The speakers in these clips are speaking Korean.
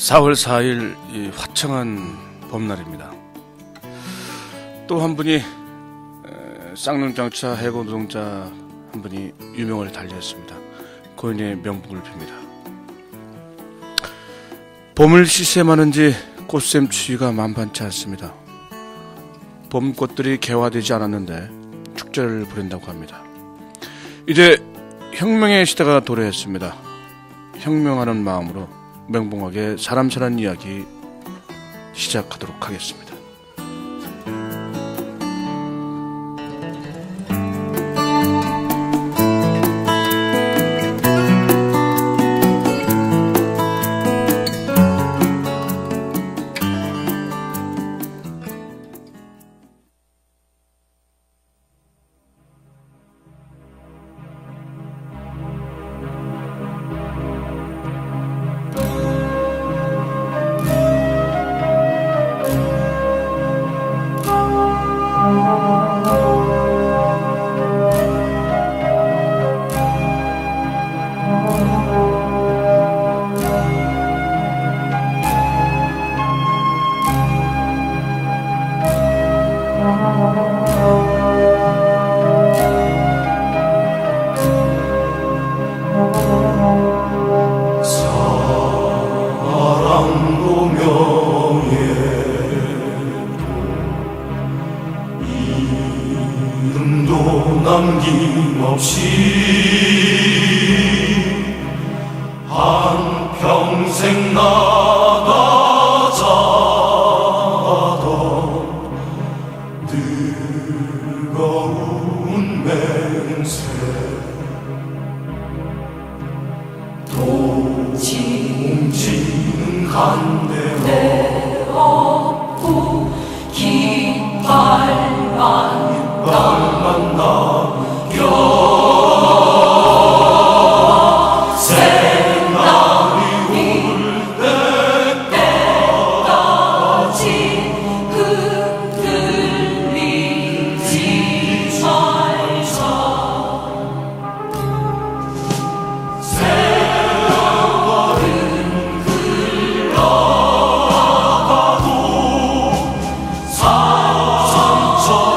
4월 4일 이 화창한 봄날입니다. 또 한 분이 쌍용장차 해고 노동자 한 분이 유명을 달리했습니다. 고인의 명복을 빕니다. 봄을 시샘하는지 꽃샘 추위가 만반치 않습니다. 봄꽃들이 개화되지 않았는데 축제를 부린다고 합니다. 이제 혁명의 시대가 도래했습니다. 혁명하는 마음으로 맹봉하게 사람 사는 이야기 시작하도록 하겠습니다. 남김없이 한평생 나가자던 뜨거운 맹세 동지는 간대 없고 깃발만 새날이 올 때까지 흔들리지 말자. 세월은 흘러가도 삼천은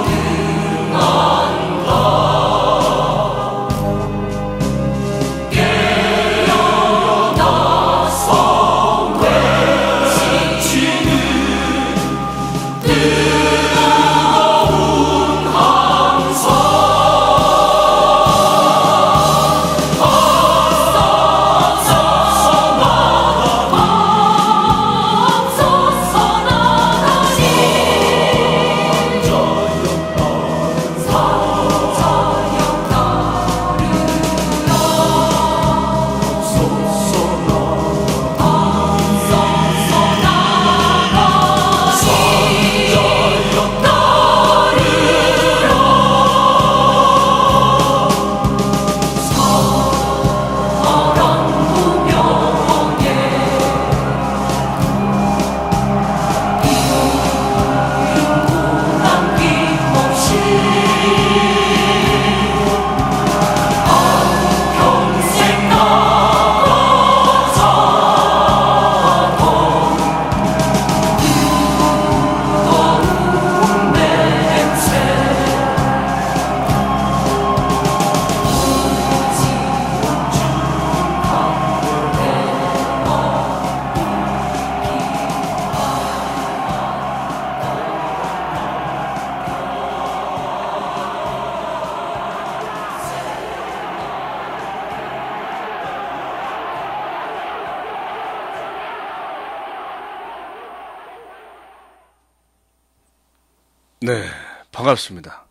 네, 반갑습니다.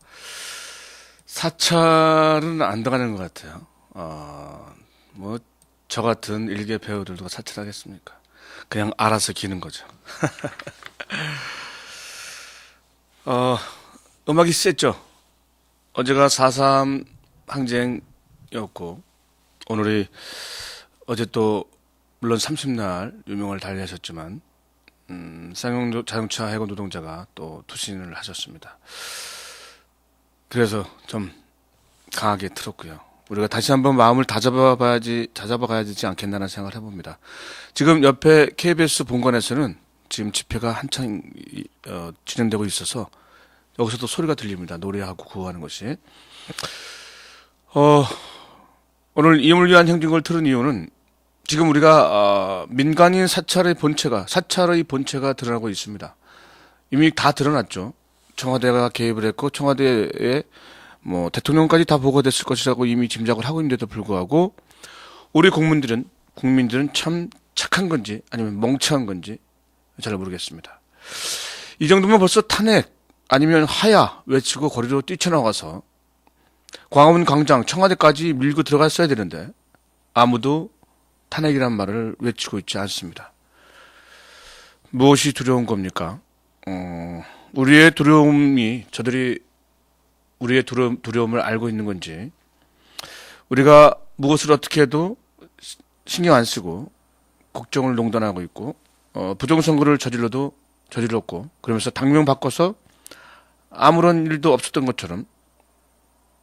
사찰은 안 당하는 것 같아요. 저 같은 일개 배우들도 사찰하겠습니까? 그냥 알아서 기는 거죠. 음악이 셌죠. 어제가 4.3 항쟁이었고, 오늘이 어제 또, 물론 30날 유명을 달리하셨지만, 쌍용자동차 해고 노동자가 또 투신을 하셨습니다. 그래서 좀 강하게 틀었고요. 우리가 다시 한번 마음을 다잡아가야 되지 않겠나라는 생각을 해봅니다. 지금 옆에 KBS 본관에서는 지금 집회가 한창 진행되고 있어서 여기서도 소리가 들립니다. 노래하고 구호하는 것이. 오늘 이음을 위한 행진곡을 틀은 이유는 지금 우리가 민간인 사찰의 본체가 드러나고 있습니다. 이미 다 드러났죠. 청와대가 개입을 했고 청와대에 뭐 대통령까지 다 보고됐을 것이라고 이미 짐작을 하고 있는데도 불구하고 우리 국민들은 참 착한 건지 아니면 멍청한 건지 잘 모르겠습니다. 이 정도면 벌써 탄핵 아니면 하야 외치고 거리로 뛰쳐나가서 광화문 광장 청와대까지 밀고 들어갔어야 되는데 아무도 탄핵이란 말을 외치고 있지 않습니다. 무엇이 두려운 겁니까? 우리의 두려움이 저들이 우리의 두려움을 알고 있는 건지 우리가 무엇을 어떻게 해도 신경 안 쓰고 국정을 농단하고 있고 부정선거를 저질렀고 그러면서 당명 바꿔서 아무런 일도 없었던 것처럼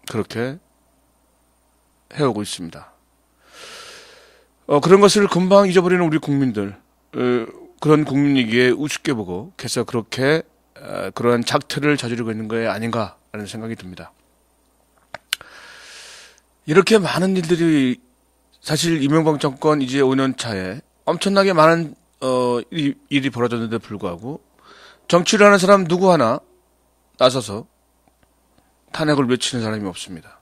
그렇게 해오고 있습니다. 그런 것을 금방 잊어버리는 우리 국민들 그런 국민이기에 우습게 보고 그래서 그렇게 그러한 작태를 저지르고 있는 거 아닌가라는 생각이 듭니다. 이렇게 많은 일들이 사실 이명박 정권 이제 5년 차에 엄청나게 많은 일이 벌어졌는데 불구하고 정치를 하는 사람 누구 하나 나서서 탄핵을 외치는 사람이 없습니다.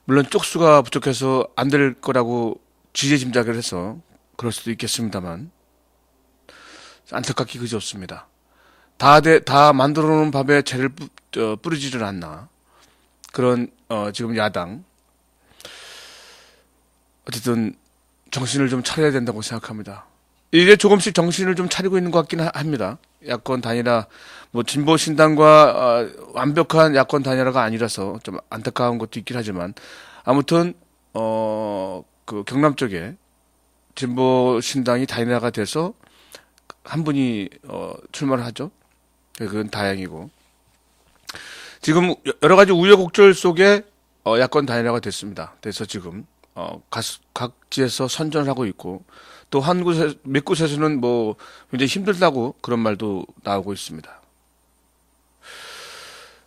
물론 쪽수가 부족해서 안 될 거라고 지지짐작을 해서 그럴 수도 있겠습니다만 안타깝기 그지없습니다. 다 만들어 놓은 밥에 재를 뿌리지를 않나. 그런 지금 야당 어쨌든 정신을 좀 차려야 된다고 생각합니다. 이제 조금씩 정신을 좀 차리고 있는 것 같긴 합니다. 야권 단일화, 뭐 진보 신당과 완벽한 야권 단일화가 아니라서 좀 안타까운 것도 있긴 하지만 아무튼 그 경남 쪽에 진보 신당이 단일화가 돼서 한 분이 출마를 하죠. 그건 다행이고 지금 여러 가지 우여곡절 속에 야권 단일화가 됐습니다. 그래서 지금 각지에서 선전을 하고 있고 또 몇 곳에서는 뭐 굉장히 힘들다고 그런 말도 나오고 있습니다.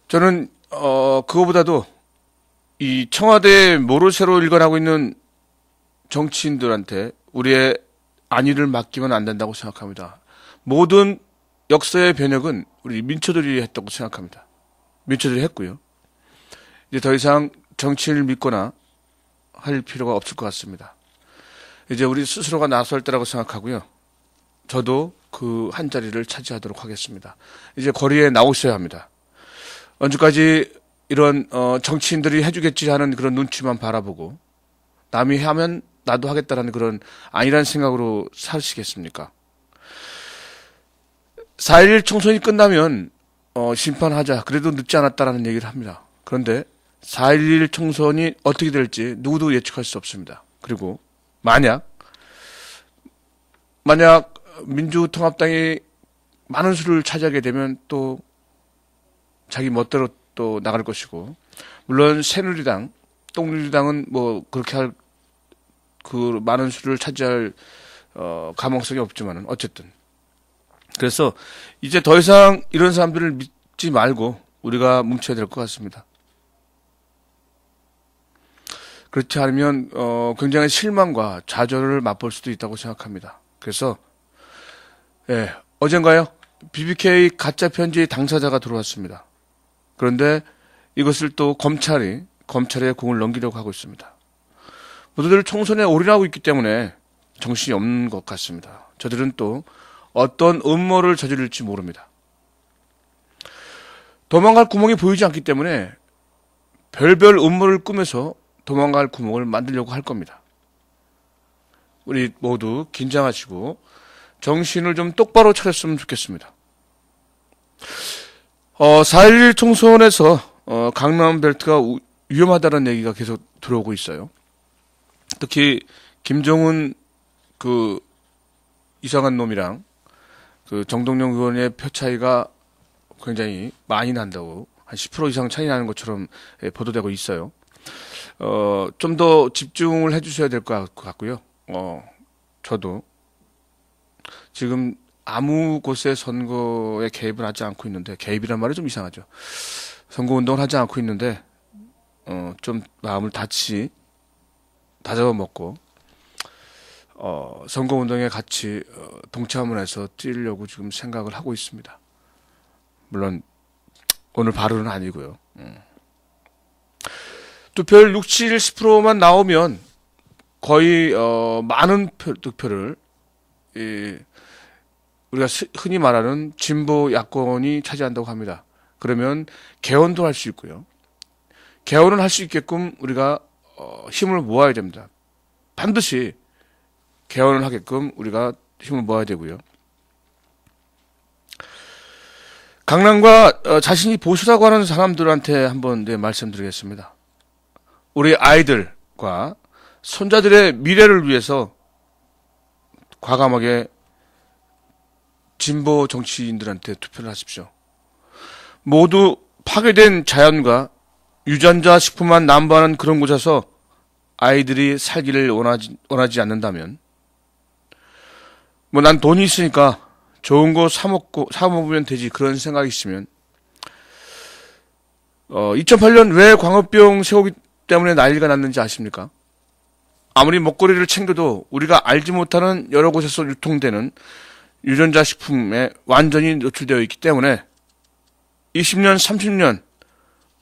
저는 그거보다도 이 청와대 모르쇠로 일관하고 있는 정치인들한테 우리의 안위를 맡기면 안 된다고 생각합니다. 모든 역사의 변혁은 우리 민초들이 했다고 생각합니다. 민초들이 했고요. 이제 더 이상 정치인을 믿거나 할 필요가 없을 것 같습니다. 이제 우리 스스로가 나설 때라고 생각하고요. 저도 그 한 자리를 차지하도록 하겠습니다. 이제 거리에 나오셔야 합니다. 언제까지 이런 정치인들이 해주겠지 하는 그런 눈치만 바라보고 남이 하면 나도 하겠다라는 그런 아니라는 생각으로 사시겠습니까? 4.11 총선이 끝나면 심판하자. 그래도 늦지 않았다라는 얘기를 합니다. 그런데 4.11 총선이 어떻게 될지 누구도 예측할 수 없습니다. 그리고 만약 민주통합당이 많은 수를 차지하게 되면 또 자기 멋대로 또 나갈 것이고 물론 새누리당, 똥누리당은 뭐 그렇게 할 그 많은 수를 차지할 가망성이 없지만은 어쨌든 그래서 이제 더 이상 이런 사람들을 믿지 말고 우리가 뭉쳐야 될 것 같습니다. 그렇지 않으면 굉장히 실망과 좌절을 맛볼 수도 있다고 생각합니다. 그래서 어젠가요? BBK 가짜 편지 당사자가 들어왔습니다. 그런데 이것을 또 검찰에 공을 넘기려고 하고 있습니다. 모두들 총선에 올인하고 있기 때문에 정신이 없는 것 같습니다. 저들은 또 어떤 음모를 저지를지 모릅니다. 도망갈 구멍이 보이지 않기 때문에 별별 음모를 꾸며서 도망갈 구멍을 만들려고 할 겁니다. 우리 모두 긴장하시고 정신을 좀 똑바로 차렸으면 좋겠습니다. 4.11 총선에서 강남 벨트가 위험하다는 얘기가 계속 들어오고 있어요. 특히 김정은 그 이상한 놈이랑 그 정동영 의원의 표 차이가 굉장히 많이 난다고 한 10% 이상 차이 나는 것처럼 보도되고 있어요. 좀 더 집중을 해주셔야 될 것 같고요. 저도 지금 아무 곳의 선거에 개입을 하지 않고 있는데, 개입이란 말이 좀 이상하죠. 선거운동을 하지 않고 있는데, 좀 마음을 다잡아 먹고, 선거운동에 같이 동참을 해서 뛰려고 지금 생각을 하고 있습니다. 물론 오늘 바로는 아니고요. 투표율 60, 70%만 나오면 거의 많은 득표를 우리가 흔히 말하는 진보 야권이 차지한다고 합니다. 그러면 개헌도 할 수 있고요. 개헌을 할 수 있게끔 우리가 힘을 모아야 됩니다. 반드시 개헌을 하게끔 우리가 힘을 모아야 되고요. 강남과 자신이 보수라고 하는 사람들한테 한번 말씀드리겠습니다. 우리 아이들과 손자들의 미래를 위해서 과감하게 진보 정치인들한테 투표를 하십시오. 모두 파괴된 자연과 유전자 식품만 남부하는 그런 곳에서 아이들이 살기를 원하지 않는다면, 난 돈이 있으니까 좋은 거 사 먹으면 되지, 그런 생각이시면, 2008년 왜 광우병 쇠고기 때문에 난리가 났는지 아십니까? 아무리 먹거리를 챙겨도 우리가 알지 못하는 여러 곳에서 유통되는 유전자 식품에 완전히 노출되어 있기 때문에 20년, 30년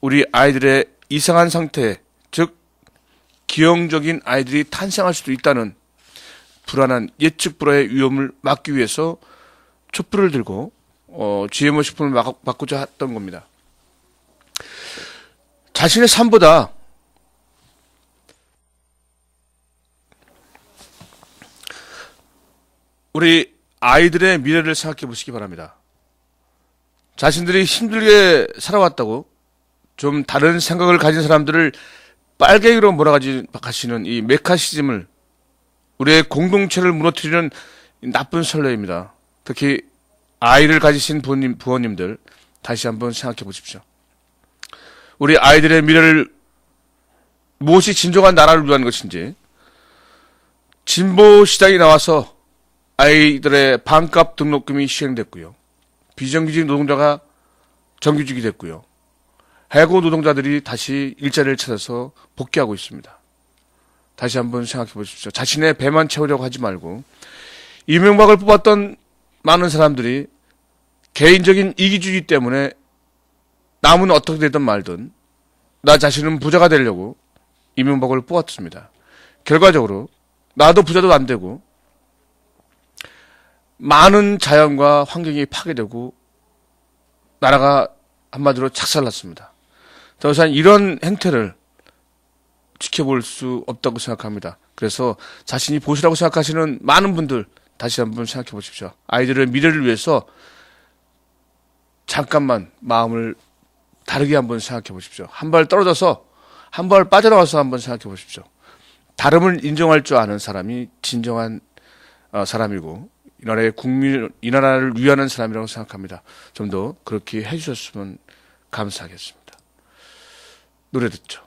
우리 아이들의 이상한 상태, 즉 기형적인 아이들이 탄생할 수도 있다는 불안한 예측 불허의 위험을 막기 위해서 촛불을 들고 GMO 식품을 막고자 했던 겁니다. 자신의 삶보다 우리 아이들의 미래를 생각해 보시기 바랍니다. 자신들이 힘들게 살아왔다고 좀 다른 생각을 가진 사람들을 빨갱이로 몰아가시는 이 메카시즘을, 우리의 공동체를 무너뜨리는 나쁜 선례입니다. 특히 아이를 가지신 부모님들 다시 한번 생각해 보십시오. 우리 아이들의 미래를, 무엇이 진정한 나라를 위한 것인지, 진보 시장이 나와서 아이들의 반값 등록금이 시행됐고요. 비정규직 노동자가 정규직이 됐고요. 해고 노동자들이 다시 일자리를 찾아서 복귀하고 있습니다. 다시 한번 생각해 보십시오. 자신의 배만 채우려고 하지 말고, 이명박을 뽑았던 많은 사람들이 개인적인 이기주의 때문에 남은 어떻게 되든 말든 나 자신은 부자가 되려고 이명박을 뽑았습니다. 결과적으로 나도 부자도 안 되고 많은 자연과 환경이 파괴되고 나라가 한마디로 착살났습니다. 더 이상 이런 행태를 지켜볼 수 없다고 생각합니다. 그래서 자신이 보수라고 생각하시는 많은 분들 다시 한번 생각해 보십시오. 아이들의 미래를 위해서 잠깐만 마음을 다르게 한번 생각해 보십시오. 한 발 떨어져서 한 발 빠져나와서 한번 생각해 보십시오. 다름을 인정할 줄 아는 사람이 진정한 사람이고 이 나라를 위하는 사람이라고 생각합니다. 좀 더 그렇게 해주셨으면 감사하겠습니다. 노래 듣죠.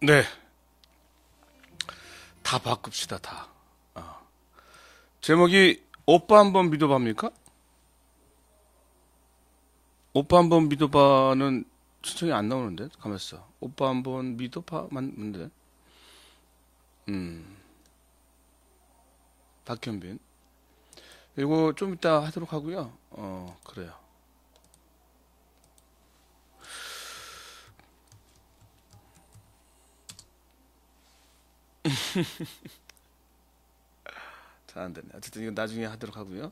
네, 다 바꿉시다, 다. 제목이 오빠 한번 믿어봐입니까? 오빠 한번 믿어봐는 신청이 안 나오는데? 가만있어. 오빠 한번 믿어봐 맞는데? 박현빈. 이거 좀 이따 하도록 하고요. 그래요. 잘 안 되네. 어쨌든 이거 나중에 하도록 하고요.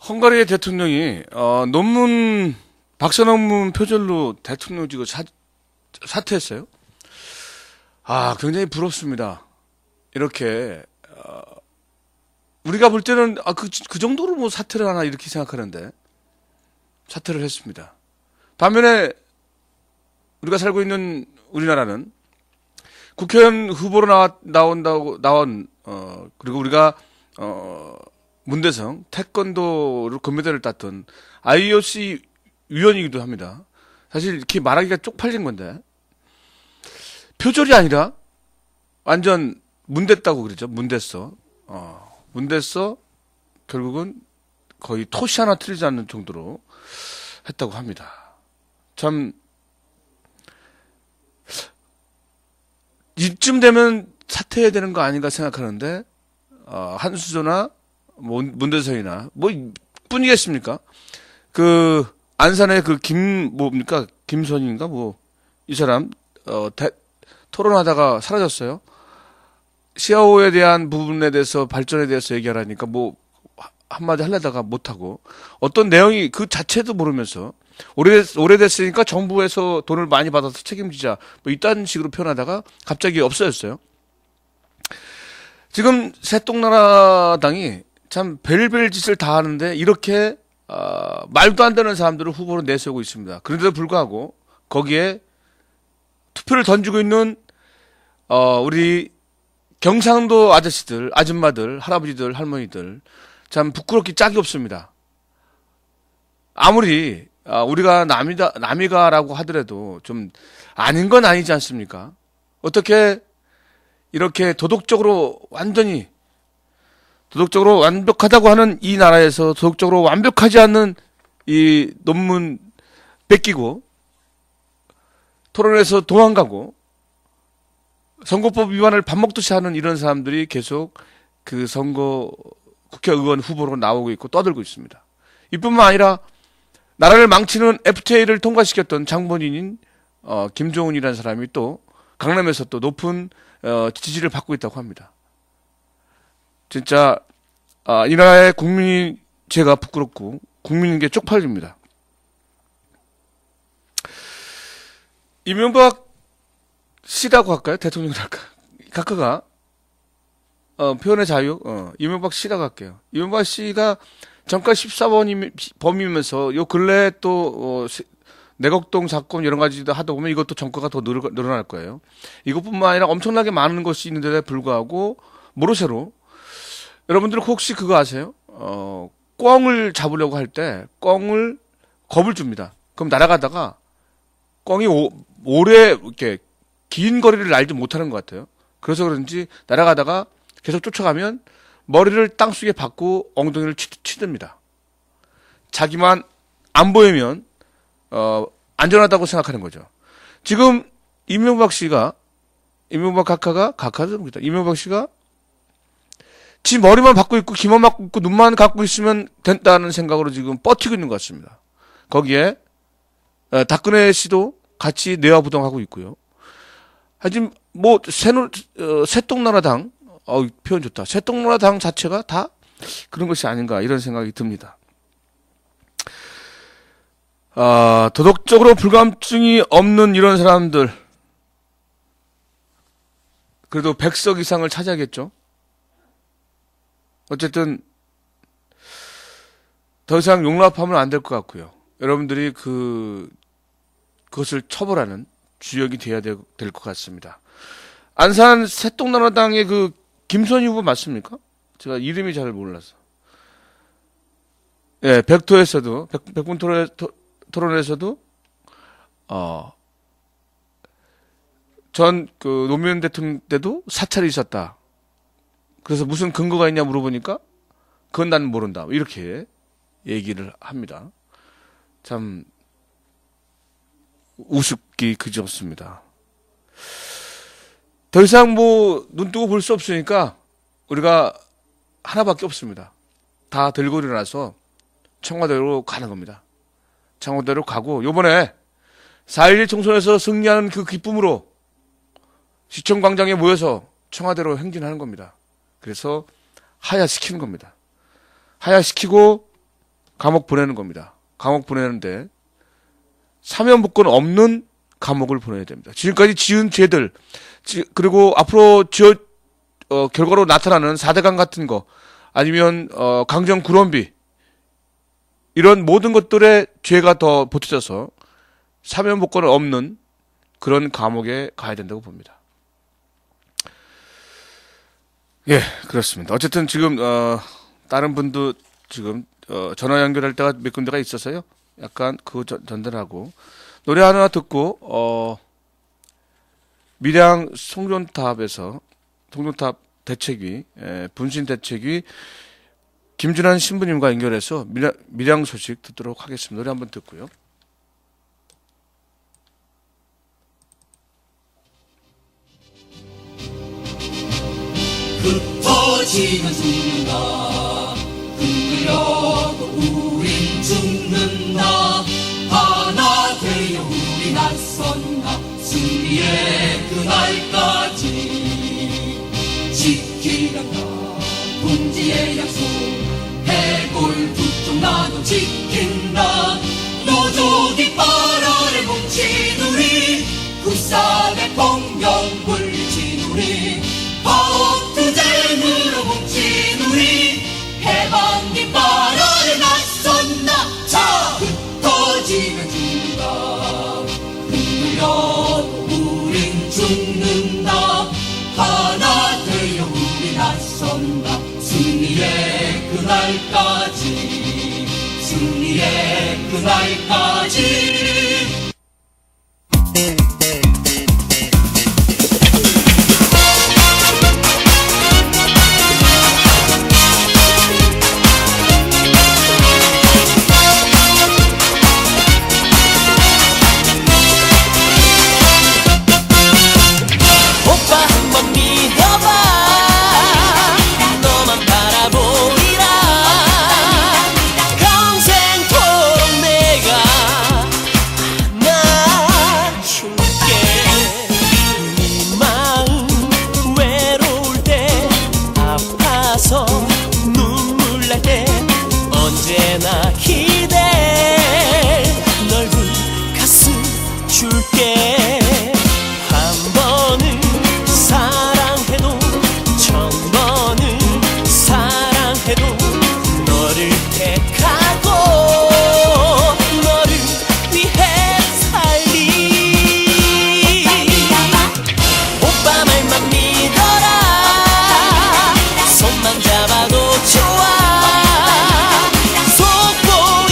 헝가리의 대통령이 논문 박사 논문 표절로 대통령직을 사퇴했어요. 굉장히 부럽습니다. 이렇게 우리가 볼 때는 그 정도로 뭐 사퇴를 하나 이렇게 생각하는데 사퇴를 했습니다. 반면에 우리가 살고 있는 우리나라는 국회의원 후보로 나온 그리고 우리가 문대성 태권도로 금메달을 땄던 IOC 위원이기도 합니다. 사실 이렇게 말하기가 쪽팔린 건데 표절이 아니라 완전 문댔다고 그러죠. 문댔어. 문댔어. 결국은 거의 토시 하나 틀리지 않는 정도로 했다고 합니다. 참 이쯤 되면 사퇴해야 되는 거 아닌가 생각하는데 한수조나 문대성이나 뭐 뿐이겠습니까? 그 안산의 그 뭡니까 김선인가 뭐 이 사람 토론하다가 사라졌어요. 시아오에 대한 부분에 대해서 발전에 대해서 얘기하라니까 뭐 한마디 하려다가 못하고 어떤 내용이 그 자체도 모르면서 오래됐으니까 정부에서 돈을 많이 받아서 책임지자 뭐 이딴 식으로 표현하다가 갑자기 없어졌어요. 지금 새똥나라당이 참 별별 짓을 다 하는데 이렇게 말도 안 되는 사람들을 후보로 내세우고 있습니다. 그런데도 불구하고 거기에 투표를 던지고 있는 우리 경상도 아저씨들, 아줌마들, 할아버지들, 할머니들 참 부끄럽기 짝이 없습니다. 아무리 우리가 남이가라고 하더라도 좀 아닌 건 아니지 않습니까? 어떻게 이렇게 도덕적으로 완벽하다고 하는 이 나라에서 도덕적으로 완벽하지 않는 이 논문 뺏기고 토론에서 도망가고 선거법 위반을 밥 먹듯이 하는 이런 사람들이 계속 그 국회의원 후보로 나오고 있고 떠들고 있습니다. 이뿐만 아니라 나라를 망치는 FTA를 통과시켰던 장본인인 김종은이라는 사람이 또 강남에서 또 높은 지지를 받고 있다고 합니다. 진짜 이 나라의 국민이 제가 부끄럽고 국민인 게 쪽팔립니다. 이명박 씨라고 할까요? 대통령이라고 할까요? 각하가 표현의 자유 이명박 씨라고 할게요. 이명박 씨가 정가 14범이면서 요 근래에 또 내곡동 사건 여러 가지도 하다 보면 이것도 정가가 더 늘어날 거예요. 이것뿐만 아니라 엄청나게 많은 것이 있는데도 불구하고 모르쇠로 여러분들 혹시 그거 아세요? 꿩을 잡으려고 할 때 꿩을 겁을 줍니다. 그럼 날아가다가 꿩이 오래 이렇게 긴 거리를 날지 못하는 것 같아요. 그래서 그런지 날아가다가 계속 쫓아가면 머리를 땅속에 박고 엉덩이를 치듭니다. 자기만 안 보이면 안전하다고 생각하는 거죠. 지금 이명박 씨가 지 머리만 받고 있고 귀만 막고 있고 눈만 갖고 있으면 된다는 생각으로 지금 버티고 있는 것 같습니다. 거기에 박근혜 씨도 같이 내화부동하고 있고요. 하지만 뭐 새똥나라당 표현 좋다. 새똥나라당 자체가 다 그런 것이 아닌가 이런 생각이 듭니다. 도덕적으로 불감증이 없는 이런 사람들 그래도 100석 이상을 차지하겠죠. 어쨌든 더 이상 용납하면 안 될 것 같고요. 여러분들이 그것을 처벌하는 주역이 돼야 될 것 같습니다. 안산 새똥나라당의 그 김선희 후보 맞습니까? 제가 이름이 잘 몰라서. 예, 백토에서도 백분 토론에서도 전 그 노무현 대통령 때도 사찰이 있었다. 그래서 무슨 근거가 있냐 물어보니까 그건 난 모른다. 이렇게 얘기를 합니다. 참 우습기 그지없습니다. 더 이상 뭐 눈 뜨고 볼 수 없으니까 우리가 하나밖에 없습니다. 다 들고 일어나서 청와대로 가는 겁니다. 청와대로 가고 요번에 4.11 총선에서 승리하는 그 기쁨으로 시청 광장에 모여서 청와대로 행진하는 겁니다. 그래서 하야시키는 겁니다. 하야시키고 감옥 보내는 겁니다. 감옥 보내는데 사면복권 없는 감옥을 보내야 됩니다. 지금까지 지은 죄들 그리고 앞으로 결과로 나타나는 4대강 같은 거 아니면 강정 군원비 이런 모든 것들의 죄가 더 보태져서 사면복권 없는 그런 감옥에 가야 된다고 봅니다. 예, 그렇습니다. 어쨌든 지금 다른 분도 지금 전화 연결할 때가 몇 군데가 있어서요. 약간 그거 전달하고 노래 하나 듣고 밀양 송전탑에서 송전탑 대책위 분신 대책위 김준환 신부님과 연결해서 밀양 소식 듣도록 하겠습니다. 노래 한번 듣고요. 흩어지는 순간 흔들려도 우린 죽는다. 하나 되어 우리 나선다. 승리의 그날까지 지키란다. 동지의 약속 해골 두쪽 나도 지킨다. 노조 깃발 아래 뭉친 우리 국산의 공경 물리친 우리 투쟁으로 뭉친 우리 해방 깃발 아래 나선다. 자 흩어지는 중간 흔들려도 우린 죽는다. 하나 되어 우리 나선다. 승리의 그날까지 승리의 그날까지. 손만 잡아도 좋아. 속보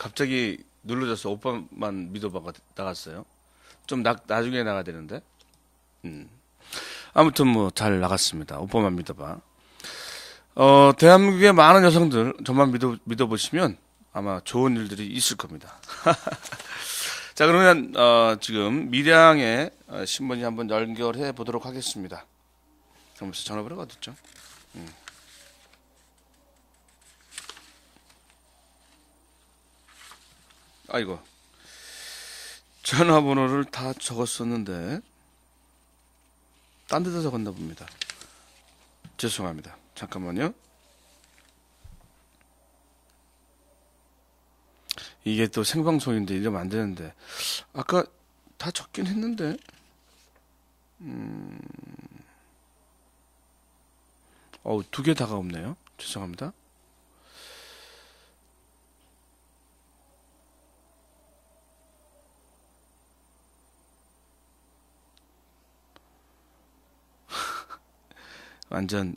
갑자기 눌러져서 오빠만 믿어봐가 나갔어요. 좀 나중에 나가야 되는데. 아무튼 뭐 잘 나갔습니다. 오빠만 믿어봐. 대한민국의 많은 여성들 저만 믿어보시면 아마 좋은 일들이 있을 겁니다. 자, 그러면 지금 밀양의 신문이 한번 연결해 보도록 하겠습니다. 그러면서 전화번호가 어딨죠? 아이고, 전화번호를 다 적었었는데 딴 데다 적었나 봅니다. 죄송합니다. 잠깐만요. 이게 또 생방송인데 이러면 안 되는데 아까 다 적긴 했는데 두 개 다가 없네요. 죄송합니다. 완전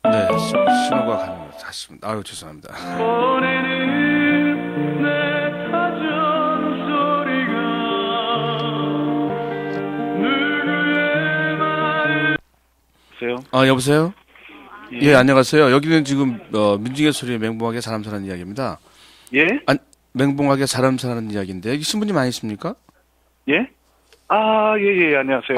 네, 신호가 가는 것 같습니다. 아유, 죄송합니다. 보내는 내 사전 소리가 누구의 말 여보세요? 예, 안녕하세요. 여기는 지금 민중의 소리에 맹봉하게 사람 사는 이야기입니다. 예? 맹봉하게 사람 사는 이야기인데 여기 신부님 아니십니까? 예? 아, 예, 안녕하세요.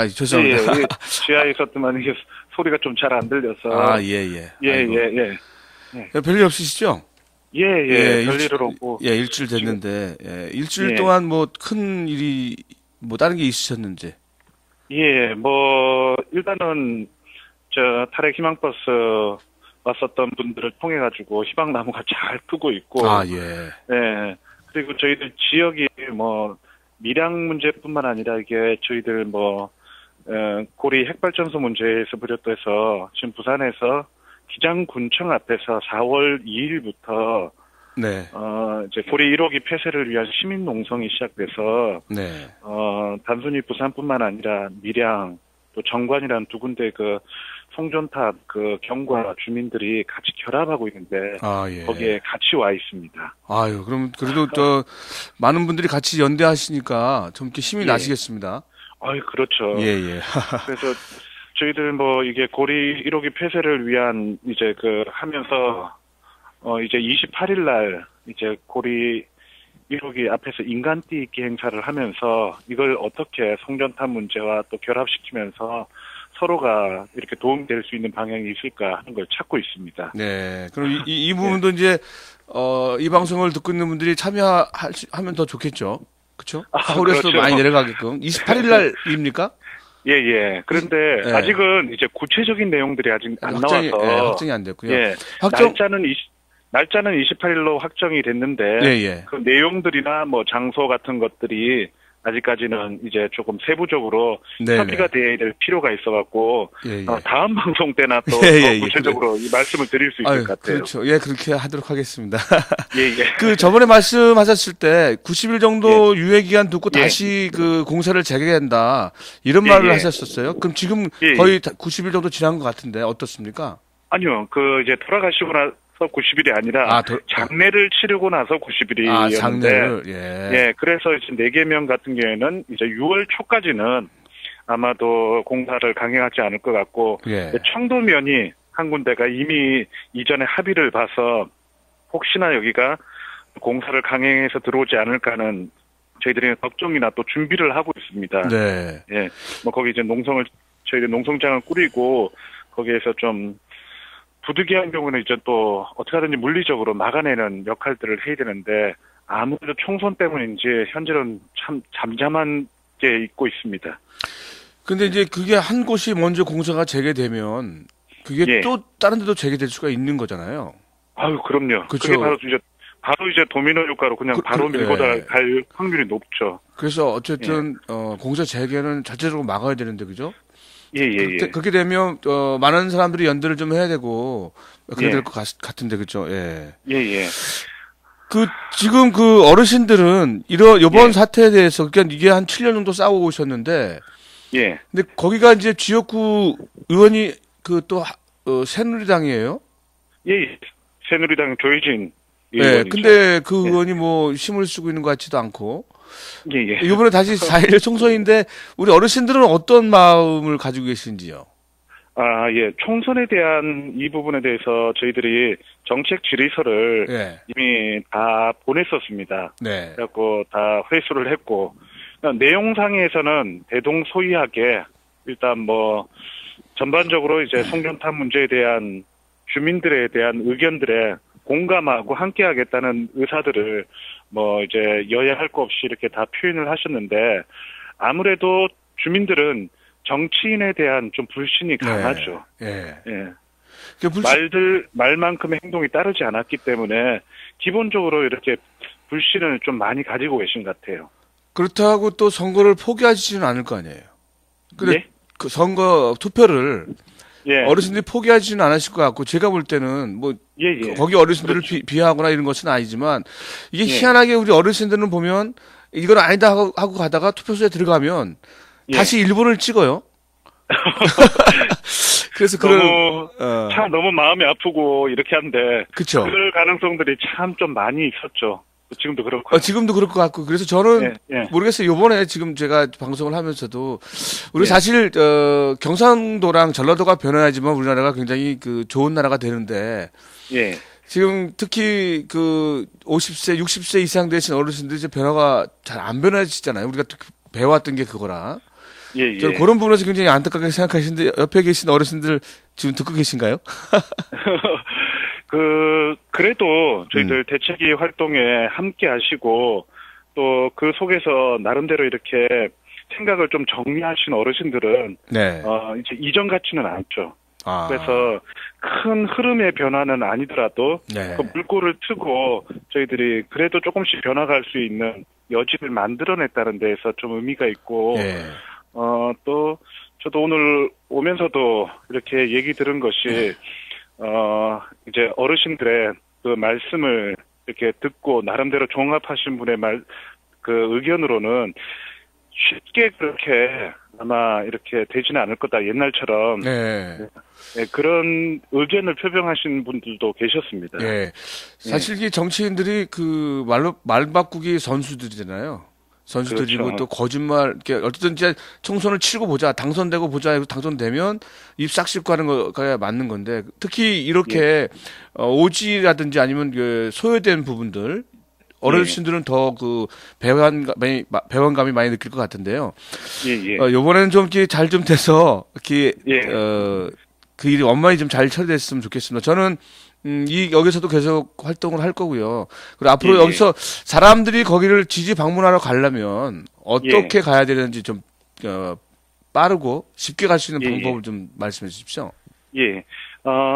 죄송합니다. 예. 지하에 있었더만 이게 소리가 좀 잘 안 들려서. 예. 예. 별일 없으시죠? 예, 별일은 없고. 예, 일주일 됐는데, 일주일 예. 동안 뭐 큰 일이, 뭐 다른 게 있으셨는지. 예, 일단은, 탈핵 희망버스 왔었던 분들을 통해가지고 희망나무가 잘 크고 있고. 예. 예. 그리고 저희들 지역이 밀양 문제뿐만 아니라 이게 저희들 고리 핵발전소 문제에서 비롯돼서 지금 부산에서 기장군청 앞에서 4월 2일부터 네. 이제 고리 1호기 폐쇄를 위한 시민 농성이 시작돼서 네. 단순히 부산뿐만 아니라 밀양 또 정관이라는 두 군데 송전탑 경과 주민들이 같이 결합하고 있는데 예. 거기에 같이 와 있습니다. 아유, 그럼 그래도 많은 분들이 같이 연대하시니까 좀 이렇게 힘이 예. 나시겠습니다. 아유, 그렇죠. 예. 그래서 저희들 이게 고리 1호기 폐쇄를 위한 이제 하면서 이제 28일 날 이제 고리 1호기 앞에서 인간띠 있기 행사를 하면서 이걸 어떻게 송전탑 문제와 또 결합시키면서 서로가 이렇게 도움될 수 있는 방향이 있을까 하는 걸 찾고 있습니다. 네. 그럼 이 부분도 이제 이 방송을 듣고 있는 분들이 참여하면 더 좋겠죠. 그렇죠? 서울에서 그렇죠. 많이 내려가게끔 28일 날입니까? 예. 그런데 예. 아직은 이제 구체적인 내용들이 아직 안 나와서 확정이 안 됐고요. 예. 날짜는 28일로 확정이 됐는데 예. 그 내용들이나 장소 같은 것들이 아직까지는 이제 조금 세부적으로 네네. 협의가 돼야 될 필요가 있어갖고 예. 다음 방송 때나 또 예. 구체적으로 이 말씀을 드릴 수 있을 것 같아요. 그렇죠. 예, 그렇게 하도록 하겠습니다. 예. 저번에 말씀하셨을 때 90일 정도 유예 기간 두고 다시 공사를 재개한다 이런 말을 하셨었어요. 그럼 지금 거의 90일 정도 지난 것 같은데 어떻습니까? 아니요, 이제 돌아가시고 나서 90일이 아니라 장례를 치르고 나서 90일이었는데 장례를 예, 그래서 이제 4개명 같은 경우에는 이제 6월 초까지는 아마도 공사를 강행하지 않을 것 같고 청도면이 한 군데가 이미 이전에 합의를 봐서 혹시나 여기가 공사를 강행해서 들어오지 않을까 하는 저희들이 걱정이나 또 준비를 하고 있습니다. 네. 예, 거기 이제 저희들 농성장을 꾸리고 거기에서 좀 부득이한 경우는 이제 또 어떻게 하든지 물리적으로 막아내는 역할들을 해야 되는데 아무래도 총선 때문인지 현재는 참 잠잠한 게 있고 있습니다. 근데 이제 그게 한 곳이 먼저 공사가 재개되면 그게 또 다른 데도 재개될 수가 있는 거잖아요. 아유, 그럼요. 그쵸. 그게 바로 이제 도미노 효과로 그냥 바로 밀고 갈 확률이 높죠. 그래서 어쨌든 공사 재개는 자체적으로 막아야 되는데 그죠? 예, 예, 예. 그렇게 되면 많은 사람들이 연대를 좀 해야 되고 그래야 예. 될 것 같은데 그죠? 예. 예, 예. 지금 그 어르신들은 요번 예. 사태에 대해서 그러니까 이게 한 7년 정도 싸우고 오셨는데 예. 근데 거기가 이제 지역구 의원이 새누리당이에요? 예, 예. 새누리당 조혜진 네. 의원이죠. 근데 그 예. 의원이 뭐 힘을 쓰고 있는 것 같지도 않고 예, 예. 이번에 다시 4.1 총선인데 우리 어르신들은 어떤 마음을 가지고 계신지요? 아, 예. 총선에 대한 이 부분에 대해서 저희들이 정책 질의서를 예. 이미 다 보냈었습니다. 네. 그래갖고 다 회수를 했고, 내용상에서는 대동소이하게 일단 뭐 전반적으로 이제 송전탑 문제에 대한 주민들에 대한 의견들에 공감하고 함께하겠다는 의사들을 뭐 이제 여야 할 거 없이 이렇게 다 표현을 하셨는데 아무래도 주민들은 정치인에 대한 좀 불신이 강하죠. 예. 예. 그 말만큼의 행동이 따르지 않았기 때문에 기본적으로 이렇게 불신을 좀 많이 가지고 계신 것 같아요. 그렇다고 또 선거를 포기하지는 않을 거 아니에요. 근데 예? 그 선거 투표를 예. 어르신들이 포기하지는 않으실 것 같고 제가 볼 때는 뭐 예, 예. 거기 어르신들을 비하하거나 이런 것은 아니지만 이게 예. 희한하게 우리 어르신들은 보면 이건 아니다 하고 가다가 투표소에 들어가면 예. 다시 일본을 찍어요. 그래서 참 너무 마음이 아프고 이렇게 한데 그쵸. 그럴 가능성들이 참 좀 많이 있었죠. 지금도 그렇고. 지금도 그럴 것 같고 그래서 저는 예, 예. 모르겠어요. 요번에 지금 제가 방송을 하면서도 우리 예. 사실 경상도랑 전라도가 변해야지만 우리나라가 굉장히 그 좋은 나라가 되는데 예. 지금 특히 그 50세, 60세 이상 되신 어르신들이 이제 변화가 잘 안 변해지잖아요. 우리가 배워왔던 게 그거라. 예, 예. 저는 그런 부분에서 굉장히 안타깝게 생각하시는데 옆에 계신 어르신들 지금 듣고 계신가요? 그래도 저희들 대책위 활동에 함께 하시고 또 그 속에서 나름대로 이렇게 생각을 좀 정리하신 어르신들은 네. 이제 이전 같지는 않죠. 아. 그래서 큰 흐름의 변화는 아니더라도 네. 그 물꼬를 트고 저희들이 그래도 조금씩 변화갈 수 있는 여지를 만들어냈다는 데에서 좀 의미가 있고 예. 또 저도 오늘 오면서도 이렇게 얘기 들은 것이 이제 어르신들의 그 말씀을 이렇게 듣고 나름대로 종합하신 분의 그 의견으로는 쉽게 그렇게 아마 이렇게 되지는 않을 거다 옛날처럼 네. 예, 그런 의견을 표명하신 분들도 계셨습니다. 예. 사실 이 정치인들이 그 말 바꾸기 선수들이잖아요. 선수들이고 그렇죠. 또 거짓말, 이렇게 어쨌든 이제 총선을 치고 보자, 당선되고 보자, 해서 당선되면 입 싹 씻고 하는 거가 맞는 건데 특히 이렇게 오지라든지 아니면 그 소외된 부분들 어르신들은 더 그 배반감이 많이 느낄 것 같은데요. 예, 예. 요번에는 좀 이렇게 잘 좀 돼서 이렇게 예. 그 일이 원만히 좀 잘 처리됐으면 좋겠습니다. 저는 여기서도 계속 활동을 할 거고요. 그리고 앞으로 예, 예. 여기서 사람들이 거기를 지지 방문하러 가려면 어떻게 가야 되는지 좀 빠르고 쉽게 갈 수 있는 예, 방법을 좀 말씀해 주십시오. 예.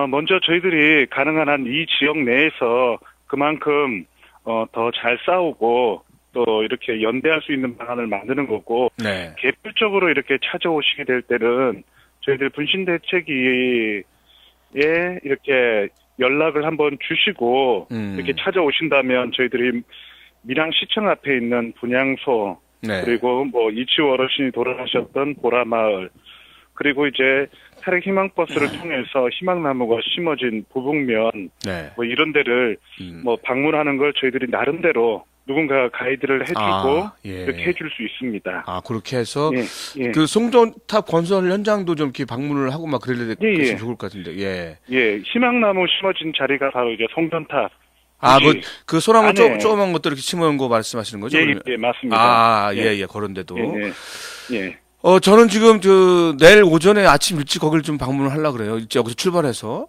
먼저 저희들이 가능한 한 이 지역 내에서 그만큼 더 잘 싸우고 또 이렇게 연대할 수 있는 방안을 만드는 거고 네. 개별적으로 이렇게 찾아오시게 될 때는 저희들 분신대책위에 이렇게 연락을 한번 주시고 이렇게 찾아오신다면 저희들이 밀양시청 앞에 있는 분향소 네. 그리고 뭐 이치우 어르신이 돌아가셨던 보라마을 그리고 이제 탈핵 희망버스를 통해서 희망나무가 심어진 부북면 네. 뭐 이런 데를 뭐 방문하는 걸 저희들이 나름대로 누군가 가이드를 해주고 예. 이렇게 해줄 수 있습니다. 그렇게 해서 예. 그 송전탑 건설 현장도 좀 이렇게 방문을 하고 막 그래야 예. 좋을 것 같은데. 예. 예, 희망나무 심어진 자리가 바로 이제 송전탑. 그 소나무 안에- 조그만 것들 이렇게 심어놓은 거 말씀하시는 거죠? 예, 그러면? 예, 맞습니다. 예, 그런 데도. 예, 예. 저는 지금 내일 오전에 아침 일찍 거길 좀 방문을 하려고 그래요. 이제 여기서 출발해서.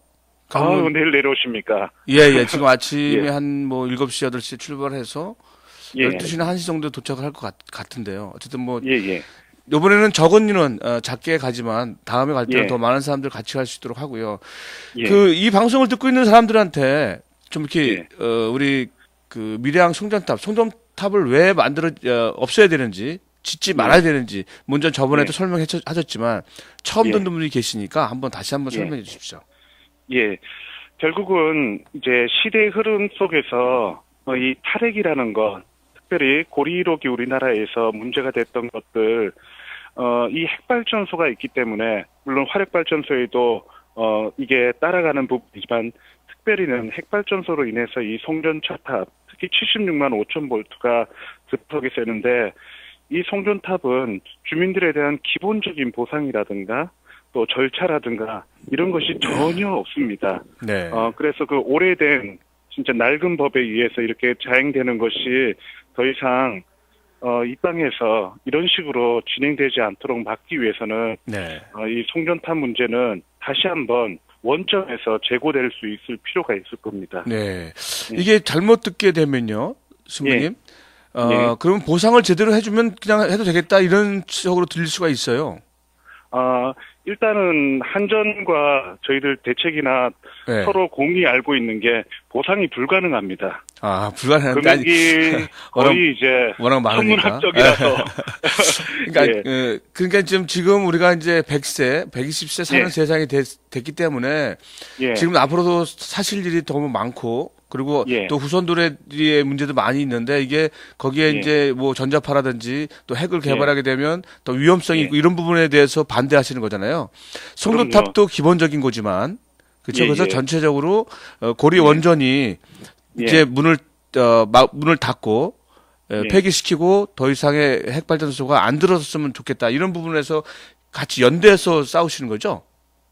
내일 내려오십니까? 예. 지금 아침에 예. 한 뭐 7시, 8시에 출발해서 예. 12시나 1시 정도 도착을 할 것 같은데요. 어쨌든 뭐 예. 이번에는 적은 인원 작게 가지만 다음에 갈 때는 예. 더 많은 사람들 같이 갈 수 있도록 하고요. 예. 이 방송을 듣고 있는 사람들한테 좀 이렇게 우리 그 밀양 송전탑을 왜 없애야 되는지 짓지 말아야 되는지 먼저 저번에도 예. 설명하셨지만 처음 예. 듣는 분이 계시니까 다시 한번 예. 설명해 주십시오. 예. 결국은 이제 시대의 흐름 속에서 이 탈핵이라는 것, 특별히 고리 1호기 우리나라에서 문제가 됐던 것들, 이 핵발전소가 있기 때문에, 물론 화력발전소에도, 이게 따라가는 부분이지만, 특별히는 핵발전소로 인해서 이 송전차탑, 특히 76만 5천 볼트가 급하게 세는데, 이 송전탑은 주민들에 대한 기본적인 보상이라든가, 또 절차라든가, 이런 것이 전혀 없습니다. 네. 그래서 그 오래된, 진짜 낡은 법에 의해서 이렇게 자행되는 것이 더 이상, 이 땅에서 이런 식으로 진행되지 않도록 막기 위해서는, 네. 이 송전탑 문제는 다시 한번 원점에서 재고될 수 있을 필요가 있을 겁니다. 네. 이게 잘못 듣게 되면요, 신부님. 예. 그럼 보상을 제대로 해주면 그냥 해도 되겠다 이런 식으로 들릴 수가 있어요. 일단은 한전과 저희들 대책이나 네. 서로 공히 알고 있는 게 보상이 불가능합니다. 불가능한데 아니, 금액이 거의 이제 워낙 많으니까. 천문학적이라서. 그러니까, 예. 그러니까 지금 우리가 이제 100세, 120세 사는 예. 세상이 됐기 때문에 예. 지금 앞으로도 사실 일이 너무 많고 그리고 예. 또 후손들의 문제도 많이 있는데 이게 거기에 예. 이제 뭐 전자파라든지 또 핵을 예. 개발하게 되면 또 위험성이 예. 있고 이런 부분에 대해서 반대하시는 거잖아요. 송전탑도 기본적인 거지만 그렇죠. 예, 그래서 예. 전체적으로 고리 원전이 이제 문을 닫고 예. 폐기시키고 더 이상의 핵발전소가 안 들어섰으면 좋겠다. 이런 부분에서 같이 연대해서 싸우시는 거죠?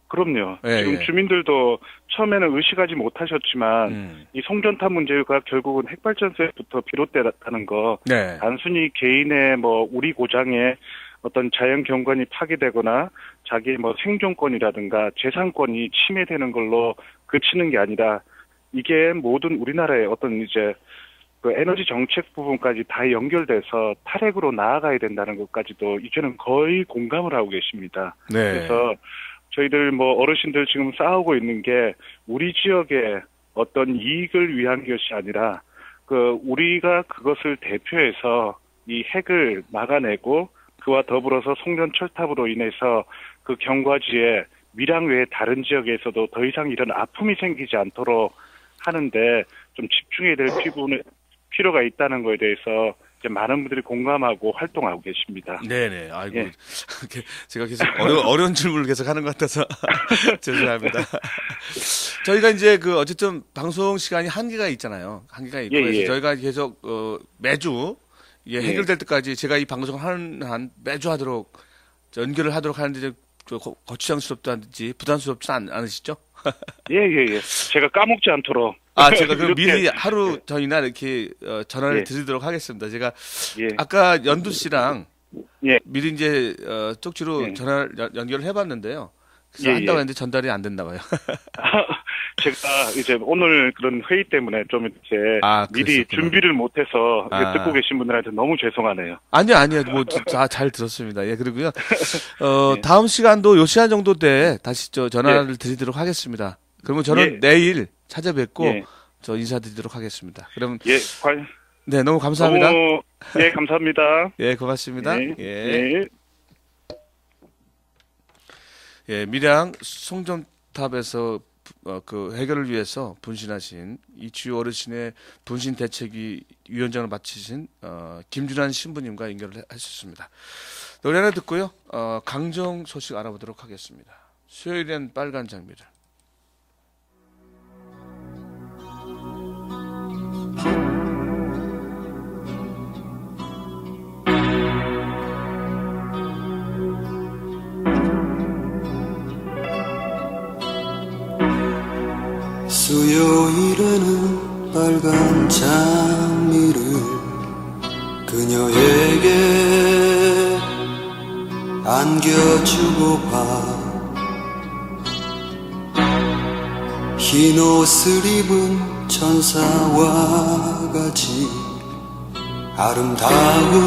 그럼요. 예, 지금 예. 주민들도 처음에는 의식하지 못하셨지만 이 송전탑 문제가 결국은 핵발전소에부터 비롯됐다는 거 네. 단순히 개인의 뭐 우리 고장에 어떤 자연 경관이 파괴되거나 자기의 뭐 생존권이라든가 재산권이 침해되는 걸로 그치는 게 아니라 이게 모든 우리나라의 어떤 이제 그 에너지 정책 부분까지 다 연결돼서 탈핵으로 나아가야 된다는 것까지도 이제는 거의 공감을 하고 계십니다. 네. 그래서 저희들 뭐 어르신들 지금 싸우고 있는 게 우리 지역의 어떤 이익을 위한 것이 아니라 그 우리가 그것을 대표해서 이 핵을 막아내고 그와 더불어서 송전철탑으로 인해서 그 경과지에 밀양 외에 다른 지역에서도 더 이상 이런 아픔이 생기지 않도록 하는데 좀 집중해야 될 필요가 있다는 거에 대해서 이제 많은 분들이 공감하고 활동하고 계십니다. 네네. 아이고. 예. 제가 계속 어려운 질문을 계속 하는 것 같아서 죄송합니다. 저희가 이제 어쨌든 방송 시간이 한계가 있잖아요. 한계가 있고. 예, 그래서 예. 저희가 계속, 매주 이게 예. 해결될 때까지 제가 이 방송을 하는 한 매주 하도록 연결을 하도록 하는데 거추장스럽다든지 부담스럽지 않으시죠? 예. 제가 까먹지 않도록. 제가 그럼 이렇게. 미리 하루 전이나 이렇게 전화를 예. 드리도록 하겠습니다. 제가 예. 아까 연두 씨랑 예. 미리 이제 쪽지로 예. 전화를 연결을 해봤는데요. 그래서 예, 한다고 예. 했는데 전달이 안 됐나 봐요. 제가 이제 오늘 그런 회의 때문에 좀 이제 미리 그러셨구나. 준비를 못해서 이게 아. 듣고 계신 분들한테 너무 죄송하네요. 아니요. 뭐 다 잘 들었습니다. 예, 그리고요. 예. 다음 시간도 요 시간 정도 때 다시 전화를 드리도록 하겠습니다. 그러면 저는 예. 내일 찾아뵙고 예. 저 인사드리도록 하겠습니다. 그럼 예. 네, 너무 감사합니다. 너무 예, 감사합니다. 예, 고맙습니다. 예. 예. 예. 예, 밀양 송전탑에서 그 해결을 위해서 분신하신 이 주요 어르신의 분신 대책위 위원장을 맡으신 김준환 신부님과 연결을 하셨습니다. 노래 하나 듣고요. 강정 소식 알아보도록 하겠습니다. 수요일엔 빨간 장미를. 수요일에는 빨간 장미를 그녀에게 안겨주고 봐. 흰 옷을 입은 천사와 같이 아름다운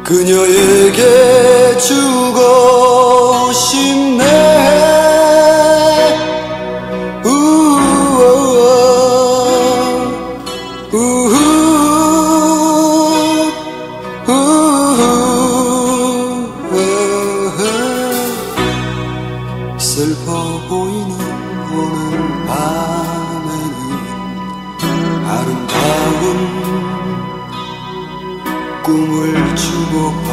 그녀에게 주고 싶네. 아름다운 꿈을 주고파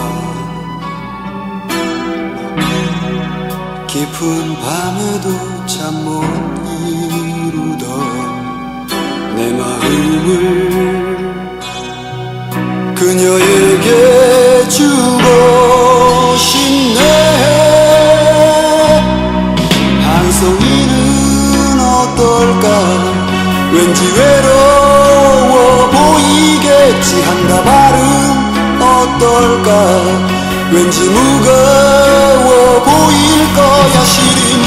깊은 밤에도 잠 못 이루던 내 마음을 그녀에게 주고 싶네. 한 송이는 어떨까? 왠지 외로워 보이겠지. 한 다발은 어떨까? 왠지 무거워 보일 거야. 시린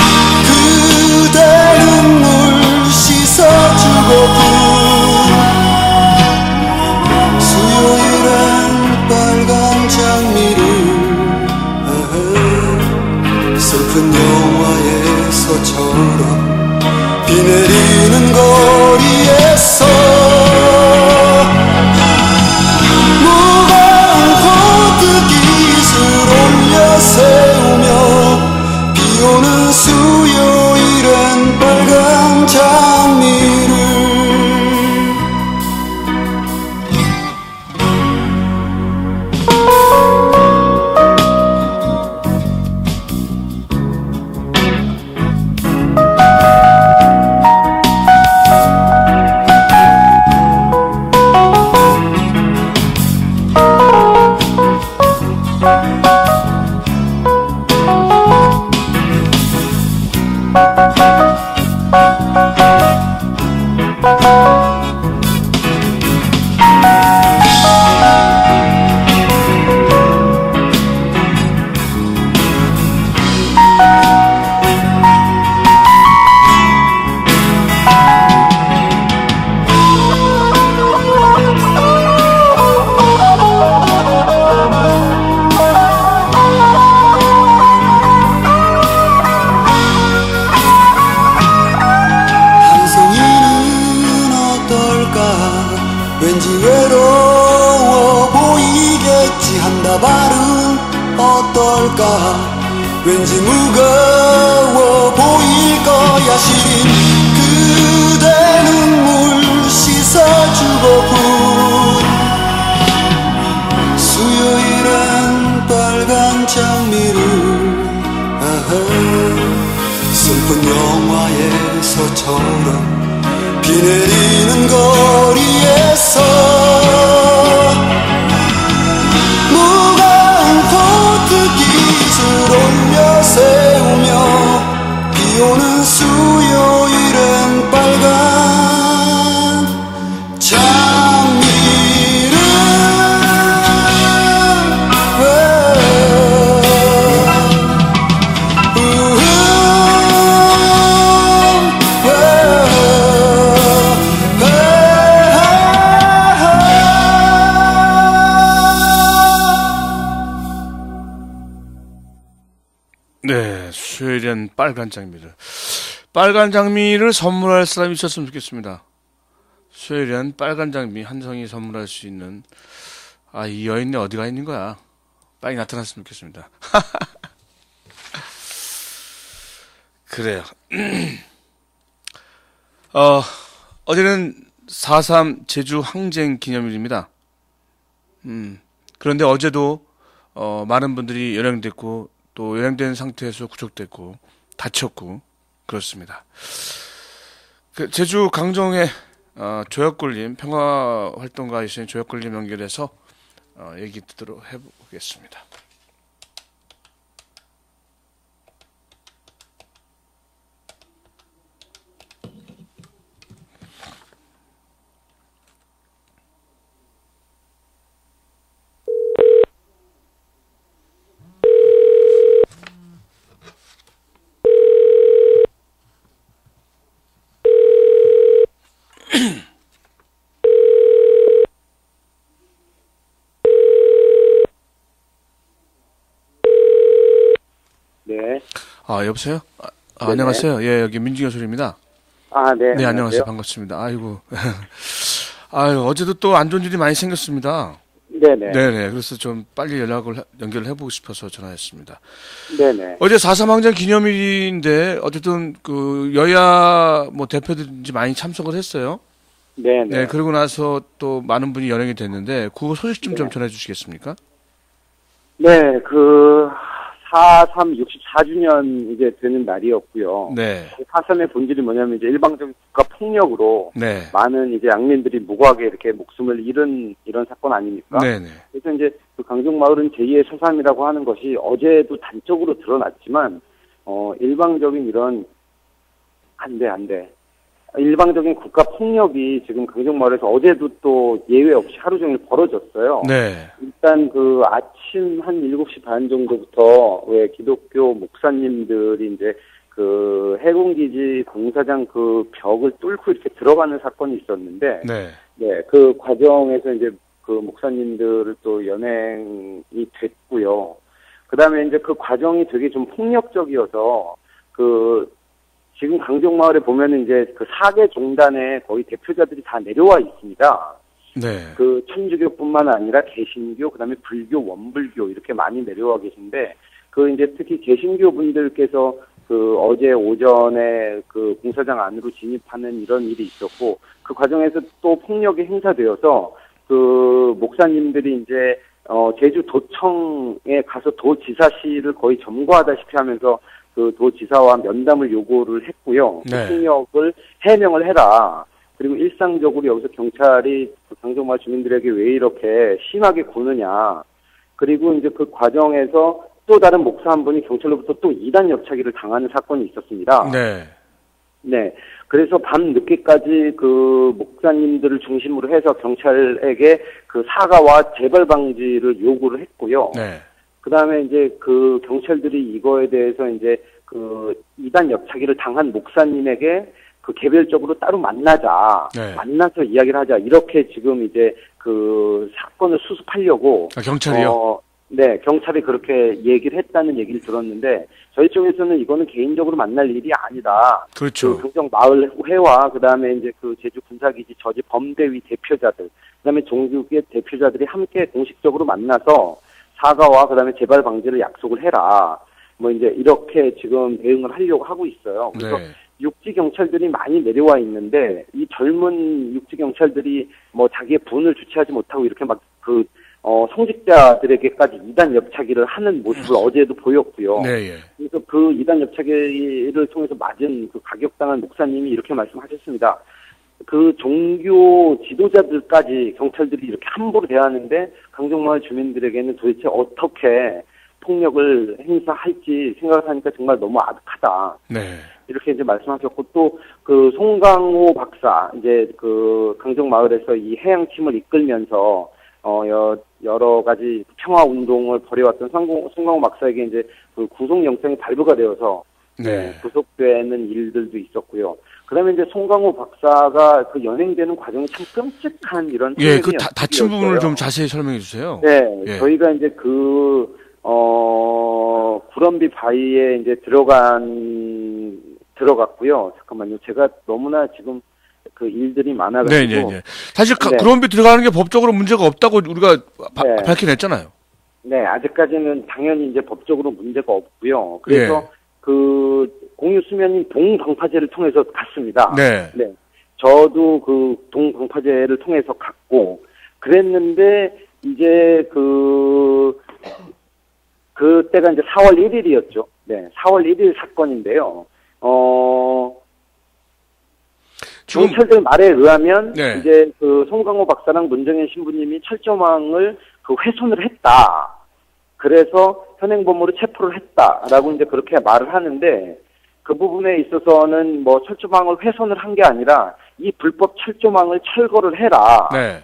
그대 눈물 씻어주고픈 수요일엔 빨간 장미를 슬픈 영화에서처럼 비 내리는 거리에서 무거운 코트깃을 올려 세우며 비 오는 수요일엔 빨간 장미를 왠지 외로워 보이겠지. 한 다발은 어떨까? 왠지 무거워 보일 거야. 시린 그대 눈물 씻어주고픈 수요일엔 빨간 장미를 슬픈 영화에서처럼 비 내리는 거리에서 무거운 코트깃을 올려 세우며 비 오는 수요일엔 빨간 장미를 네, 수요일엔 빨간 장미를. 빨간 장미를 선물할 사람이 있었으면 좋겠습니다. 수요일엔 빨간 장미 한 송이 선물할 수 있는, 이 여인이 어디가 있는 거야? 빨리 나타났으면 좋겠습니다. 그래요. 어제는 4.3 제주 항쟁 기념일입니다. 그런데 어제도, 많은 분들이 연행됐고, 또 연행된 상태에서 구속됐고 다쳤고 그렇습니다. 제주 강정의 조혁골님, 평화활동가이신 조혁골님 연결해서 얘기 듣도록 해보겠습니다. 네. 여보세요? 안녕하세요. 예, 여기 민중현 소리입니다. 네. 네, 안녕하세요. 반갑습니다. 아이고. 어제도 또 안 좋은 일이 많이 생겼습니다. 네네. 네네. 그래서 좀 빨리 연결을 해보고 싶어서 전화했습니다. 네네. 어제 4.3 항쟁 기념일인데, 어쨌든, 여야, 대표들이 많이 참석을 했어요. 네네. 네, 그러고 나서 또 많은 분이 연행이 됐는데 그 소식 좀 네. 전해 주시겠습니까? 네, 그 4.3 64주년 이제 되는 날이었고요. 네. 4.3의 본질이 뭐냐면 이제 일방적인 국가 폭력으로 네. 많은 이제 양민들이 무고하게 이렇게 목숨을 잃은 이런 사건 아닙니까? 네, 네. 그래서 이제 그 강정마을은 제2의 서삼이라고 하는 것이 어제도 단적으로 드러났지만 일방적인 이런 안 돼. 일방적인 국가 폭력이 지금 강정마을에서 어제도 또 예외 없이 하루 종일 벌어졌어요. 네. 일단 그 아침 한 7시 반 정도부터 왜 기독교 목사님들이 이제 그 해군기지 공사장 그 벽을 뚫고 이렇게 들어가는 사건이 있었는데 네. 네, 그 과정에서 이제 그 목사님들을 또 연행이 됐고요. 그 다음에 이제 그 과정이 되게 좀 폭력적이어서 그 지금 강정마을에 보면은 이제 그 4개 종단의 거의 대표자들이 다 내려와 있습니다. 네. 그 천주교뿐만 아니라 개신교, 그다음에 불교, 원불교 이렇게 많이 내려와 계신데 그 이제 특히 개신교 분들께서 그 어제 오전에 그 공사장 안으로 진입하는 이런 일이 있었고 그 과정에서 또 폭력이 행사되어서 그 목사님들이 이제 제주 도청에 가서 도지사실을 거의 점거하다시피 하면서 그 도지사와 면담을 요구를 했고요. 네. 폭력을 해명을 해라. 그리고 일상적으로 여기서 경찰이 강정마을 주민들에게 왜 이렇게 심하게 구느냐. 그리고 이제 그 과정에서 또 다른 목사 한 분이 경찰로부터 또 이단 옆차기를 당하는 사건이 있었습니다. 네. 네. 그래서 밤 늦게까지 그 목사님들을 중심으로 해서 경찰에게 그 사과와 재발 방지를 요구를 했고요. 네. 그 다음에 이제 그 경찰들이 이거에 대해서 이제 그 이단 옆차기를 당한 목사님에게 그 개별적으로 따로 만나자. 네. 만나서 이야기를 하자. 이렇게 지금 이제 그 사건을 수습하려고. 아, 경찰이요? 네, 경찰이 그렇게 얘기를 했다는 얘기를 들었는데 저희 쪽에서는 이거는 개인적으로 만날 일이 아니다. 그렇죠. 그 강정마을회와 그 다음에 이제 그 제주 군사기지 저지 범대위 대표자들, 그 다음에 종교계 대표자들이 함께 공식적으로 만나서 사과와 그다음에 재발 방지를 약속을 해라. 뭐 이제 이렇게 지금 대응을 하려고 하고 있어요. 그래서 네. 육지 경찰들이 많이 내려와 있는데 이 젊은 육지 경찰들이 뭐 자기의 분을 주체하지 못하고 이렇게 막 그 성직자들에게까지 이단 옆차기를 하는 모습을 어제도 보였고요. 네, 예. 그래서 그 이단 옆차기를 통해서 맞은 그 가격당한 목사님이 이렇게 말씀하셨습니다. 그 종교 지도자들까지 경찰들이 이렇게 함부로 대하는데 강정마을 주민들에게는 도대체 어떻게 폭력을 행사할지 생각하니까 정말 너무 아득하다. 네. 이렇게 이제 말씀하셨고 또 그 송강호 박사 이제 그 강정마을에서 이 해양팀을 이끌면서 여러 가지 평화 운동을 벌여왔던 송강호 박사에게 이제 그 구속영장이 발부가 되어서 네. 구속되는 일들도 있었고요. 그다음에 이제 송강호 박사가 그 연행되는 과정이 참 끔찍한 이런 예, 그 다친 일이었어요. 부분을 좀 자세히 설명해 주세요. 네, 예. 저희가 이제 구럼비 바위에 이제 들어갔고요. 잠깐만요. 제가 너무나 지금 그 일들이 많아가지고. 네, 네, 네. 사실 네. 그런 비 들어가는 게 법적으로 문제가 없다고 우리가 네. 밝혀냈잖아요. 네, 아직까지는 당연히 이제 법적으로 문제가 없고요. 그래서 예. 그 공유 수면인 동방파제를 통해서 갔습니다. 네. 네. 저도 그 동방파제를 통해서 갔고 그랬는데 이제 그때가 이제 4월 1일이었죠. 네. 4월 1일 사건인데요. 지금 경찰들 말에 의하면 네. 이제 그 송강호 박사랑 문정현 신부님이 철조망을 그 훼손을 했다. 그래서 현행범으로 체포를 했다라고 이제 그렇게 말을 하는데 그 부분에 있어서는 뭐 철조망을 훼손을 한 게 아니라 이 불법 철조망을 철거를 해라. 네.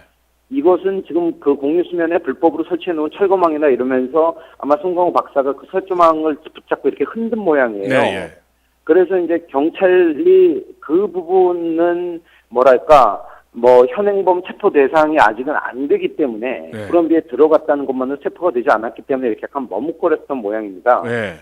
이것은 지금 그 공유수면에 불법으로 설치해 놓은 철거망이나 이러면서 아마 송강호 박사가 그 철조망을 붙잡고 이렇게 흔든 모양이에요. 네, 예. 그래서 이제 경찰이 그 부분은 뭐랄까 뭐 현행범 체포 대상이 아직은 안 되기 때문에 네. 구럼비에 들어갔다는 것만은 체포가 되지 않았기 때문에 이렇게 약간 머뭇거렸던 모양입니다. 네.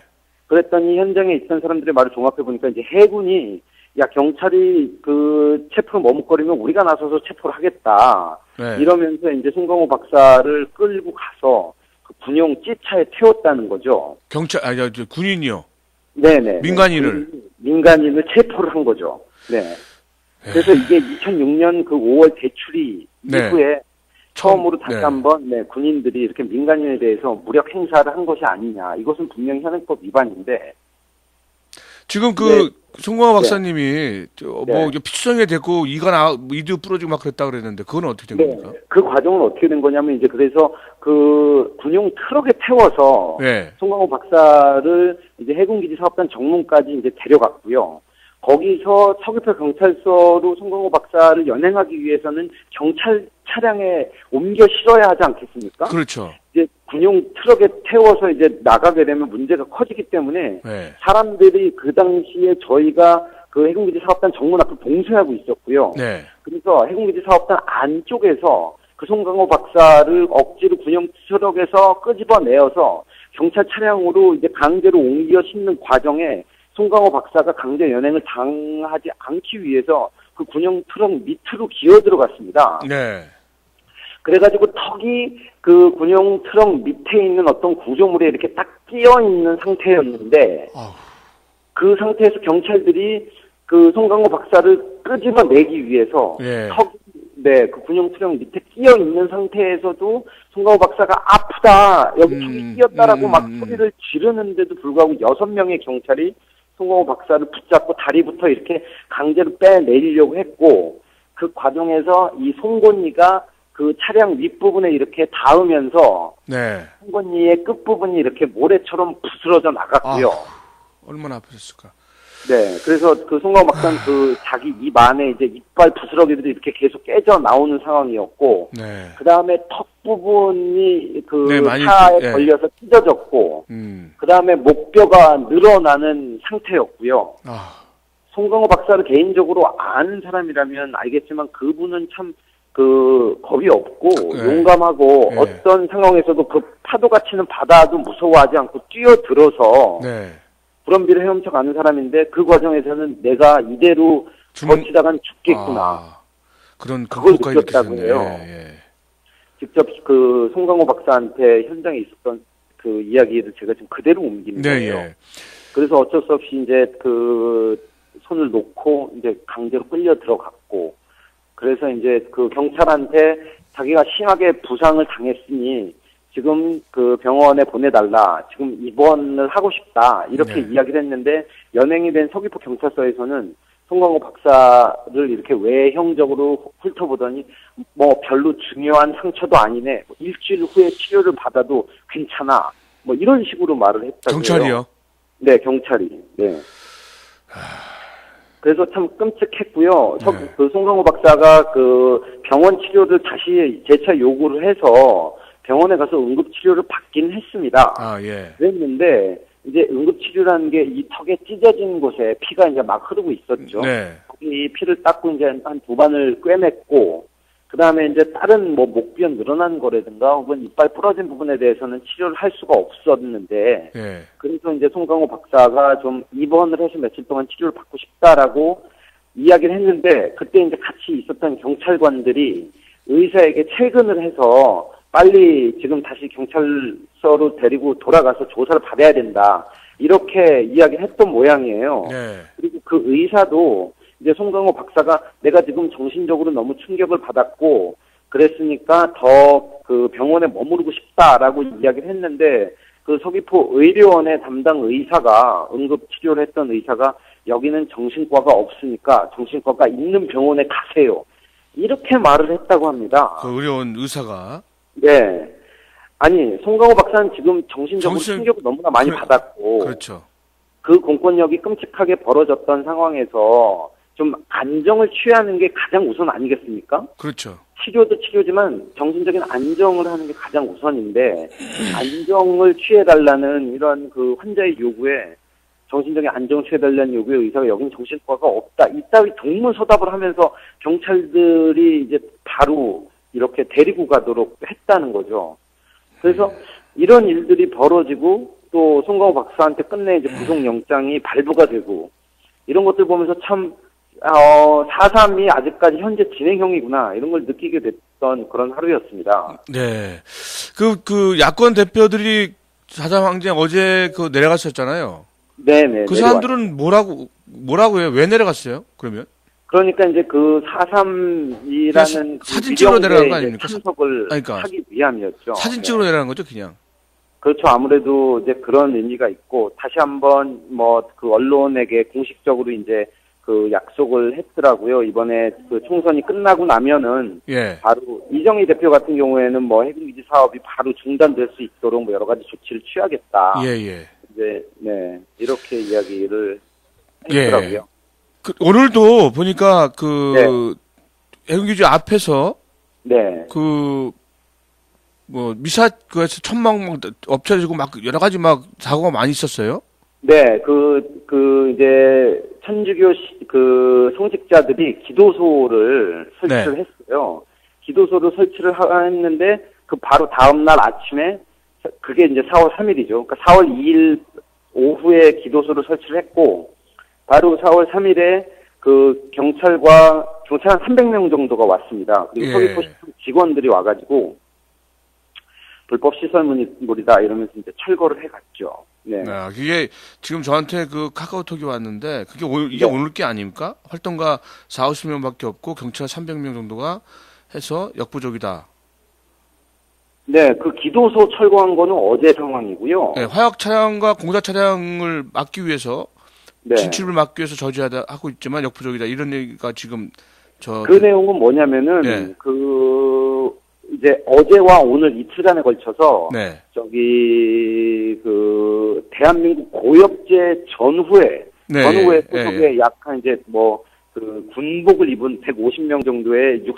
그랬더니 현장에 있던 사람들의 말을 종합해 보니까 이제 해군이 야 경찰이 그 체포를 머뭇거리면 우리가 나서서 체포를 하겠다. 네. 이러면서 이제 송강호 박사를 끌고 가서 그 군용 찌차에 태웠다는 거죠. 저 군인이요. 네네. 민간인을. 민간인을 체포를 한 거죠. 네. 그래서 이게 2006년 그 5월 대출이 네. 이후에 처음으로 다시 네. 한번 군인들이 이렇게 민간인에 대해서 무력 행사를 한 것이 아니냐. 이것은 분명히 현행법 위반인데. 지금 그 네. 송광호 박사님이 뭐 네. 피추성에 됐고 이도 부러지고 막 그랬다 그랬는데 그건 어떻게 된 네. 겁니까? 그 과정은 어떻게 된 거냐면 이제 그래서 그 군용 트럭에 태워서 네. 송강호 박사를 이제 해군기지 사업단 정문까지 이제 데려갔고요. 거기서 서귀포 경찰서로 송강호 박사를 연행하기 위해서는 경찰 차량에 옮겨 실어야 하지 않겠습니까? 그렇죠. 이제 군용 트럭에 태워서 이제 나가게 되면 문제가 커지기 때문에 네. 사람들이 그 당시에 저희가 그 해군기지 사업단 정문 앞을 봉쇄하고 있었고요. 네. 그래서 해군기지 사업단 안쪽에서 그 송강호 박사를 억지로 군용 트럭에서 끄집어내어서 경찰 차량으로 이제 강제로 옮겨 싣는 과정에 송강호 박사가 강제 연행을 당하지 않기 위해서 그 군용 트럭 밑으로 기어 들어갔습니다. 네. 그래가지고 턱이 그 군용 트럭 밑에 있는 어떤 구조물에 이렇게 딱 끼어 있는 상태였는데 아우. 그 상태에서 경찰들이 그 송강호 박사를 끄집어내기 위해서 예. 그 군용 트럭 밑에 끼어 있는 상태에서도 송강호 박사가 아프다 여기 턱이 끼었다라고 막 소리를 지르는데도 불구하고 6명의 경찰이 송강호 박사를 붙잡고 다리부터 이렇게 강제로 빼내리려고 했고 그 과정에서 이 송곳니가 그 차량 윗부분에 이렇게 닿으면서 네. 송곳니의 끝부분이 이렇게 모래처럼 부스러져 나갔고요. 얼마나 아팠을까? 네, 그래서 그 송강호 박사는 그 자기 입 안에 이제 이빨 부스러기들이 이렇게 계속 깨져 나오는 상황이었고, 네. 그 다음에 턱 부분이 그 네, 많이 차에 예. 걸려서 찢어졌고, 그 다음에 목뼈가 늘어나는 상태였고요. 아. 송강호 박사를 개인적으로 아는 사람이라면 알겠지만 그분은 참 그 겁이 없고 네. 용감하고 네. 어떤 상황에서도 그 파도가 치는 바다도 무서워하지 않고 뛰어들어서 네. 불엄비를 헤엄쳐 가는 사람인데 그 과정에서는 내가 이대로 버티다간 죽겠구나. 아, 그런 그걸 극복까지 느꼈다고 느끼셨네요. 해요. 예. 직접 그 송강호 박사한테 현장에 있었던 그 이야기를 제가 지금 그대로 옮긴 네, 거예요. 예. 그래서 어쩔 수 없이 이제 그 손을 놓고 이제 강제로 끌려 들어갔고, 그래서 이제 그 경찰한테 자기가 심하게 부상을 당했으니 지금 그 병원에 보내달라, 지금 입원을 하고 싶다, 이렇게 네. 이야기를 했는데 연행이 된 서귀포 경찰서에서는 송강호 박사를 이렇게 외형적으로 훑어보더니 뭐 별로 중요한 상처도 아니네, 뭐 일주일 후에 치료를 받아도 괜찮아, 뭐 이런 식으로 말을 했다고요. 경찰이요? 네, 경찰이. 네. 그래서 참 끔찍했고요. 네. 그 송강호 박사가 그 병원 치료를 다시 재차 요구를 해서 병원에 가서 응급치료를 받긴 했습니다. 아, 예. 그랬는데 이제 응급치료라는 게 이 턱에 찢어진 곳에 피가 이제 막 흐르고 있었죠. 네. 거기 피를 닦고 이제 한 2반을 꿰맸고, 그 다음에 이제 다른 뭐 목뼈 늘어난 거라든가 혹은 이빨 부러진 부분에 대해서는 치료를 할 수가 없었는데, 예. 그래서 이제 송강호 박사가 좀 입원을 해서 며칠 동안 치료를 받고 싶다라고 이야기를 했는데, 그때 이제 같이 있었던 경찰관들이 의사에게 퇴근을 해서 빨리 지금 다시 경찰서로 데리고 돌아가서 조사를 받아야 된다, 이렇게 이야기를 했던 모양이에요. 네. 그리고 그 의사도 이제 송강호 박사가 내가 지금 정신적으로 너무 충격을 받았고 그랬으니까 더 그 병원에 머무르고 싶다라고 이야기를 했는데, 그 서귀포 의료원의 담당 의사가, 응급 치료를 했던 의사가 여기는 정신과가 없으니까 정신과가 있는 병원에 가세요, 이렇게 말을 했다고 합니다. 그 의료원 의사가. 네. 아니, 송강호 박사는 지금 정신적으로 충격을 너무나 많이 받았고, 그렇죠. 그 공권력이 끔찍하게 벌어졌던 상황에서 좀 안정을 취하는 게 가장 우선 아니겠습니까? 그렇죠. 치료도 치료지만 정신적인 안정을 하는 게 가장 우선인데, 안정을 취해달라는 이런 그 환자의 요구에, 정신적인 안정을 취해달라는 요구에 의사가 여긴 정신과가 없다, 이따위 동문서답을 하면서 경찰들이 이제 바로 이렇게 데리고 가도록 했다는 거죠. 그래서 이런 일들이 벌어지고 또 송강호 박사한테 끝내 이제 구속영장이 발부가 되고, 이런 것들 보면서 참 4.3이 아직까지 현재 진행형이구나, 이런 걸 느끼게 됐던 그런 하루였습니다. 네. 그 야권 대표들이 사자항쟁 어제 그 내려가셨잖아요. 네네. 그 사람들은 뭐라고 해요? 왜 내려갔어요? 그러면? 그러니까 이제 그 4.3이라는 사진 찍으러 내려간 거 아닙니까? 참석을 그러니까 하기 위함이었죠. 사진 네. 찍으러 내려간 거죠, 그냥. 그렇죠. 아무래도 이제 그런 의미가 있고 다시 한번 뭐 그 언론에게 공식적으로 이제 그 약속을 했더라고요. 이번에 그 총선이 끝나고 나면은 예. 바로 이정희 대표 같은 경우에는 뭐 해군기지 사업이 바로 중단될 수 있도록 뭐 여러 가지 조치를 취하겠다. 예, 예. 이제 네 이렇게 이야기를 예. 했더라고요. 오늘도 보니까 그 네. 해군기지 앞에서 네. 뭐 미사 그에서 천막 엎쳐지고 막 여러 가지 막 사고가 많이 있었어요. 네, 이제, 천주교, 성직자들이 기도소를 설치를 했어요. 기도소를 설치를 했는데, 그 바로 다음날 아침에, 그게 이제 4월 3일이죠. 그러니까 4월 2일 오후에 기도소를 설치를 했고, 바로 4월 3일에 경찰 한 300명 정도가 왔습니다. 그리고 서귀포 직원들이 와가지고, 불법 시설물이다 이러면서 이제 철거를 해갔죠. 네. 아, 그게 지금 저한테 그 카카오톡이 왔는데 그게 이게 네. 오늘 게 아닙니까? 활동가 40~50명밖에 없고 경찰 300명 정도가 해서 역부족이다. 네, 그 기도소 철거한 거는 어제 상황이고요. 네, 화약 차량과 공사 차량을 막기 위해서 네. 진출을 막기 위해서 저지하다 하고 있지만 역부족이다. 이런 얘기가 지금 그 내용은 뭐냐면은 네. 이제 어제와 오늘 이틀간에 걸쳐서 네. 대한민국 고엽제 전후에 소속의 약한 이제 군복을 입은 150명 정도의 60,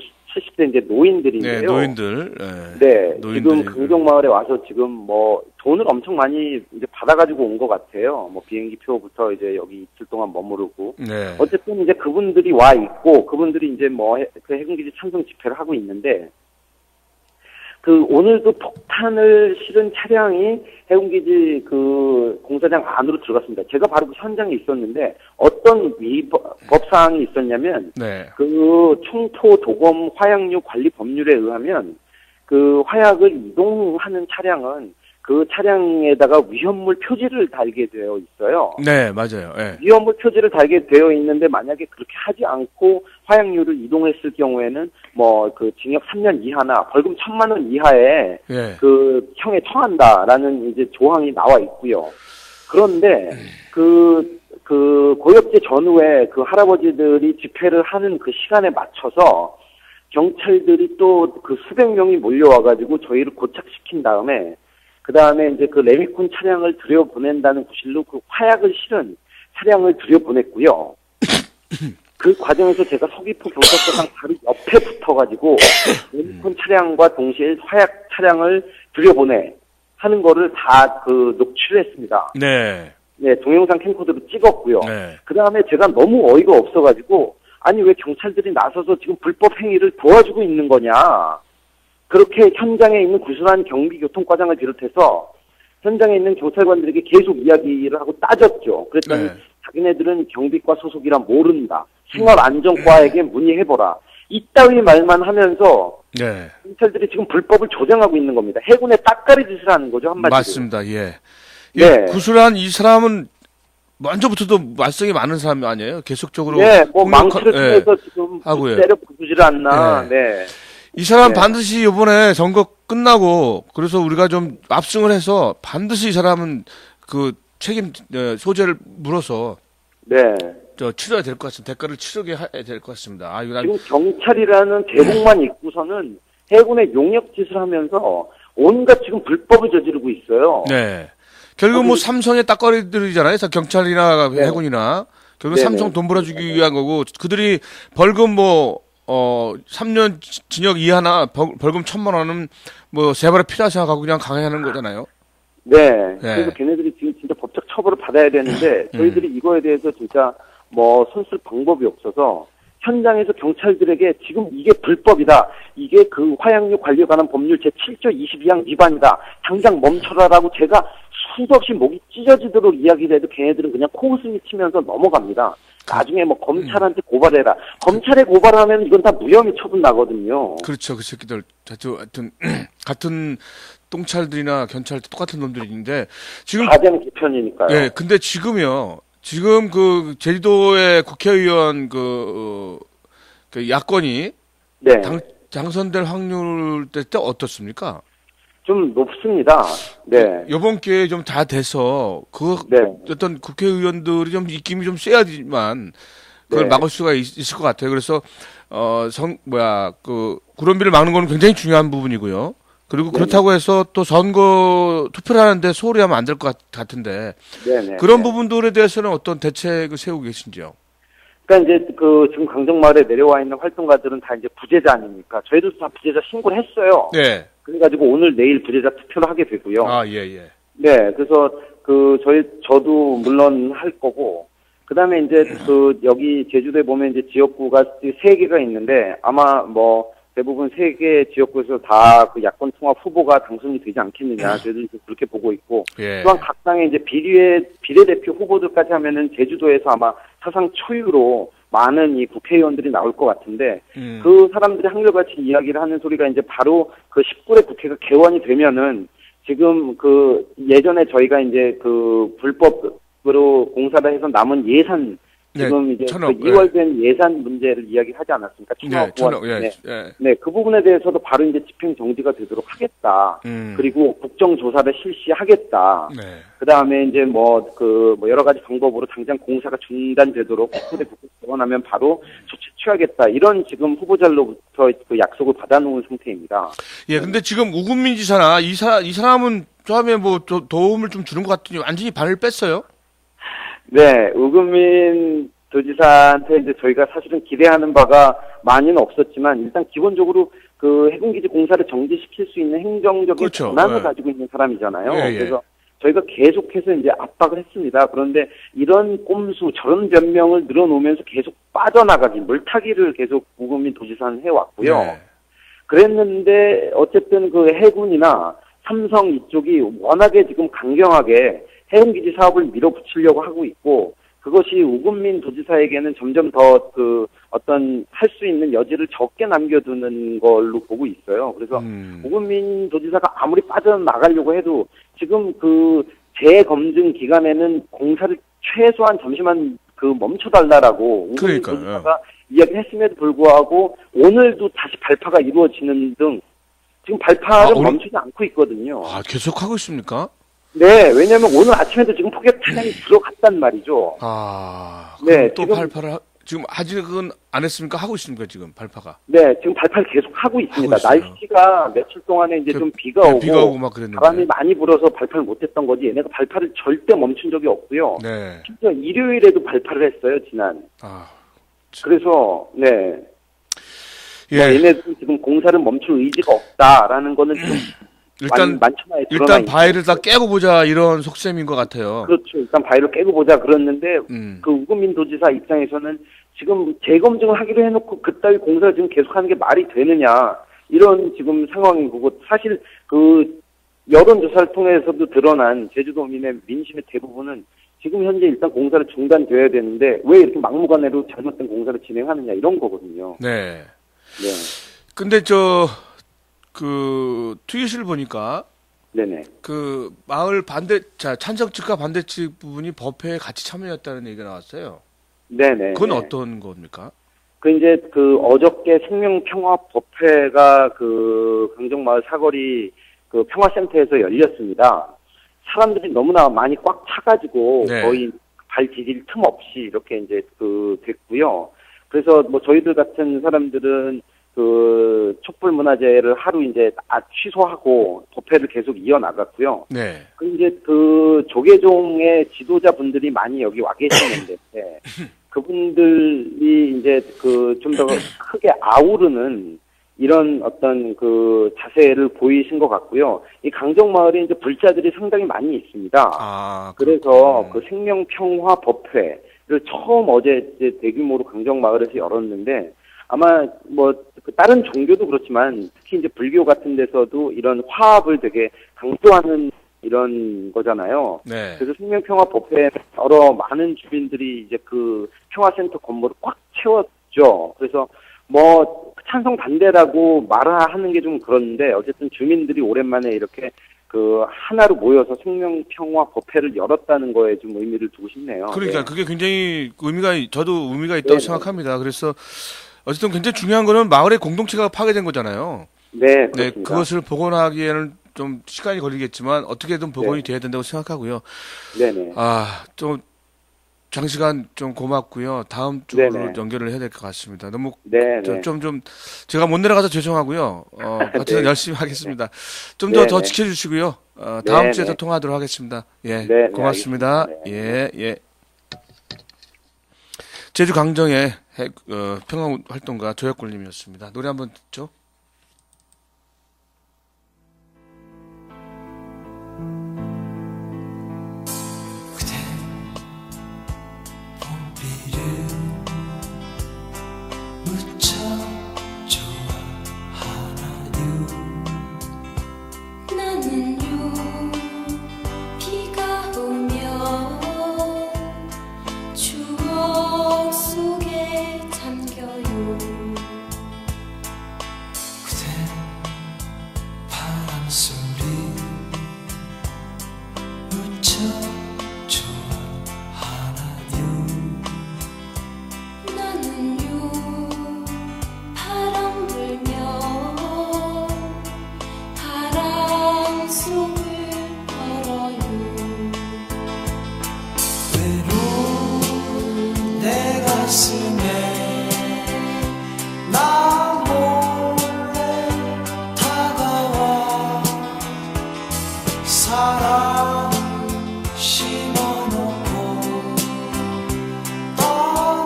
70대 이제 노인들인데요. 네, 노인들. 네, 노인들이 지금 금정마을에 와서 지금 뭐 돈을 엄청 많이 이제 받아가지고 온 것 같아요. 뭐 비행기 표부터 이제 여기 이틀 동안 머무르고. 네. 어쨌든 이제 그분들이 와 있고 그분들이 이제 그 해군기지 참석 집회를 하고 있는데. 오늘도 폭탄을 실은 차량이 해군기지 공사장 안으로 들어갔습니다. 제가 바로 그 현장에 있었는데 어떤 위법사항이 있었냐면, 네. 총토 도검 화약류 관리 법률에 의하면 화약을 이동하는 차량은 그 차량에다가 위험물 표지를 달게 되어 있어요. 네, 맞아요. 네. 위험물 표지를 달게 되어 있는데 만약에 그렇게 하지 않고 화약류를 이동했을 경우에는 징역 3년 이하나 벌금 1,000만 원 이하의 예. 형에 처한다라는 이제 조항이 나와 있고요. 그런데 고엽제 전후에 할아버지들이 집회를 하는 그 시간에 맞춰서 경찰들이 또 수백 명이 몰려와가지고 저희를 고착시킨 다음에 그 다음에 이제 레미콘 차량을 들여보낸다는 구실로 화약을 실은 차량을 들여보냈고요. 그 과정에서 제가 서귀포 경찰서장 바로 옆에 붙어가지고 레미콘 차량과 동시에 화약 차량을 들여보내 하는 거를 다 녹취를 했습니다. 네. 네, 동영상 캠코더로 찍었고요. 네. 그 다음에 제가 너무 어이가 없어가지고 아니 왜 경찰들이 나서서 지금 불법 행위를 도와주고 있는 거냐. 그렇게 현장에 있는 구순한 경비교통과장을 비롯해서 현장에 있는 경찰관들에게 계속 이야기를 하고 따졌죠. 그랬더니 네. 자기네들은 경비과 소속이라 모른다. 생활안전과에게 문의해보라. 이따위 말만 하면서 네. 경찰들이 지금 불법을 조장하고 있는 겁니다. 해군의 따까리 짓을 하는 거죠, 한마디로. 맞습니다. 예. 네. 구슬한 이 사람은 먼저부터도 말썽이 많은 사람이 아니에요. 계속적으로. 네, 망치를 통해서 지금 하고요. 때려 부수질 않나. 네. 이 사람 네. 반드시 이번에 선거 끝나고 그래서 우리가 좀 압승을 해서 반드시 이 사람은 책임 소재를 물어서 네. 치러야 될 것 같습니다. 대가를 치르게 해야 될 것 같습니다. 지금 경찰이라는 제복만 입고서는 해군의 용역짓을 하면서 온갖 지금 불법을 저지르고 있어요. 네. 결국 삼성의 딱거리들이잖아요. 경찰이나 해군이나. 결국 네네. 삼성 돈 벌어주기 위한 거고 그들이 벌금 3년 징역 이하나 벌금 1,000만 원은 세 발에 피라 생각하고 그냥 강행하는 거잖아요. 네. 그래서 걔네들이 지금 진짜 법적 처벌을 받아야 되는데 저희들이 이거에 대해서 진짜 손쓸 방법이 없어서 현장에서 경찰들에게 지금 이게 불법이다. 이게 화약류 관리에 관한 법률 제7조 22항 위반이다. 당장 멈춰라라고 제가 수도 없이 목이 찢어지도록 이야기를 해도 걔네들은 그냥 코웃음이 치면서 넘어갑니다. 나중에 검찰한테 고발해라. 검찰에 고발하면 이건 다 무혐의 처분 나거든요. 그렇죠. 그 새끼들. 하여튼, 같은 똥찰들이나 견찰 똑같은 놈들인데, 지금. 가장 개편이니까요. 네, 근데 지금요. 지금 그 제주도의 국회의원 그 야권이 네, 당선될 확률 때 어떻습니까? 좀 높습니다. 네, 이번 기회에 좀 다 돼서 네, 어떤 국회의원들이 좀 입김이 좀 세야지만 그걸 네. 막을 수가 있을 것 같아요. 그래서 구론비를 막는 건 굉장히 중요한 부분이고요. 그리고 그렇다고 해서 또 선거 투표를 하는데 소홀히 하면 안 될 것 같은데 네. 그런 부분들에 대해서는 어떤 대책을 세우고 계신지요? 그러니까 이제 그 지금 강정마을에 내려와 있는 활동가들은 다 이제 부재자 아닙니까? 저희도 다 부재자 신고를 했어요. 네. 그래가지고 오늘 내일 부재자 투표를 하게 되고요. 아, 예, 예. 네, 그래서 저도 물론 할 거고, 그 다음에 이제 여기 제주도에 보면 이제 지역구가 3개가 있는데, 아마 뭐, 대부분 3개 지역구에서 다 그 야권 통합 후보가 당선이 되지 않겠느냐, 저희도 그렇게 보고 있고, 예. 또한 각 당의 이제 비례대표 후보들까지 하면은 제주도에서 아마 사상 초유로 많은 이 국회의원들이 나올 것 같은데, 그 사람들이 한결같이 이야기를 하는 소리가 이제 바로 그 19대 국회가 개원이 되면은 지금 그 예전에 저희가 이제 그 불법으로 공사를 해서 남은 예산 지금 이제 천억, 그 2월 된 예산 문제를 이야기하지 않았습니까? 천억 원. 네, 그 부분에 대해서도 바로 이제 집행 정지가 되도록 하겠다. 그리고 국정조사를 실시하겠다. 네. 그 다음에 이제 뭐 여러 가지 방법으로 당장 공사가 중단되도록 19대 국회 개원하면 바로 조치 취하겠다. 이런 지금 후보자로부터 그 약속을 받아놓은 상태입니다. 예, 근데 지금 우금민 지사나 이 사람은 처음에 뭐 도움을 좀 주는 것 같더니 완전히 발을 뺐어요? 네, 우금민 도지사한테 이제 저희가 사실은 기대하는 바가 많이는 없었지만 일단 기본적으로 그 해군기지 공사를 정지시킬 수 있는 행정적인 그렇죠. 권한을 네. 가지고 있는 사람이잖아요. 예, 예. 그래서 저희가 계속해서 이제 압박을 했습니다. 그런데 이런 꼼수, 저런 변명을 늘어놓으면서 계속 빠져나가기, 물타기를 계속 우금민 도지사는 해왔고요. 네. 그랬는데 어쨌든 그 해군이나 삼성 이쪽이 워낙에 지금 강경하게 해운기지 사업을 밀어붙이려고 하고 있고 그것이 우금민 도지사에게는 점점 더 어떤 할 수 있는 여지를 적게 남겨두는 걸로 보고 있어요. 그래서 우금민 도지사가 아무리 빠져나가려고 해도 지금 재검증 기간에는 공사를 최소한 잠시만 멈춰달라고 우금민 그러니까요. 도지사가 이야기했음에도 불구하고 오늘도 다시 발파가 이루어지는 등 지금 발파를 멈추지 않고 있거든요. 아, 계속 하고 있습니까? 네, 왜냐면 오늘 아침에도 지금 포격 타격이 들어갔단 말이죠. 아, 네, 또 발파를 지금 아직은 안 했습니까? 하고 있습니까? 지금 발파가? 네, 지금 발파를 계속 하고 있습니다. 하고 있어요. 날씨가 며칠 동안에 이제 좀 비가 오고 막 그랬는데. 바람이 많이 불어서 발파를 못했던 거지. 얘네가 발파를 절대 멈춘 적이 없고요. 네. 심지어 일요일에도 발파를 했어요, 지난. 아, 그래서 네, 예. 얘네들 지금 공사를 멈출 의지가 없다라는 거는 좀 일단 드러나 바위를 다 깨고 보자 이런 속셈인 것 같아요. 그렇죠. 일단 바위를 깨고 보자 그랬는데 그 우금민 도지사 입장에서는 지금 재검증을 하기로 해놓고 그따위 공사를 지금 계속하는 게 말이 되느냐 이런 지금 상황인 거고 사실 여론조사를 통해서도 드러난 제주도민의 민심의 대부분은 지금 현재 일단 공사를 중단되어야 되는데 왜 이렇게 막무가내로 잘못된 공사를 진행하느냐 이런 거거든요. 네. 네. 근데 트윗을 보니까 네네. 마을 찬성 측과 반대 측 부분이 법회에 같이 참여했다는 얘기가 나왔어요. 네네. 그건 어떤 겁니까? 이제 어저께 생명평화법회가 강정마을 사거리 평화센터에서 열렸습니다. 사람들이 너무나 많이 꽉 차가지고 네. 거의 발 디딜 틈 없이 이렇게 이제 됐고요. 그래서 뭐 저희들 같은 사람들은 촛불문화제를 하루 이제 취소하고 법회를 계속 이어나갔고요. 네. 이제 조계종의 지도자분들이 많이 여기 와 계시는데, 그분들이 이제 좀 더 크게 아우르는 이런 어떤 자세를 보이신 것 같고요. 이 강정마을에 이제 불자들이 상당히 많이 있습니다. 아, 그래서 생명평화 법회를 처음 어제 이제 대규모로 강정마을에서 열었는데, 아마 다른 종교도 그렇지만 특히 이제 불교 같은 데서도 이런 화합을 되게 강조하는 이런 거잖아요. 네. 그래서 생명평화법회에 여러 많은 주민들이 이제 평화센터 건물을 꽉 채웠죠. 그래서 찬성 반대라고 말하는 게 좀 그런데 어쨌든 주민들이 오랜만에 이렇게 그 하나로 모여서 생명평화 법회를 열었다는 거에 좀 의미를 두고 싶네요. 그러니까 네. 그게 굉장히 저도 의미가 있다고 네네. 생각합니다. 그래서 어쨌든 굉장히 중요한 거는 마을의 공동체가 파괴된 거잖아요. 네, 네, 그렇습니다. 그것을 복원하기에는 좀 시간이 걸리겠지만 어떻게든 복원이 네. 돼야 된다고 생각하고요. 네네. 좀 장시간 좀 고맙고요. 다음 주로 네네. 연결을 해야 될 것 같습니다. 너무 네네. 좀 제가 못 내려가서 죄송하고요. 어쨌든 네. 열심히 하겠습니다. 좀 더 네네. 지켜주시고요. 다음 네네. 주에 더 통화하도록 하겠습니다. 예, 네네, 고맙습니다. 알겠습니다. 예, 예. 제주 강정의 평화 활동가 조혁골님이었습니다. 노래 한번 듣죠. 봄비를 무척 좋아하나요? 나는요 비가 오면 추억 속에 잠겨요. 그대 바람 소리 무척 좋아하나요? 나는요 바람 불면 바람 속을 걸어요. 외로운 내 가슴에 나 몰래 다가와 사랑 심어놓고 떠나간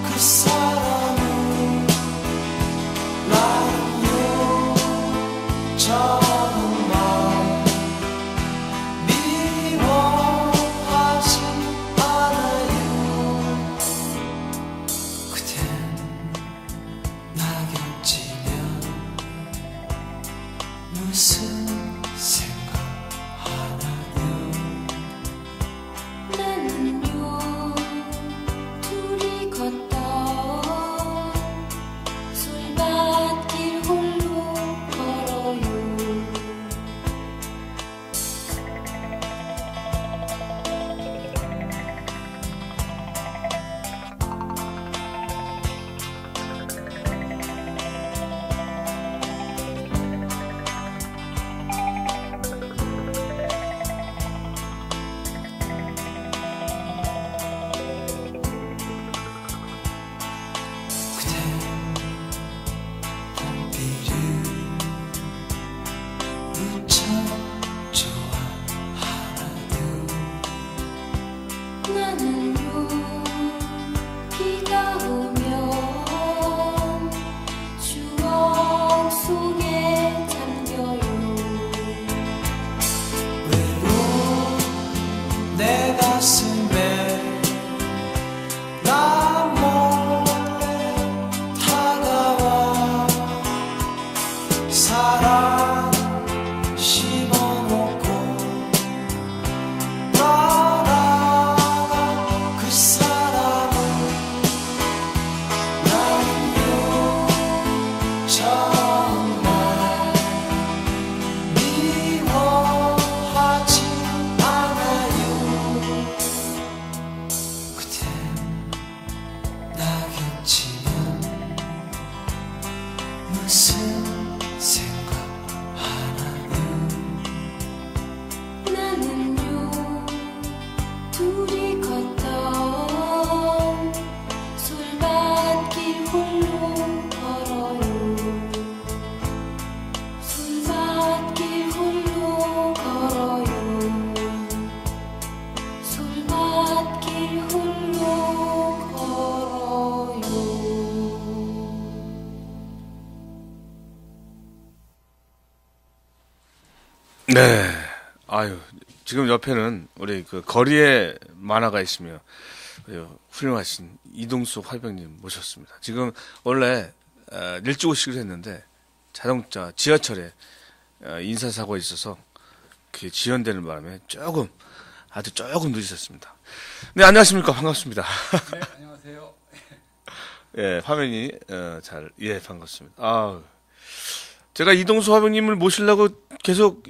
그 사람은 나는요 정말 미워하지 않아요. 그댄 나 곁이면 무슨 생각하나요? 나는요 둘이 걷던 솔밭길 홀로 걸어요. 그대 봄비를 무척 좋아하나요? 나는요 비가 오면 추억 속에 잠겨요. 외로운 내 가슴에 나 몰래 다가와 사랑 심어놓고 떠나간 그 사람은 나는요 정말 미워하지 않아요. 그댄 나 곁이면 무슨 생각하나요? 나는요 둘이 걷던 솔밭길 홀로 걸어요. 솔밭길 홀로 걸어요. 솔밭길 홀로 걸어요. 네. 지금 옆에는 우리 그 거리에 만화가 있으며 훌륭하신 이동숙 화병님 모셨습니다. 지금 원래 일찍 오시기로 했는데 자동차 지하철에 인사사고가 있어서 그게 지연되는 바람에 아주 조금 늦으셨습니다. 네, 안녕하십니까. 반갑습니다. 네, 안녕하세요. 예, 화면이 반갑습니다. 제가 이동수 화병님을 모시려고 계속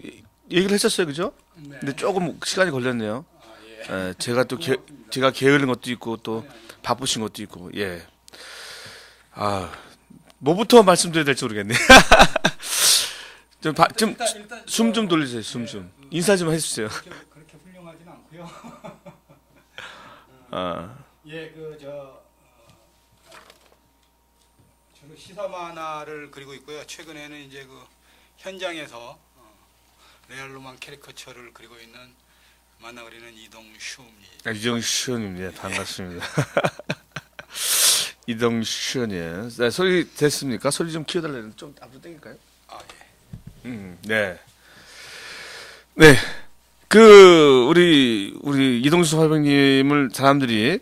얘기를 했었어요, 그죠? 네. 근데 조금 시간이 걸렸네요. 예, 제가 또 제가 게으른 것도 있고 또 바쁘신 것도 있고, 예. 아, 뭐부터 말씀드려야 될지 모르겠네. 좀 숨 좀 돌리세요, 숨 좀. 인사 좀 해주세요. 그렇게 훌륭하진 않고요. 아, 예, 저는 시사 만화를 그리고 있고요. 최근에는 이제 그 현장에서 레알로만 캐리커처를 그리고 있는 만화 그리는 이동슈입니다. 이동슈 의원님, 예, 반갑습니다. 이동슈 의원님. 네, 소리 됐습니까? 소리 좀 키워달라는, 좀 앞으로 당길까요? 아, 예. 네. 네. 우리 이동수 화백님을 사람들이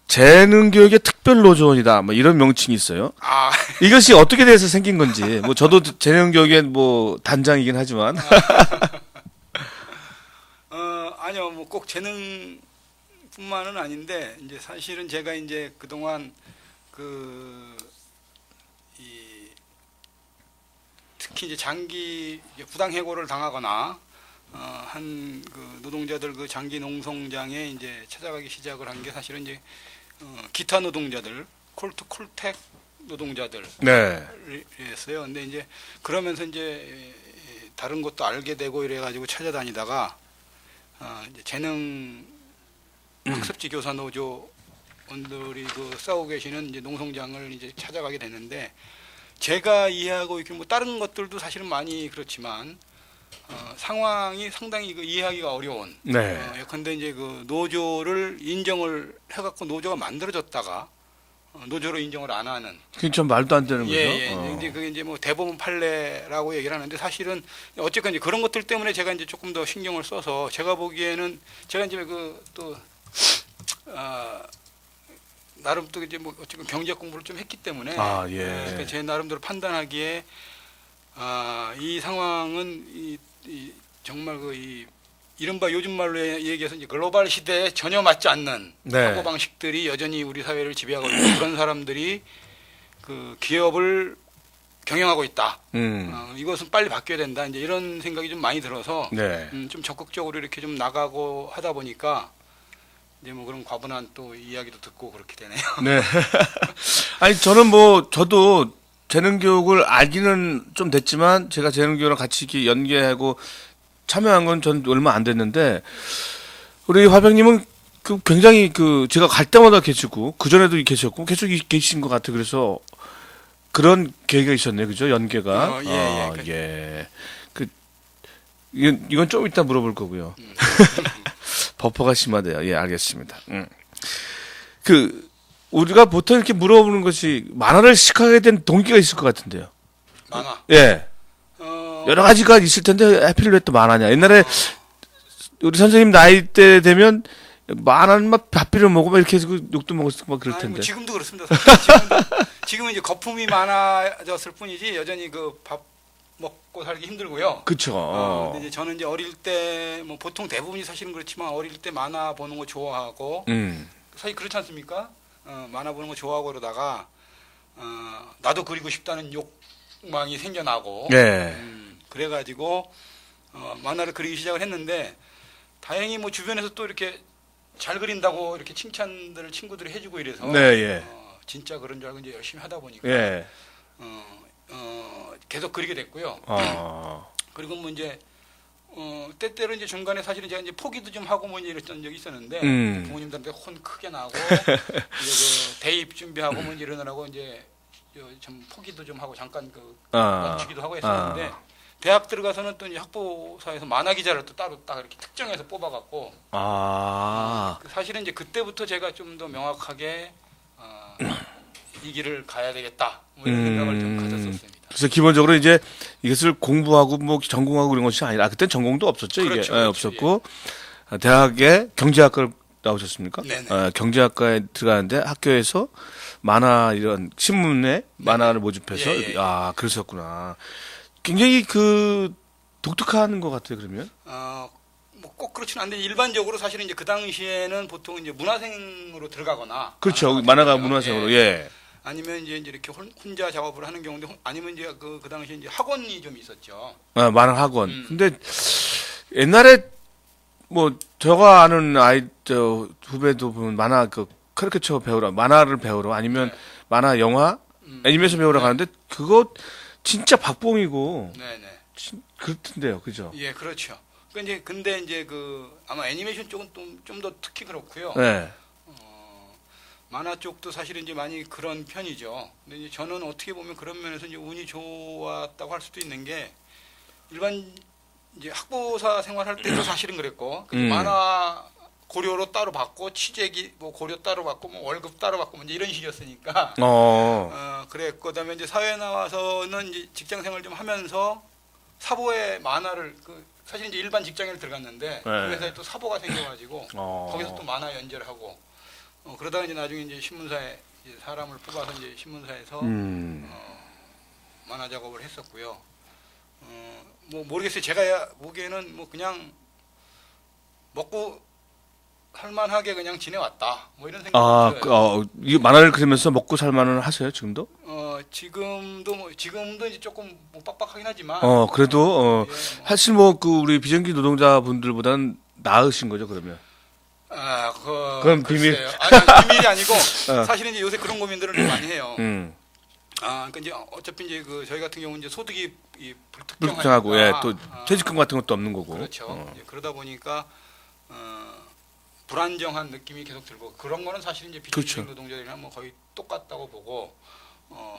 재능교육의 특별노조원이다. 뭐 이런 명칭이 있어요. 아, 이것이 어떻게 돼서 생긴 건지. 뭐 저도 재능교육의 뭐 단장이긴 하지만. 아니요, 뭐 꼭 재능뿐만은 아닌데 이제 사실은 제가 이제 그동안 특히 이제 장기 부당 해고를 당하거나 한 그 노동자들 그 장기 농성장에 이제 찾아가기 시작을 한 게 사실은 이제 기타 노동자들 콜텍 노동자들 네. 였어요. 근데 이제 그러면서 이제 다른 것도 알게 되고 이래 가지고 찾아다니다가 이제 재능 학습지 교사 노조원들이 그 싸우고 계시는 이제 농성장을 이제 찾아가게 됐는데 제가 이해하고 있기는 뭐 다른 것들도 사실은 많이 그렇지만 상황이 상당히 그 이해하기가 어려운. 네. 예컨대 이제 그 노조를 인정을 해갖고 노조가 만들어졌다가 노조로 인정을 안 하는. 그게 좀 말도 안 되는 거죠. 예. 이제 그게 이제 뭐 대법원 판례라고 얘기를 하는데 사실은 어쨌건 이제 그런 것들 때문에 제가 이제 조금 더 신경을 써서 제가 보기에는 제가 이제 나름 또 이제 뭐 어쨌든 경제 공부를 좀 했기 때문에 예. 그러니까 제 나름대로 판단하기에 이 상황은 정말 이른바 요즘 말로 얘기해서 이제 글로벌 시대에 전혀 맞지 않는 네. 사고 방식들이 여전히 우리 사회를 지배하고 있고 그런 사람들이 그 기업을 경영하고 있다. 이것은 빨리 바뀌어야 된다. 이제 이런 생각이 좀 많이 들어서 네. 좀 적극적으로 이렇게 좀 나가고 하다 보니까 이제 뭐 그런 과분한 또 이야기도 듣고 그렇게 되네요. 네. 아니, 저도 재능교육을 알기는 좀 됐지만, 제가 재능교육을 같이 이렇게 연계하고 참여한 건 전 얼마 안 됐는데, 우리 화백님은 굉장히 제가 갈 때마다 계시고, 그전에도 계셨고, 계속 계신 것 같아요. 그래서 그런 계기가 있었네요. 그죠? 연계가. 예. 이건 좀 이따 물어볼 거고요. 버퍼가 심하대요. 예, 알겠습니다. 우리가 보통 이렇게 물어보는 것이 만화를 시작하게 된 동기가 있을 것 같은데요. 만화. 예. 여러 가지가 있을 텐데 하필 왜 또 만화냐. 옛날에 우리 선생님 나이 때 되면 만화는 막 밥비를 먹고 막 이렇게 해서 욕도 먹었고 막 그럴 아니, 텐데. 뭐 지금도 그렇습니다. 지금은 이제 거품이 많아졌을 뿐이지 여전히 그 밥 먹고 살기 힘들고요. 그쵸. 근데 이제 저는 이제 어릴 때 뭐 보통 대부분이 사실은 그렇지만 어릴 때 만화 보는 거 좋아하고 사실 그렇지 않습니까? 만화 보는 거 좋아하고 그러다가 나도 그리고 싶다는 욕망이 생겨나고 네. 그래가지고 만화를 그리기 시작을 했는데 다행히 뭐 주변에서 또 이렇게 잘 그린다고 이렇게 칭찬들을 친구들이 해주고 이래서 네, 예. 진짜 그런 줄 알고 이제 열심히 하다 보니까 예. 계속 그리게 됐고요. 어. 그리고 뭐 이제 때때로 이제 중간에 사실은 제가 이제 포기도 좀 하고 뭐 이랬던 적이 있었는데 부모님들한테 혼 크게 나고 이제 그 대입 준비하고 뭐 이러느라고 이제 좀 포기도 좀 하고 잠깐 멈추기도 하고 했었는데 대학 들어가서는 또 이제 학부사에서 만화 기자를 또 따로 딱 이렇게 특정해서 뽑아갖고 사실은 이제 그때부터 제가 좀 더 명확하게 이 길을 가야 되겠다 뭐 이런 생각을 좀 가졌었습니다. 그래서 기본적으로 이제 이것을 공부하고 뭐 전공하고 그런 것이 아니라 그때 전공도 없었죠. 이게 그렇죠, 없었고 대학에 경제학과를 나오셨습니까? 네네. 경제학과에 들어가는데 학교에서 만화 이런 신문에 만화를 모집해서 예. 그랬었구나. 굉장히 독특한 것 같아요. 그러면 뭐 꼭 그렇지는 않은데 일반적으로 사실은 이제 그 당시에는 보통 이제 문화생으로 들어가거나 그렇죠. 만화가 문화생으로 예. 아니면 이제 이렇게 혼자 작업을 하는 경우인데 아니면 이제 그 당시에 이제 학원이 좀 있었죠. 아, 만화 학원. 근데 옛날에 뭐 제가 아는 저 후배도 보면 만화 그 카리케처 배우러 만화를 배우러 아니면 네. 만화 영화 애니메이션 배우러 가는데 그거 진짜 박봉이고 네네. 그렇던데요, 그죠? 예, 그렇죠. 그러니까 이제 근데 이제 그 아마 애니메이션 쪽은 좀 더 특히 그렇고요. 네. 만화 쪽도 사실은 이제 많이 그런 편이죠. 근데 이제 저는 어떻게 보면 그런 면에서 이제 운이 좋았다고 할 수도 있는 게 일반 이제 학보사 생활할 때도 사실은 그랬고 그 만화 고려로 따로 받고 취재기 뭐 고려 따로 받고 뭐 월급 따로 받고 뭐 이제 이런 식이었으니까 그랬고 그다음에 이제 사회 나와서는 이제 직장 생활 좀 하면서 사보에 만화를 사실 이제 일반 직장에 들어갔는데 그 회사에 또 사보가 생겨가지고 거기서 또 만화 연재를 하고 그러다가 이제 나중에 이제 신문사에 이제 사람을 뽑아서 이제 신문사에서 만화 작업을 했었고요. 뭐 모르겠어요. 제가 보기에는 뭐 그냥 먹고 살만하게 그냥 지내왔다. 뭐 이런 생각이 들어요. 이 만화를 그리면서 먹고 살만은 하세요, 지금도? 지금도 이제 조금 뭐 빡빡하긴 하지만. 그래도 예, 뭐. 사실 뭐 그 우리 비정규 노동자분들보다는 나으신 거죠, 그러면? 그건 비밀. 글쎄요. 아니, 비밀이 아니고 사실은 이제 요새 그런 고민들을 좀 많이 해요. 그러니까 이제 어차피 이제 그 저희 같은 경우는 이제 소득이 불특정하고 예, 또 아, 퇴직금 같은 것도 없는 거고. 그렇죠. 이제 그러다 보니까 불안정한 느낌이 계속 들고 그런 거는 사실 이제 비정규직 그렇죠. 노동자들이랑 뭐 거의 똑같다고 보고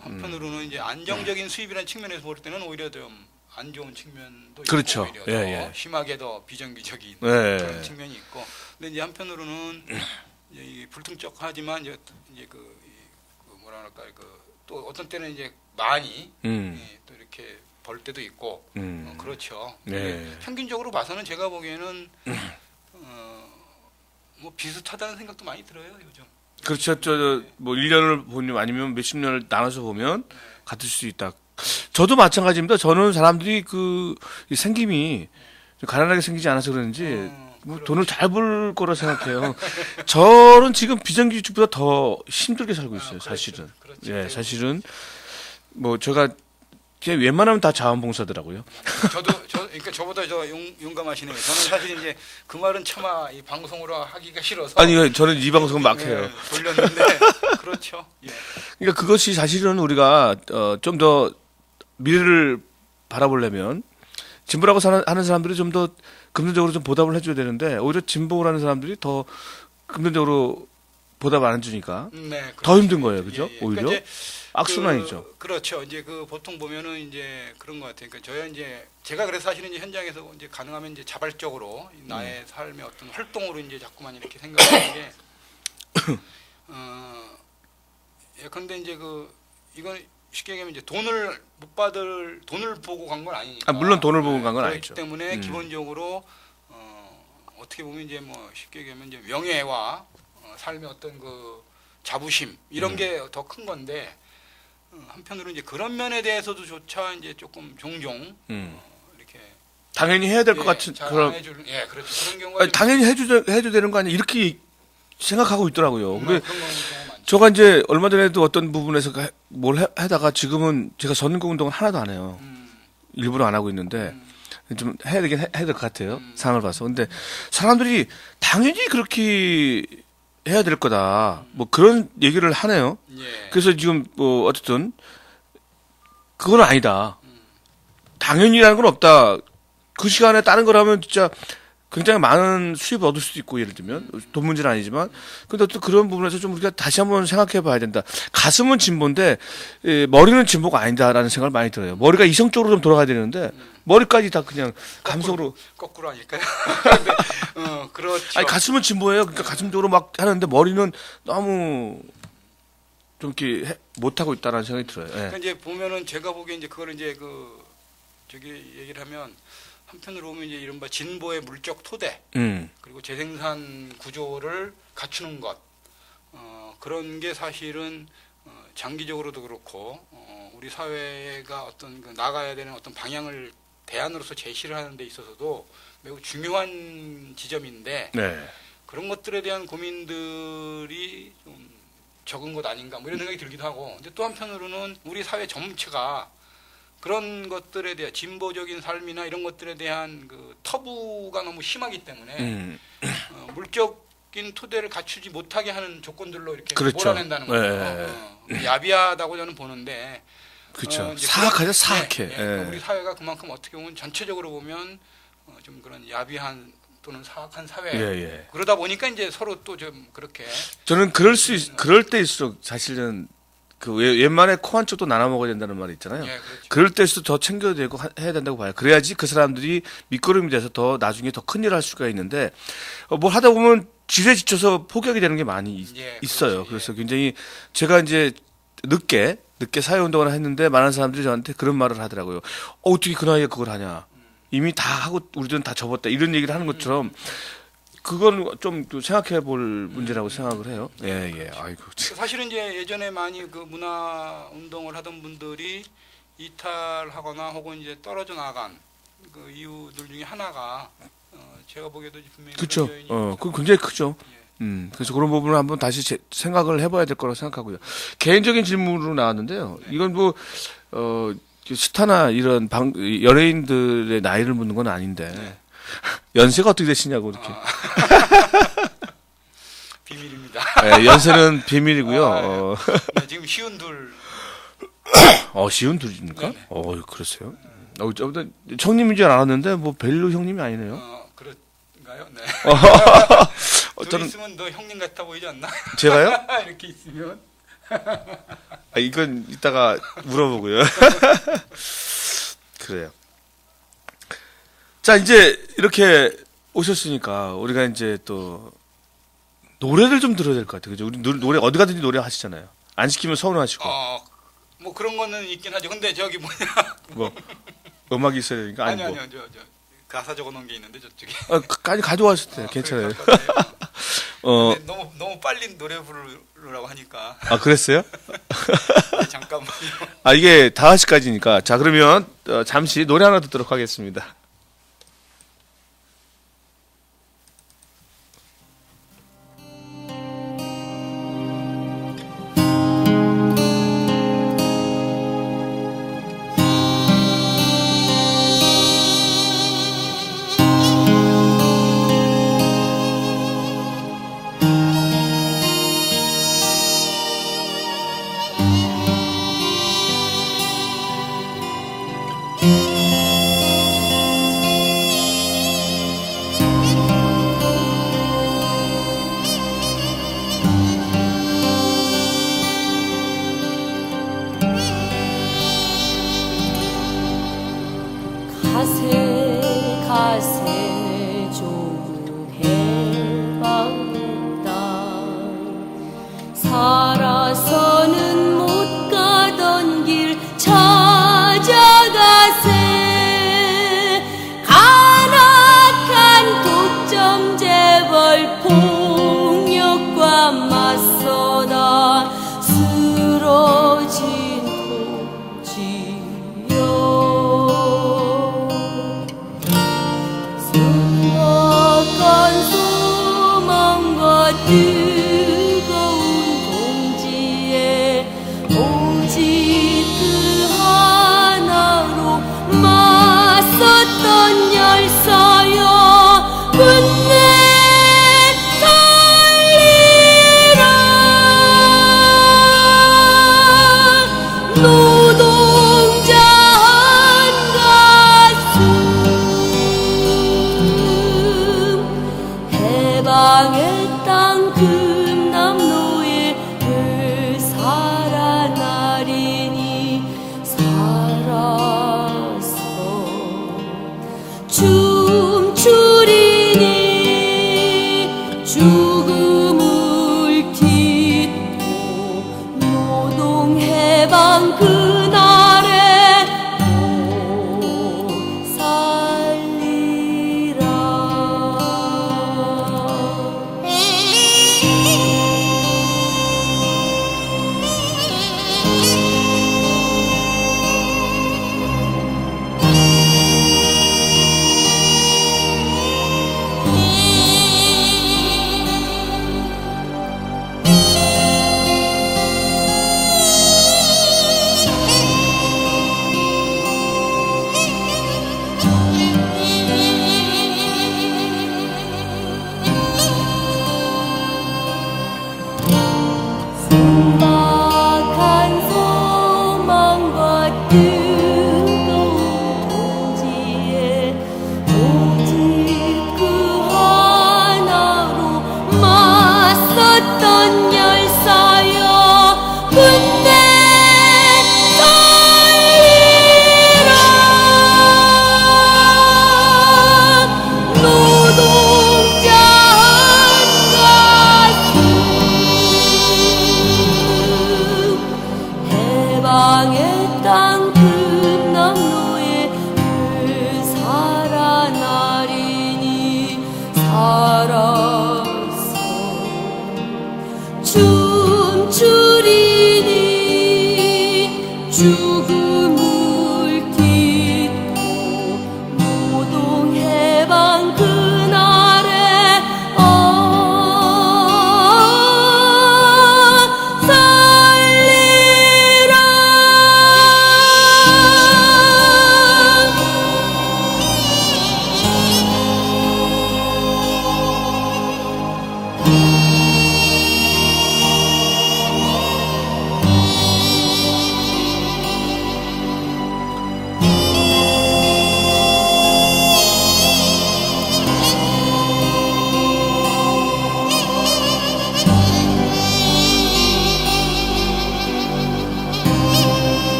한편으로는 이제 안정적인 수입이라는 측면에서 볼 때는 오히려 좀 안 좋은 측면도 그렇죠. 있고 오히려 예, 더 심하게 더 비정규적인 예. 그런 측면이 있고 근데 이제 한편으로는 이제 이 불특정하지만 이제 그 뭐라 그럴까 또 어떤 때는 이제 많이 또 이렇게 벌 때도 있고 그렇죠. 네. 평균적으로 봐서는 제가 보기에는 뭐 비슷하다는 생각도 많이 들어요 요즘. 그렇죠. 뭐 1년을 보면 아니면 몇십 년을 나눠서 보면 같을 수 있다. 저도 마찬가지입니다. 저는 사람들이 이 생김이 좀 가난하게 생기지 않아서 그런지 뭐 돈을 잘 벌 거라 생각해요. 저는 지금 비정규직보다 더 힘들게 살고 있어요. 사실은. 그렇죠. 예, 사실은 뭐 제가 그냥 웬만하면 다 자원봉사더라고요. 그러니까 저보다 용감하시네요. 저는 사실 이제 그 말은 차마 이 방송으로 하기가 싫어서. 아니, 저는 이 방송은 막 해요. 돌렸는데 그렇죠. 예. 그러니까 그것이 사실은 우리가 좀 더 미래를 바라보려면 진보라고 하는 사람들이 좀 더 금전적으로 좀 보답을 해줘야 되는데 오히려 진보를 하는 사람들이 더 금전적으로 보답 안 해주니까 네, 더 힘든 거예요, 그죠? 예. 오히려 그러니까 이제 악순환이죠. 그렇죠. 이제 보통 보면은 이제 그런 것 같아요. 그러니까 저야 이제 제가 그래서 사실은 이제 현장에서 이제 가능하면 이제 자발적으로 나의 삶의 어떤 활동으로 이제 자꾸만 이렇게 생각하는 게 예컨대 이제 이건 쉽게 얘기하면 이제 돈을 보고 간 건 아니니까. 물론 돈을 보고 간 건 그렇기 아니죠. 때문에 기본적으로 어떻게 보면 이제 뭐 쉽게 얘기하면 이제 명예와 삶의 어떤 그 자부심 이런 게 더 큰 건데 한편으로 이제 그런 면에 대해서도 조차 이제 조금 종종 이렇게 당연히 해야 될 것 같은 그런. 그렇죠. 그런 경우가 아니, 당연히 해도 되는 거 아니야? 이렇게 생각하고 있더라고요. 근데 그런 경우가 많죠. 저가 이제 얼마 전에도 어떤 부분에서 뭘 하다가 지금은 제가 선거운동을 하나도 안 해요. 일부러 안 하고 있는데 좀 해야 될 것 같아요. 상황을 봐서. 근데 사람들이 당연히 그렇게 해야 될 거다. 뭐 그런 얘기를 하네요. 예. 그래서 지금 뭐 어쨌든 그건 아니다. 당연히라는 건 없다. 그 시간에 다른 걸 하면 진짜 굉장히 많은 수입을 얻을 수도 있고 예를 들면 돈 문제는 아니지만 근데 또 그런 부분에서 좀 우리가 다시 한번 생각해 봐야 된다. 가슴은 진보인데 머리는 진보가 아니다라는 생각을 많이 들어요. 머리가 이성적으로 좀 돌아가야 되는데 머리까지 다 그냥 감성으로 거꾸로 아닐까요? 근데, 그렇죠. 아니 가슴은 진보예요. 그러니까 가슴적으로 막 하는데 머리는 너무 좀 이렇게 못 하고 있다라는 생각이 들어요. 예. 그러니까 이제 보면은 제가 보기에 이제 그거를 이제 저기 얘기를 하면 한편으로 보면 이제 이른바 진보의 물적 토대 그리고 재생산 구조를 갖추는 것 그런 게 사실은 장기적으로도 그렇고 우리 사회가 어떤 나가야 되는 어떤 방향을 대안으로서 제시를 하는 데 있어서도 매우 중요한 지점인데 네. 그런 것들에 대한 고민들이 좀 적은 것 아닌가 뭐 이런 생각이 들기도 하고 근데 또 한편으로는 우리 사회 전체가 그런 것들에 대한 진보적인 삶이나 이런 것들에 대한 그 터부가 너무 심하기 때문에 물적인 토대를 갖추지 못하게 하는 조건들로 이렇게 그렇죠. 몰아낸다는 거죠. 네. 야비하다고 저는 보는데 그렇죠. 이제 사악하죠, 그런- 사악해. 네, 예. 우리 사회가 그만큼 어떻게 보면 전체적으로 보면 좀 그런 야비한 또는 사악한 사회. 예, 예. 그러다 보니까 이제 서로 또 좀 그렇게 저는 그럴 때일수록 사실은 그 웬만해 코 한쪽도 나눠 먹어야 된다는 말이 있잖아요. 예, 그렇죠. 그럴 때일수록 더 챙겨야 되고 해야 된다고 봐요. 그래야지 그 사람들이 밑거름이 돼서 더 나중에 더 큰일을 할 수가 있는데 뭘 하다 보면 지레 지쳐서 포기하게 되는 게 많이 예, 있어요. 그렇지, 그래서 굉장히 제가 이제 늦게 사회운동을 했는데 많은 사람들이 저한테 그런 말을 하더라고요. 어떻게 그 나이에 그걸 하냐. 이미 다 하고 우리들은 다 접었다. 이런 얘기를 하는 것처럼 그건 좀 또 생각해 볼 문제라고 생각을 해요. 예, 예. 아이고. 참. 사실은 이제 예전에 많이 그 문화 운동을 하던 분들이 이탈하거나 혹은 이제 떨어져 나간 그 이유들 중에 하나가 제가 보기에도 분명히 그렇죠. 그런 요인이 그건 굉장히 크죠. 예. 그래서 그런 부분을 한번 다시 생각을 해봐야 될 거라고 생각하고요. 개인적인 질문으로 나왔는데요. 이건 뭐, 스타나 이런 연예인들의 나이를 묻는 건 아닌데, 연세가 어떻게 되시냐고, 이렇게. 비밀입니다. 예, 연세는 비밀이고요. 아, 네, 지금 쉬운 둘 쉬운 둘입니까? 네네. 그러세요? 형님인 줄 알았는데, 뭐, 벨로 형님이 아니네요. 그런가요? 네. 둘 저는, 있으면 너 형님 같아 보이지 않나? 제가요? 이렇게 있으면 이건 이따가 물어보고요. 그래요. 자, 이제 이렇게 오셨으니까 우리가 이제 또 노래를 좀 들어야 될 것 같아요. 그죠? 우리 노래 어디 가든지 노래 하시잖아요. 안 시키면 서운하시고. 뭐 그런 거는 있긴 하죠. 근데 저기 뭐냐? 뭐 음악이 있어야 되니까 아니요, 아니고. 아니요, 저 가사 적어놓은 게 있는데 저쪽에. 가져왔을 때 괜찮아요. 그래, 근데 너무 빨리 노래 부르라고 하니까 그랬어요? 잠깐만요. 이게 5시까지니까. 자, 그러면 잠시 노래 하나 듣도록 하겠습니다. 가세 가세 좋은 해방의 땅 살아서는 못 가던 길 찾아가세 간악한 독점 재벌 폭력과 맞서다 쓰러진 통지여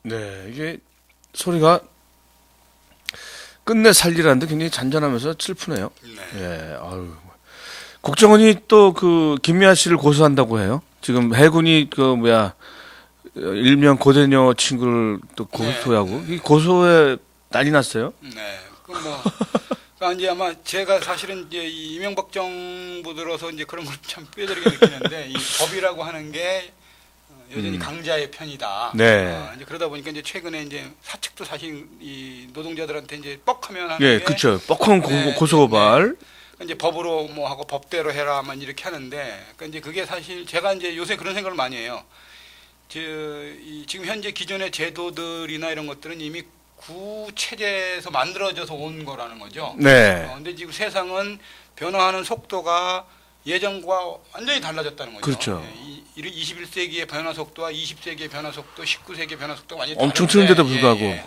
네, 이게 소리가 끝내 살리라는데 굉장히 잔잔하면서 슬프네요. 네. 예, 아유. 국정원이 또 그 김미아 씨를 고소한다고 해요. 지금 해군이 그 뭐야 일명 고대녀 친구를 또 고소하고 이 고소에 난리 났어요. 네. 그럼 뭐 그러니까 이제 아마 제가 사실은 이제 이 이명박 정부 들어서 이제 그런 걸 참 뼈저리게 느끼는데 이 법이라고 하는 게 여전히 강자의 편이다. 네. 이제 그러다 보니까 이제 최근에 이제 사측도 사실 이 노동자들한테 이제 뻑하면 하는 예, 게 그렇죠. 뻑한 네, 고소고발. 이제 법으로 뭐 하고 법대로 해라만 이렇게 하는데, 그러니까 이제 그게 사실 제가 이제 요새 그런 생각을 많이 해요. 지금 현재 기존의 제도들이나 이런 것들은 이미 구체제에서 만들어져서 온 거라는 거죠. 네. 근데 지금 세상은 변화하는 속도가 예전과 완전히 달라졌다는 거죠. 그렇죠. 21세기의 변화 속도와 20세기의 변화 속도, 19세기의 변화 속도가 완전히 엄청 다른데, 틀린데도 불구하고.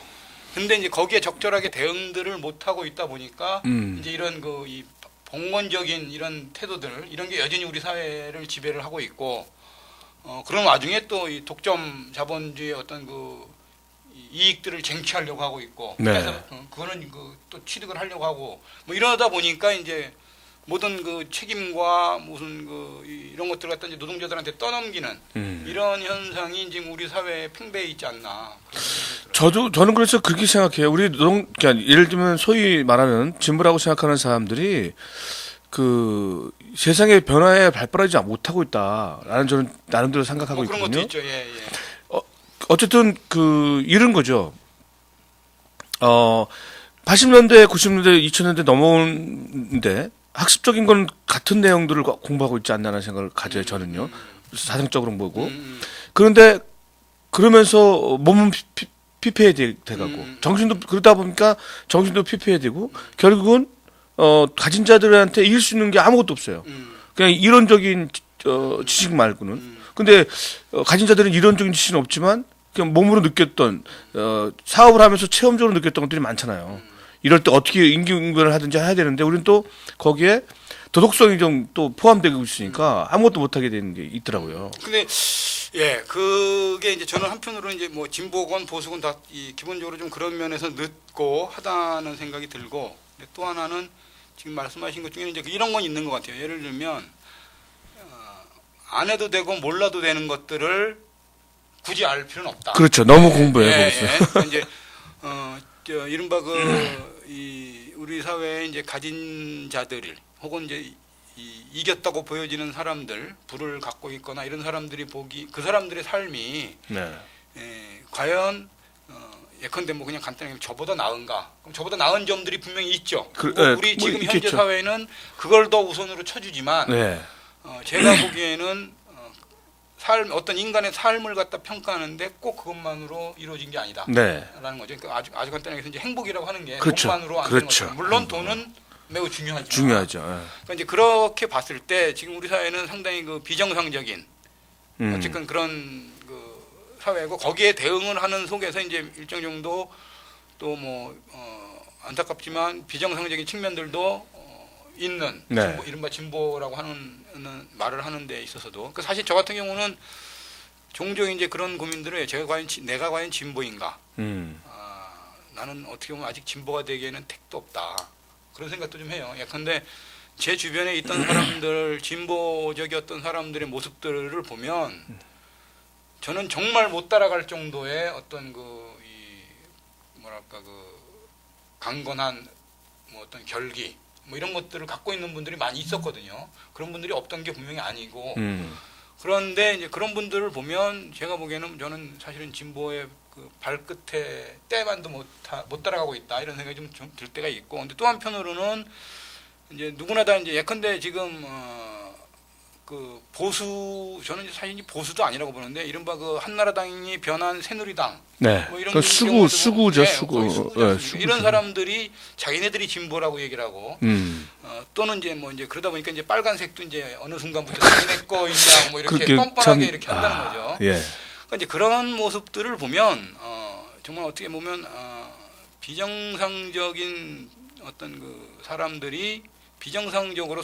근데 이제 거기에 적절하게 대응들을 못 하고 있다 보니까 이제 이런 이 봉건적인 이런 태도들 이런 게 여전히 우리 사회를 지배를 하고 있고 그런 와중에 또 이 독점 자본주의의 어떤 이익들을 쟁취하려고 하고 있고 네. 그래서 그거는 또 취득을 하려고 하고 뭐 이러다 보니까 이제 모든 책임과 무슨 이런 것들 갖다 이제 노동자들한테 떠넘기는 이런 현상이 지금 우리 사회에 팽배해 있지 않나. 저는 그래서 그렇게 생각해요. 우리 그러니까 예를 들면 소위 말하는 진보라고 생각하는 사람들이 그 세상의 변화에 발빠르지 못하고 있다라는 저는 나름대로 생각하고 그런 있거든요. 것도 있죠. 예. 어쨌든 이런 거죠. 80년대, 90년대, 2000년대 넘어오는데 학습적인 건 같은 내용들을 공부하고 있지 않나라는 생각을 가져요. 저는요. 사상적으로 보고. 그런데 그러면서 몸은 피폐해돼가고 정신도 그러다 보니까 정신도 피폐해되고 결국은 가진 자들한테 이길 수 있는 게 아무것도 없어요. 그냥 이론적인 지식 말고는. 근데 가진 자들은 이론적인 지식은 없지만 그냥 몸으로 느꼈던 사업을 하면서 체험적으로 느꼈던 것들이 많잖아요. 이럴 때 어떻게 임기응변을 하든지 해야 되는데 우리는 또 거기에 도덕성이 좀 또 포함되고 있으니까 아무것도 못하게 되는 게 있더라고요. 근데 그게 이제 저는 한편으로는 이제 뭐 진보건 보수건 다 기본적으로 좀 그런 면에서 늦고 하다는 생각이 들고, 근데 또 하나는 지금 말씀하신 것 중에는 이제 이런 건 있는 것 같아요. 예를 들면 안 해도 되고 몰라도 되는 것들을 굳이 알 필요는 없다. 그렇죠. 너무 공부해 보겠어요. 그러니까 이제 이른바 우리 사회에 이제 가진 자들 혹은 이제 이겼다고 보여지는 사람들, 부를 갖고 있거나 이런 사람들이 그 사람들의 삶이 네. 과연 예컨대 뭐 그냥 간단하게 저보다 나은가? 그럼 저보다 나은 점들이 분명히 있죠. 우리 뭐 지금 현재 있겠죠. 사회는 그걸 더 우선으로 쳐주지만 네. 제가 보기에는 어떤 인간의 삶을 갖다 평가하는데 꼭 그것만으로 이루어진 게 아니다. 네. 라는 거죠. 그러니까 아주 간단하게 해서 이제 행복이라고 하는 게 그렇죠. 돈만으로 안 되는 그렇죠. 거죠. 물론 돈은 매우 중요하지만. 중요하죠. 예. 그러니까 이제 그렇게 봤을 때 지금 우리 사회는 상당히 비정상적인 어쨌든 그런 사회고 거기에 대응을 하는 속에서 이제 일정 정도 또 뭐 안타깝지만 비정상적인 측면들도 있는 네. 이른바 진보라고 하는 말을 하는 데 있어서도 그러니까 사실 저 같은 경우는 종종 이제 그런 고민들을 내가 과연 진보인가? 나는 어떻게 보면 아직 진보가 되기에는 택도 없다. 그런 생각도 좀 해요. 예컨대 제 주변에 있던 사람들, 진보적이었던 사람들의 모습들을 보면 저는 정말 못 따라갈 정도의 어떤 강건한 뭐 어떤 결기 뭐 이런 것들을 갖고 있는 분들이 많이 있었거든요. 그런 분들이 없던 게 분명히 아니고 그런데 이제 그런 분들을 보면 제가 보기에는 저는 사실은 진보의 발끝에 때만도 못 따라가고 있다 이런 생각이 좀 들 때가 있고, 근데 또 한편으로는 이제 누구나 다 이제 예컨대 지금 보수 저는 사실 보수도 아니라고 보는데 이른바 한나라당이 변한 새누리당 네. 뭐 이런 그 수구죠, 수구. 거의 네, 수구죠. 이런 사람들이 자기네들이 진보라고 얘기를 하고 또는 이제 그러다 보니까 이제 빨간색도 이제 어느 순간부터 자기네 거이냐 뭐 이렇게 그렇게 뻔뻔하게 참- 이렇게 한다는 거죠. 예. 그러니까 이제 그런 모습들을 보면 정말 어떻게 보면 비정상적인 어떤 사람들이 비정상적으로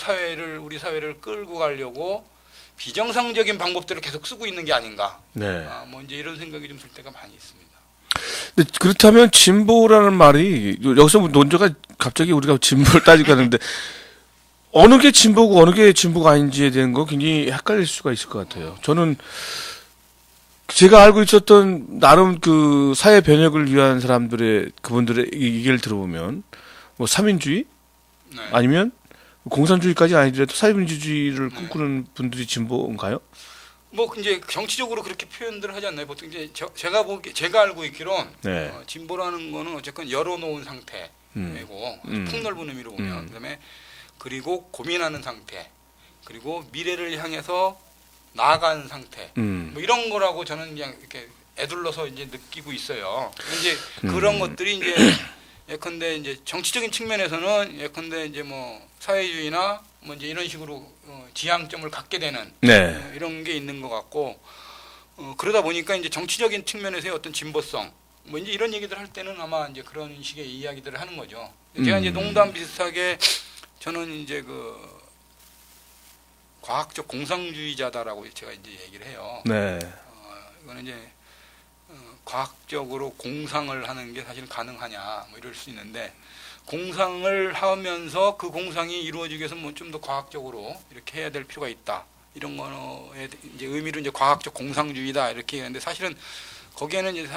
우리 사회를 끌고 가려고 비정상적인 방법들을 계속 쓰고 있는 게 아닌가. 네. 뭐 이제 이런 생각이 좀 들 때가 많이 있습니다. 근데 그렇다면 진보라는 말이 여기서 뭐 논조가 갑자기 우리가 진보를 따지고 하는데 어느 게 진보고 어느 게 진보가 아닌지에 대한 거 굉장히 헷갈릴 수가 있을 것 같아요. 저는 제가 알고 있었던 나름 그 사회 변혁을 위한 사람들의 그분들의 얘기를 들어보면 뭐 삼인주의 네. 아니면 공산주의까지 아니더라도 사회민주주의를 꿈꾸는 분들이 진보인가요? 뭐 이제 정치적으로 그렇게 표현들 하지 않나요? 보통 이제 제가 알고 있기론 네. 진보라는 거는 어쨌건 열어놓은 상태고 폭넓은 의미로 보면 그다음에 그리고 고민하는 상태 그리고 미래를 향해서 나아가는 상태 뭐 이런 거라고 저는 그냥 이렇게 애둘러서 이제 느끼고 있어요. 이제 그런 것들이 이제 예컨대 이제 정치적인 측면에서는 예컨대 이제 뭐 사회주의나 뭐 이제 이런 식으로 지향점을 갖게 되는 네. 이런 게 있는 것 같고 그러다 보니까 이제 정치적인 측면에서의 어떤 진보성 뭐 이제 이런 얘기들 할 때는 아마 이제 그런 식의 이야기들을 하는 거죠. 제가 이제 농담 비슷하게 저는 이제 그 과학적 공상주의자다라고 제가 이제 얘기를 해요. 네. 이거는 이제 과학적으로 공상을 하는 게 사실 가능하냐 뭐 이럴 수 있는데 공상을 하면서 그 공상이 이루어지기 위해서 뭐 좀 더 과학적으로 이렇게 해야 될 필요가 있다 이런 거에 이제 의미로 이제 과학적 공상주의다 이렇게 얘기하는데 사실은 거기에는 이제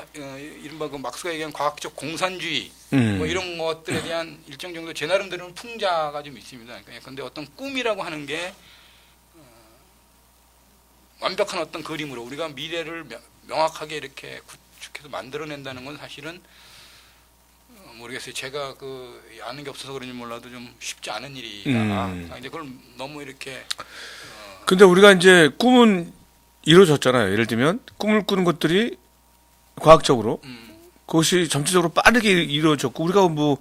이른바 그 막스가 얘기한 과학적 공산주의 뭐 이런 것들에 대한 일정 정도 제 나름대로는 풍자가 좀 있습니다. 그러니까 근데 어떤 꿈이라고 하는 게 완벽한 어떤 그림으로 우리가 미래를 명확하게 이렇게 구축해서 만들어낸다는 건 사실은 모르겠어요. 제가 그 아는 게 없어서 그런지 몰라도 좀 쉽지 않은 일이다. 이제 그걸 너무 이렇게 근데 우리가 이제 꿈은 이루어졌잖아요. 예를 들면 꿈을 꾸는 것들이 과학적으로 그것이 점차적으로 빠르게 이루어졌고 우리가 뭐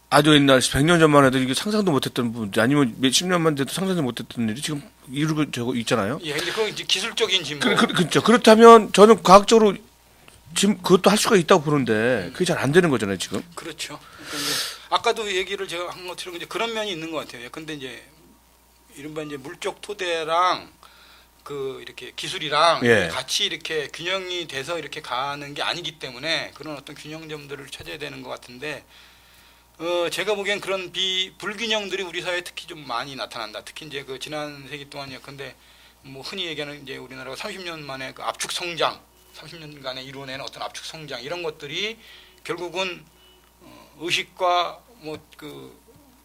아주 옛날 100년 전만 해도 이게 상상도 못했던 부분들 아니면 몇십 년만 돼도 상상도 못했던 일이 지금 이루어지고 있잖아요. 예, 근데 그건 이제 기술적인 진보. 그렇죠. 그렇다면 저는 과학적으로 지금 그것도 할 수가 있다고 보는데 그게 잘 안 되는 거잖아요 지금. 그렇죠. 그러니까 이제 아까도 얘기를 제가 한 것처럼 이제 그런 면이 있는 것 같아요. 근데 이제 이른바 이제 물적 토대랑 그 이렇게 기술이랑 예. 같이 이렇게 균형이 돼서 이렇게 가는 게 아니기 때문에 그런 어떤 균형점들을 찾아야 되는 것 같은데 제가 보기엔 그런 불균형들이 우리 사회에 특히 좀 많이 나타난다. 특히 이제 그 지난 세기 동안이요. 근데 뭐 흔히 얘기하는 이제 우리나라가 30년 만에 그 압축 성장, 30년간에 이루어낸 어떤 압축 성장 이런 것들이 결국은 의식과 뭐 그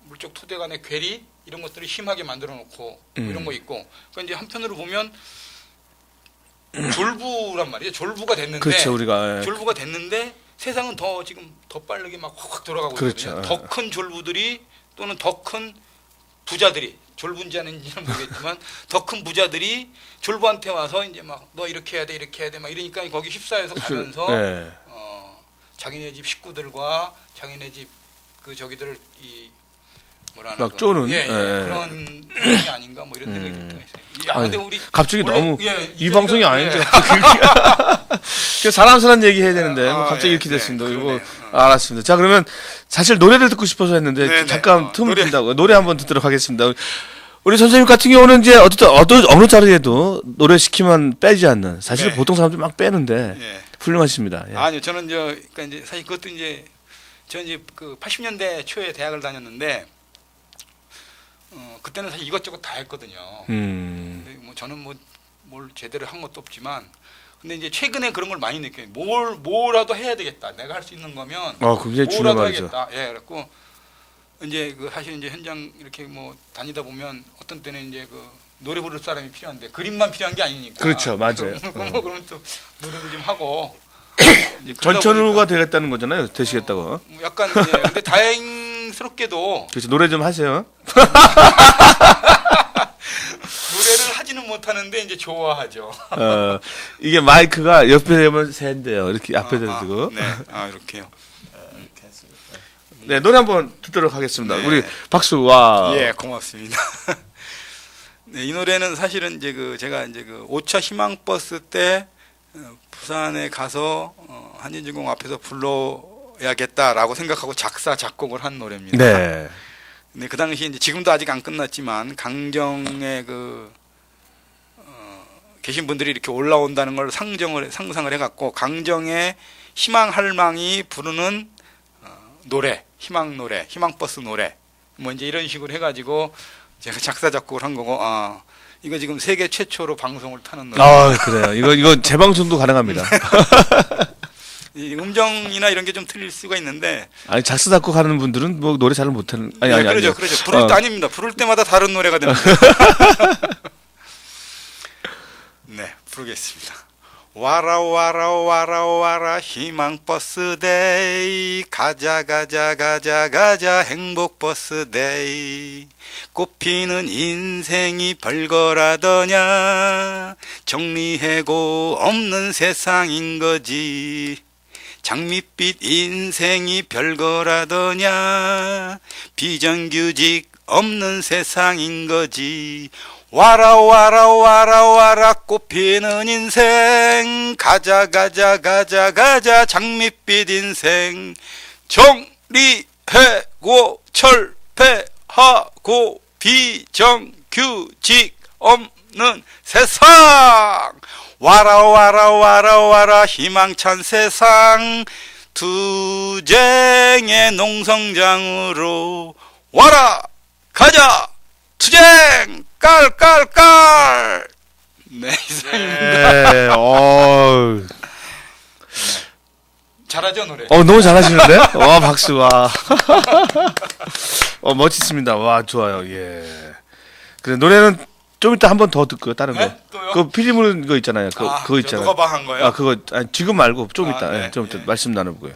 물적 토대 간의 괴리 이런 것들을 심하게 만들어 놓고 이런 거 있고 그러니까 이제 한편으로 보면 졸부란 말이에요. 졸부가 됐는데 그렇죠 우리가 졸부가 됐는데 세상은 더 지금 더 빠르게 막 확확 돌아가고 그렇죠. 있거든요. 더 큰 졸부들이 또는 더 큰 부자들이 졸부인지 아닌지는 모르겠지만 더 큰 부자들이 졸부한테 와서 이제 막 너 이렇게 해야 돼 이렇게 해야 돼 막 이러니까 거기 휩싸여서 가면서 네. 자기네 집 식구들과 자기네 집 그 저기들을 이 뭐라 막 쪼는 예, 그런 게 아닌가 뭐 이런 생각이 들 때가 있어요. 야, 근데 우리 갑자기 원래, 너무 예, 이 방송이 예. 아닌데 갑자기 사람사람 얘기 해야 되는데 뭐 갑자기 예, 이렇게 됐습니다. 네, 이거 그러네요. 알았습니다. 자 그러면 사실 노래를 듣고 싶어서 했는데 네, 네. 잠깐 틈을 노래. 빈다고 노래 한번 듣도록 하겠습니다. 우리 선생님 같은 경우는 이제 어느 자리에도 노래 시키면 빼지 않는 사실 네. 보통 사람들 막 빼는데 예. 훌륭하십니다. 예. 아니요, 저는 그러니까 이제 사실 그것도 이제 저는 이제 그 80년대 초에 대학을 다녔는데 그때는 사실 이것저것 다 했거든요. 근데 뭐 저는 뭘 제대로 한 것도 없지만 근데 이제 최근에 그런 걸 많이 느껴요. 뭐라도 해야 되겠다. 내가 할 수 있는 거면 굉장히 중요한 뭐라도 말이죠. 하겠다. 예, 그래갖고 이제 그 사실 이제 현장 이렇게 뭐 다니다 보면 어떤 때는 이제 그 노래 부를 사람이 필요한데 그림만 필요한 게 아니니까. 그렇죠, 맞아요. 그러면 또 노래를 좀 하고. 이제 그러다 전천후가 보니까 되겠다는 거잖아요. 되시겠다고. 뭐 약간 이제 근데 다행스럽게도 그래서 노래 좀 하세요. 노래를 하지는 못하는데 이제 좋아하죠. 이게 마이크가 옆에 대면 새인데요. 이렇게 앞에 대고. 네, 이렇게요. 네, 노래 한번 듣도록 하겠습니다. 네. 우리 박수 와. 예, 고맙습니다. 네, 이 노래는 사실은 이제 제가 이제 5차 희망버스 때 부산에 가서 한인중공 앞에서 불러야겠다라고 생각하고 작사 작곡을 한 노래입니다. 네. 근데 그 당시 이제 지금도 아직 안 끝났지만 강정에 계신 분들이 이렇게 올라온다는 걸 상상을 해갖고 강정에 희망할망이 부르는 노래, 희망 노래, 희망버스 노래, 뭐 이제 이런 식으로 해가지고 제가 작사 작곡을 한 거고, 이거 지금 세계 최초로 방송을 타는 노래. 아, 그래요. 이거 재방송도 가능합니다. 이 음정이나 이런 게 좀 틀릴 수가 있는데. 아니, 작사 작곡 하는 분들은 뭐 노래 잘 못하는, 아니, 네, 아니. 그러죠. 부를 때 아닙니다. 부를 때마다 다른 노래가 됩니다. 네, 부르겠습니다. 와라 와라 와라 와라 희망버스 데이 가자 가자 가자 가자 행복버스 데이 꽃피는 인생이 별거라더냐 정리해고 없는 세상인 거지 장밋빛 인생이 별거라더냐 비정규직 없는 세상인 거지 와라 와라 와라 와라 꽃피는 인생 가자 가자 가자 가자 장밋빛 인생 정리해고 철폐하고 비정규직 없는 세상 와라 와라 와라 와라 희망찬 세상 투쟁의 농성장으로 와라 가자 투쟁 깔깔깔 네 이상입니다. 네, 잘하죠 노래. 너무 잘하시는데? 와, 박수, 와. 멋지습니다. 와, 좋아요, 예. 그래, 노래는 좀 이따 한 번 더 듣고요, 다른 거. 네? 또요? 그 피리 부는 거 있잖아요. 그거 있잖아요. 누가 한 거예요? 아니, 지금 말고 좀 아, 이따, 네, 좀 이따 네. 말씀 나눠보고요.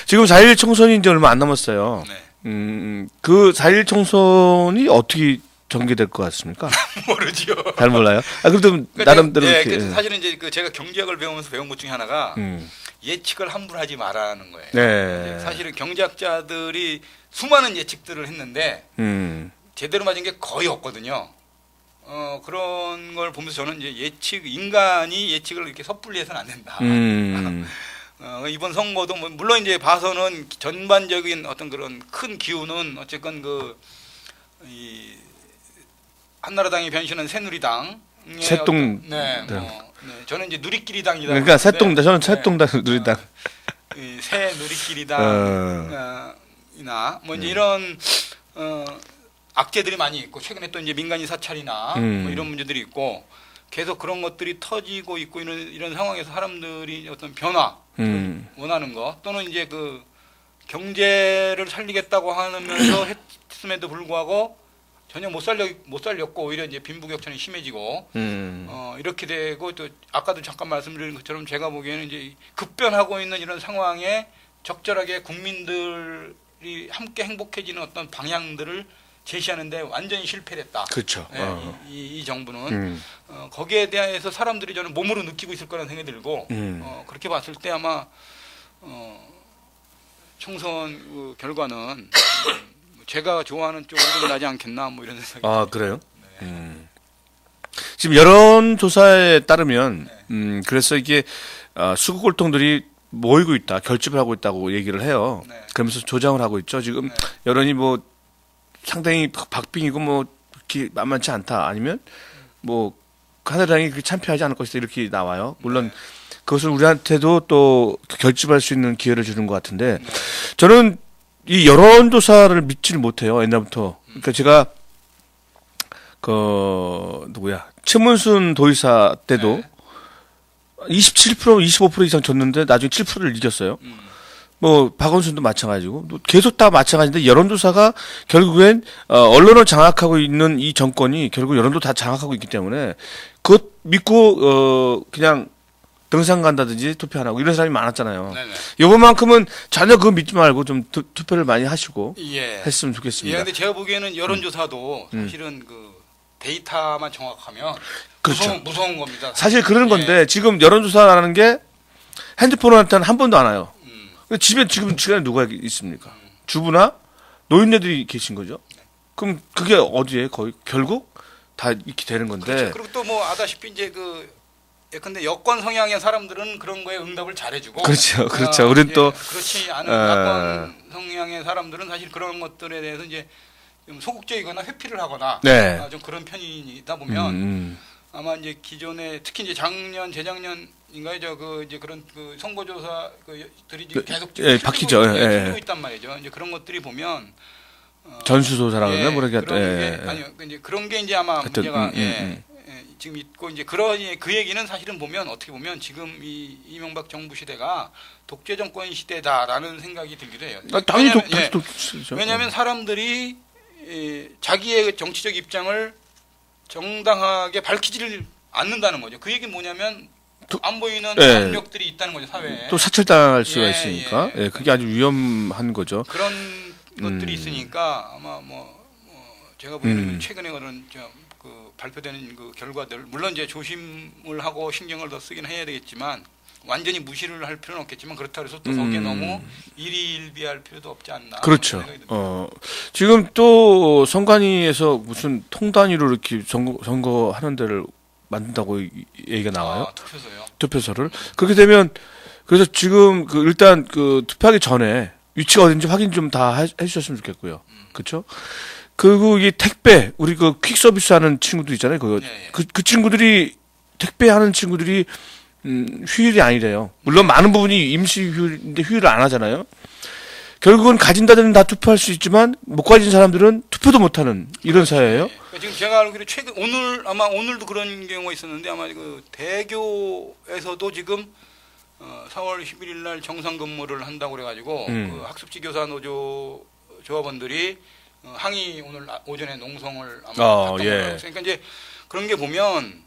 지금 4.1 총선이 이제 얼마 안 남았어요. 네. 그 4.1 총선이 어떻게 전개될 것 같습니까? 모르지요. 잘 몰라요. 그래도 나름대로 네, 이렇게. 사실은 이제 제가 경제학을 배우면서 배운 것 중에 하나가 음. 예측을 함부로 하지 말라는 거예요. 네. 사실은 경제학자들이 수많은 예측들을 했는데 제대로 맞은 게 거의 없거든요. 그런 걸 보면서 저는 이제 인간이 예측을 이렇게 섣불리 해서는 안 된다. 이번 선거도 물론 이제 봐서는 전반적인 어떤 그런 큰 기운은 어쨌건 이 한나라당이 변신한 새누리당 새똥. 저는 이제 누리끼리당이다. 그러니까 새똥, 저는 새똥당 누리당. 새 누리끼리당이나 뭐 이제 이런 악재들이 많이 있고 최근에 또 이제 민간인 사찰이나 뭐 이런 문제들이 있고 계속 그런 것들이 터지고 있고 이런 상황에서 사람들이 어떤 변화 원하는 거 또는 이제 그 경제를 살리겠다고 하면서 했음에도 불구하고 전혀 못 살렸고 오히려 이제 빈부격차는 심해지고 이렇게 되고 또 아까도 잠깐 말씀드린 것처럼 제가 보기에는 이제 급변하고 있는 이런 상황에 적절하게 국민들이 함께 행복해지는 어떤 방향들을 제시하는데 완전히 실패했다. 그렇죠. 네, 이 정부는 거기에 대해서 사람들이 저는 몸으로 느끼고 있을 거라는 생각이 들고 그렇게 봤을 때 아마 총선 그 결과는 제가 좋아하는 쪽으로 나지 않겠나 뭐 이런 생각이 듭니다. 그래요? 지금 여론조사에 따르면 그래서 이게 수구골통들이 모이고 있다, 결집을 하고 있다고 얘기를 해요. 네. 그러면서 조장을 하고 있죠. 지금 여론이 뭐 상당히 박빙이고 뭐 이렇게 만만치 않다. 아니면 뭐 한나라당이 그렇게 참패하지 않을 것이다 이렇게 나와요. 물론 그것을 우리한테도 또 결집할 수 있는 기회를 주는 것 같은데 저는 이 여론조사를 믿지를 못해요. 옛날부터. 그러니까 제가 최문순 도의사 때도 27%, 25% 이상 졌는데 나중에 7%를 이겼어요. 뭐 박원순도 마찬가지고 계속 다 마찬가지인데 여론조사가 결국엔 언론을 장악하고 있는 이 정권이 결국 여론도 다 장악하고 있기 때문에 그것 믿고 그냥 등산 간다든지 투표 안 하고 이런 사람이 많았잖아요. 네네. 요번만큼은 전혀 그거 믿지 말고 좀 투표를 많이 하시고 예. 했으면 좋겠습니다. 근데 제가 보기에는 여론조사도 사실은 그 데이터만 정확하면 그렇죠. 무서운 겁니다. 사실 그런 건데 지금 여론조사라는 게 핸드폰한테는 한 번도 안 와요. 집에 지금 시간에 누가 있습니까? 주부나 노인네들이 계신 거죠. 그럼 그게 어디에 거의 결국 다 이렇게 되는 건데. 그렇죠. 그리고 또 뭐 아다시피 이제 근데 여권 성향의 사람들은 그런 거에 응답을 잘해주고. 그렇죠, 그렇죠. 우린 또 그렇지 않은 야권 성향의 사람들은 사실 그런 것들에 대해서 이제 좀 소극적이거나 회피를 하거나 네. 좀 그런 편이다 보면 아마 이제 기존에 특히 이제 작년 재작년인가요? 이제 그런 그 선거조사 그들이 계속 예, 바뀌죠. 틀리고 있단 말이죠. 이제 그런 것들이 보면 전수조사라고 그러나 모르겠. 그런 게, 아니요, 이제 그런 게 이제 아마 하여튼, 문제가 지금 있고 이제 그 얘기는 사실은 보면 어떻게 보면 지금 이 이명박 정부 시대가 독재 정권 시대다라는 생각이 들기도 해요. 당연히 왜냐하면 사람들이 자기의 정치적 입장을 정당하게 밝히지를 않는다는 거죠. 그 얘기는 뭐냐면 안 보이는 압력들이 있다는 거죠, 사회에. 또 사찰당할 수가 있으니까 그게 아주 위험한 거죠. 그런 것들이 있으니까 아마 제가 보기에는 최근에 그런 그 발표되는 그 결과들 물론 이제 조심을 하고 신경을 더 쓰긴 해야 되겠지만 완전히 무시를 할 필요는 없겠지만 그렇다고 해서 또 거기에 너무 일희일비할 필요도 없지 않나. 그렇죠. 지금 또 선관위에서 무슨 통단위로 이렇게 선거하는 데를 만든다고 얘기가 나와요. 투표소요. 투표소를. 그렇게 되면 그래서 지금 일단 그 투표하기 전에 위치가 어딘지 확인 좀 다 해주셨으면 좋겠고요. 그렇죠? 그리고 이 택배 우리 그 퀵 서비스 하는 친구들 있잖아요. 그 친구들이 택배하는 친구들이 휴일이 아니래요. 물론 많은 부분이 임시 휴일인데 휴일을 안 하잖아요. 결국은 가진 다들은 다 투표할 수 있지만 못 가진 사람들은 투표도 못하는 이런 사회예요. 그러니까 지금 제가 알기로 최근 오늘도 그런 경우가 있었는데 아마 그 대교에서도 지금 4월 11일 날 정상 근무를 한다고 그래가지고 그 학습지 교사 노조 조합원들이 항의 오늘 오전에 농성을 아마 했던 거예요. 그러니까 이제 그런 게 보면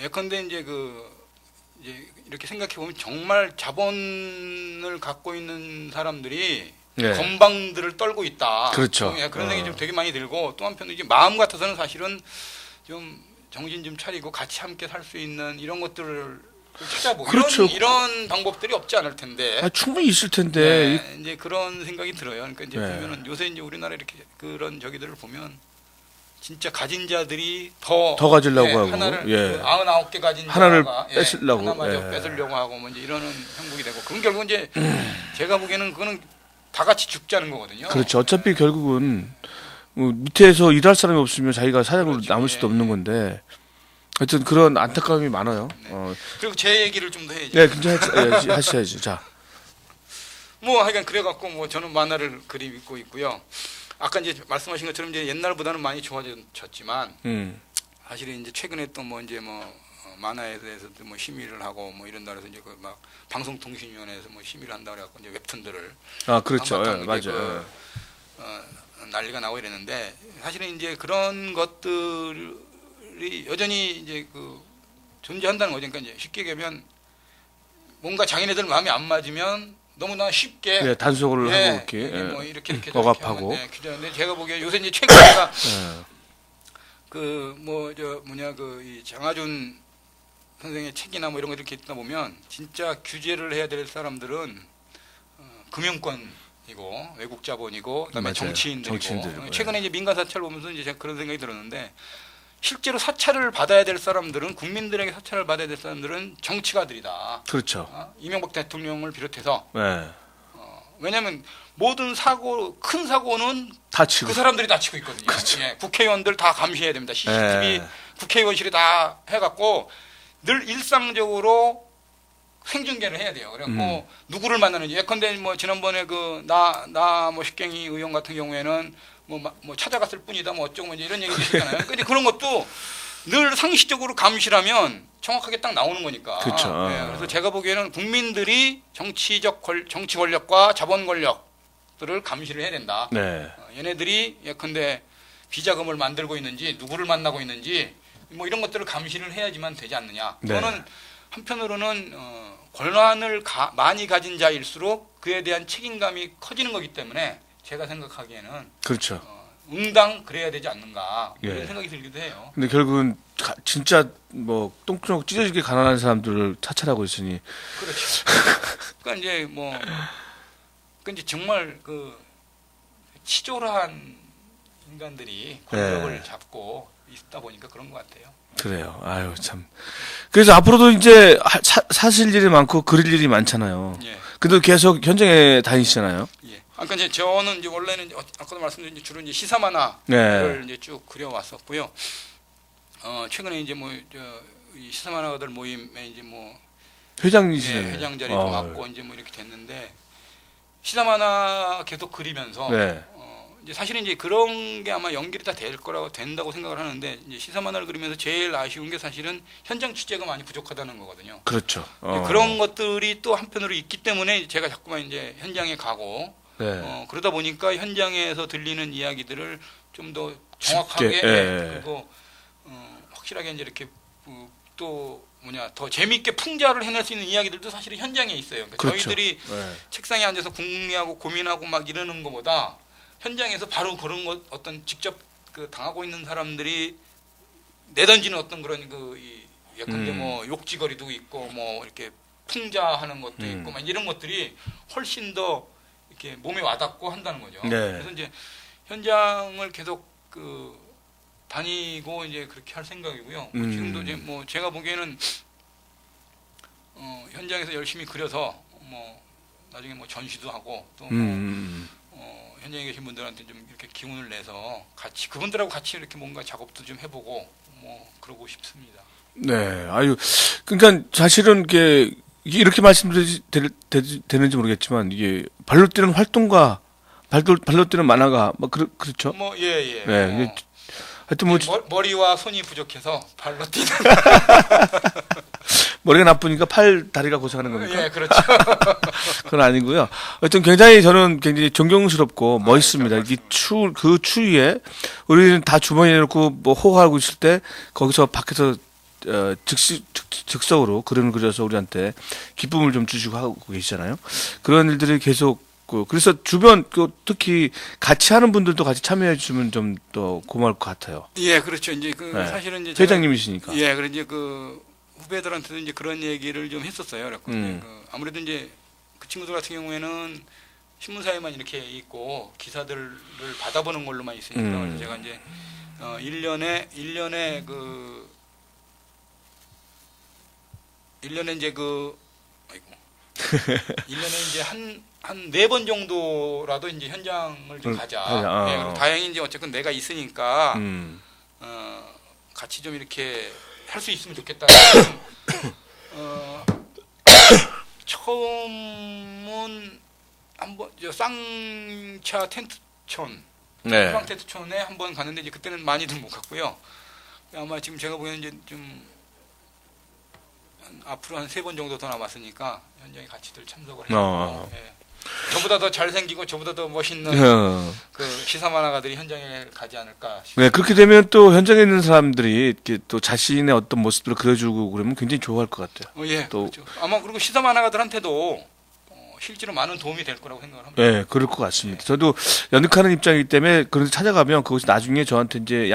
예컨대 이제 이제 이렇게 생각해 보면 정말 자본을 갖고 있는 사람들이 건방들을 떨고 있다. 그렇죠. 그런 생각이 좀 되게 많이 들고 또 한편으로 이제 마음 같아서는 사실은 좀 정신 좀 차리고 같이 함께 살 수 있는 이런 것들을 찾아보고 그렇죠. 이런 방법들이 없지 않을 텐데. 충분히 있을 텐데. 이제 그런 생각이 들어요. 그러니까 이제 보면은 요새 이제 우리나라 이렇게 그런 저기들을 보면 진짜 가진 자들이 더 가지려고 하고 하나를 99개 가진 하나를 자가 뺏으려고 하나마저 뺏으려고 하고 뭐 이제 이러는 형국이 되고 그건 결국 이제 제가 보기에는 그거는 다 같이 죽자는 거거든요. 그렇죠. 어차피 결국은 밑에서 일할 사람이 없으면 자기가 사장으로 남을 수도 없는 건데 하여튼 그런 안타까움이 많아요. 그리고 제 얘기를 좀 더 해야지. 네, 근데 하셔야지. 자, 하여간 그래갖고 저는 만화를 그리고 있고요. 아까 이제 말씀하신 것처럼 이제 옛날보다는 많이 좋아졌지만 사실은 이제 최근에 또 만화에 대해서도 심의를 하고 이런다 그래서 이제 막 방송통신위원회에서 심의를 한다 그래갖고 이제 웹툰들을 그렇죠. 맞아요. 난리가 나고 이랬는데 사실은 이제 그런 것들이 여전히 이제 존재한다는 거죠. 그러니까 이제 쉽게 얘기하면 뭔가 자기네들 마음에 안 맞으면 너무나 쉽게 단속을 하고 이렇게 이렇게 억압하고. 규제하는데 제가 보기에 요새 이제 최근에가 이 장하준 선생의 책이나 이런 거 이렇게 읽다 보면 진짜 규제를 해야 될 사람들은 금융권이고 외국 자본이고 그다음에 정치인들이고 최근에 이제 민간 사찰 보면서 이제 제가 그런 생각이 들었는데 실제로 사찰을 받아야 될 사람들은 국민들에게 사찰을 받아야 될 사람들은 정치가들이다. 그렇죠. 이명박 대통령을 비롯해서 네. 왜냐하면 모든 큰 사고는 다 치고 그 사람들이 다 치고 있거든요. 그렇죠. 국회의원들 다 감시해야 됩니다. CCTV 국회의원실이 다 해갖고 늘 일상적으로 생중계를 해야 돼요. 그래갖고 누구를 만나는지 예컨대 지난번에 나 식갱이 의원 같은 경우에는 찾아갔을 뿐이다 어쩌고 이런 얘기 있었잖아요. 근데 그런 것도 늘 상식적으로 감시라면 정확하게 딱 나오는 거니까. 그렇죠. 그래서 제가 보기에는 국민들이 정치 권력과 자본 권력들을 감시를 해야 된다. 얘네들이 예컨대 비자금을 만들고 있는지 누구를 만나고 있는지 이런 것들을 감시를 해야지만 되지 않느냐. 그거는 한편으로는 권한을 많이 가진 자일수록 그에 대한 책임감이 커지는 거기 때문에 제가 생각하기에는 그렇죠. 응당 그래야 되지 않는가 이런 생각이 들기도 해요. 근데 결국은 진짜 똥구멍 찢어지게 가난한 사람들을 사찰하고 있으니. 그렇죠. 그러니까 이제 이제 정말 치졸한 인간들이 권력을 잡고 있다 보니까 그런 것 같아요. 그래요. 아유 참. 그래서 앞으로도 이제 사실 일이 많고 그릴 일이 많잖아요. 근데 계속 현장에 다니시잖아요. 그러니까 이제 저는 이제 원래는 아까도 말씀드린 주로 이제 시사 만화를 이제 쭉 그려왔었고요. 최근에 이제 이 시사만화가들 모임에 이제 회장이시네요. 회장 자리도 맡고 이제 이렇게 됐는데 시사만화 계속 그리면서 네. 이제 사실은 이제 그런 게 아마 연결이 다 된다고 생각을 하는데 이제 시사만화를 그리면서 제일 아쉬운 게 사실은 현장 취재가 많이 부족하다는 거거든요. 그렇죠. 그런 것들이 또 한편으로 있기 때문에 제가 자꾸만 이제 현장에 가고 네. 그러다 보니까 현장에서 들리는 이야기들을 좀 더 정확하게 쉽게, 예. 그리고 확실하게 이제 이렇게 또 더 재미있게 풍자를 해낼 수 있는 이야기들도 사실은 현장에 있어요. 그러니까 그렇죠. 저희들이 네. 책상에 앉아서 궁리하고 고민하고 막 이러는 것보다 현장에서 바로 그런 것 어떤 직접 당하고 있는 사람들이 내던지는 어떤 그런 예컨대 욕지거리도 있고 이렇게 풍자하는 것도 있고 막 이런 것들이 훨씬 더 이렇게 몸에 와닿고 한다는 거죠. 네. 그래서 이제 현장을 계속 다니고 이제 그렇게 할 생각이고요. 지금도 이제 제가 보기에는 현장에서 열심히 그려서 나중에 전시도 하고 또 현장에 계신 분들한테 좀 이렇게 기운을 내서 같이 그분들하고 같이 이렇게 뭔가 작업도 좀 해보고 그러고 싶습니다. 네. 아유, 그러니까 사실은 이렇게 말씀드리는지 모르겠지만 이게 발로 뛰는 활동과 발로 뛰는 만화가 그렇죠. 예. 네. 하여튼 머리와 손이 부족해서 발로 뛰는. 머리가 나쁘니까 팔 다리가 고생하는 겁니까? 예, 그렇죠. 그건 아니고요. 하여튼 저는 굉장히 존경스럽고 멋있습니다. 이 그 추위에 우리는 다 주머니에 넣고 호호하고 있을 때 거기서 밖에서 즉석으로 그림을 그려서 우리한테 기쁨을 좀 주시고 하고 계시잖아요. 그런 일들이 계속 그래서 주변 특히 같이 하는 분들도 같이 참여해 주시면 좀 더 고마울 것 같아요. 예, 그렇죠. 이제 네. 사실은 이제 회장님이시니까. 예, 그래 이제 후배들한테도 이제 그런 얘기를 좀 했었어요. 그래서 아무래도 이제 그 친구들 같은 경우에는 신문사에만 이렇게 있고 기사들을 받아보는 걸로만 있으니까 그래서 제가 이제 1년에 이제 1년에 이제 한 4번 정도라도 이제 현장을 좀 가자. 예, 그리고 다행히 이제 어쨌든 내가 있으니까 같이 좀 이렇게 할 수 있으면 좋겠다. 처음은 한번 쌍차 텐트촌, 네. 소방 텐트촌에 한번 갔는데 이제 그때는 많이들 못 갔고요. 아마 지금 제가 보기에는 이제 좀 앞으로 한 3번 정도 더 남았으니까 현장에 같이들 참석을 해서 저보다 더 잘생기고 저보다 더 멋있는 시사 만화가들이 현장에 가지 않을까 싶습니다. 네, 그렇게 되면 또 현장에 있는 사람들이 이렇게 또 자신의 어떤 모습들을 그려주고 그러면 굉장히 좋아할 것 같아요. 예, 또 그렇죠. 아마 그리고 시사 만화가들한테도 실제로 많은 도움이 될 거라고 생각을 합니다. 네, 그럴 것 같습니다. 저도 연극하는 입장이기 때문에 그런 데 찾아가면 그것이 나중에 저한테 이제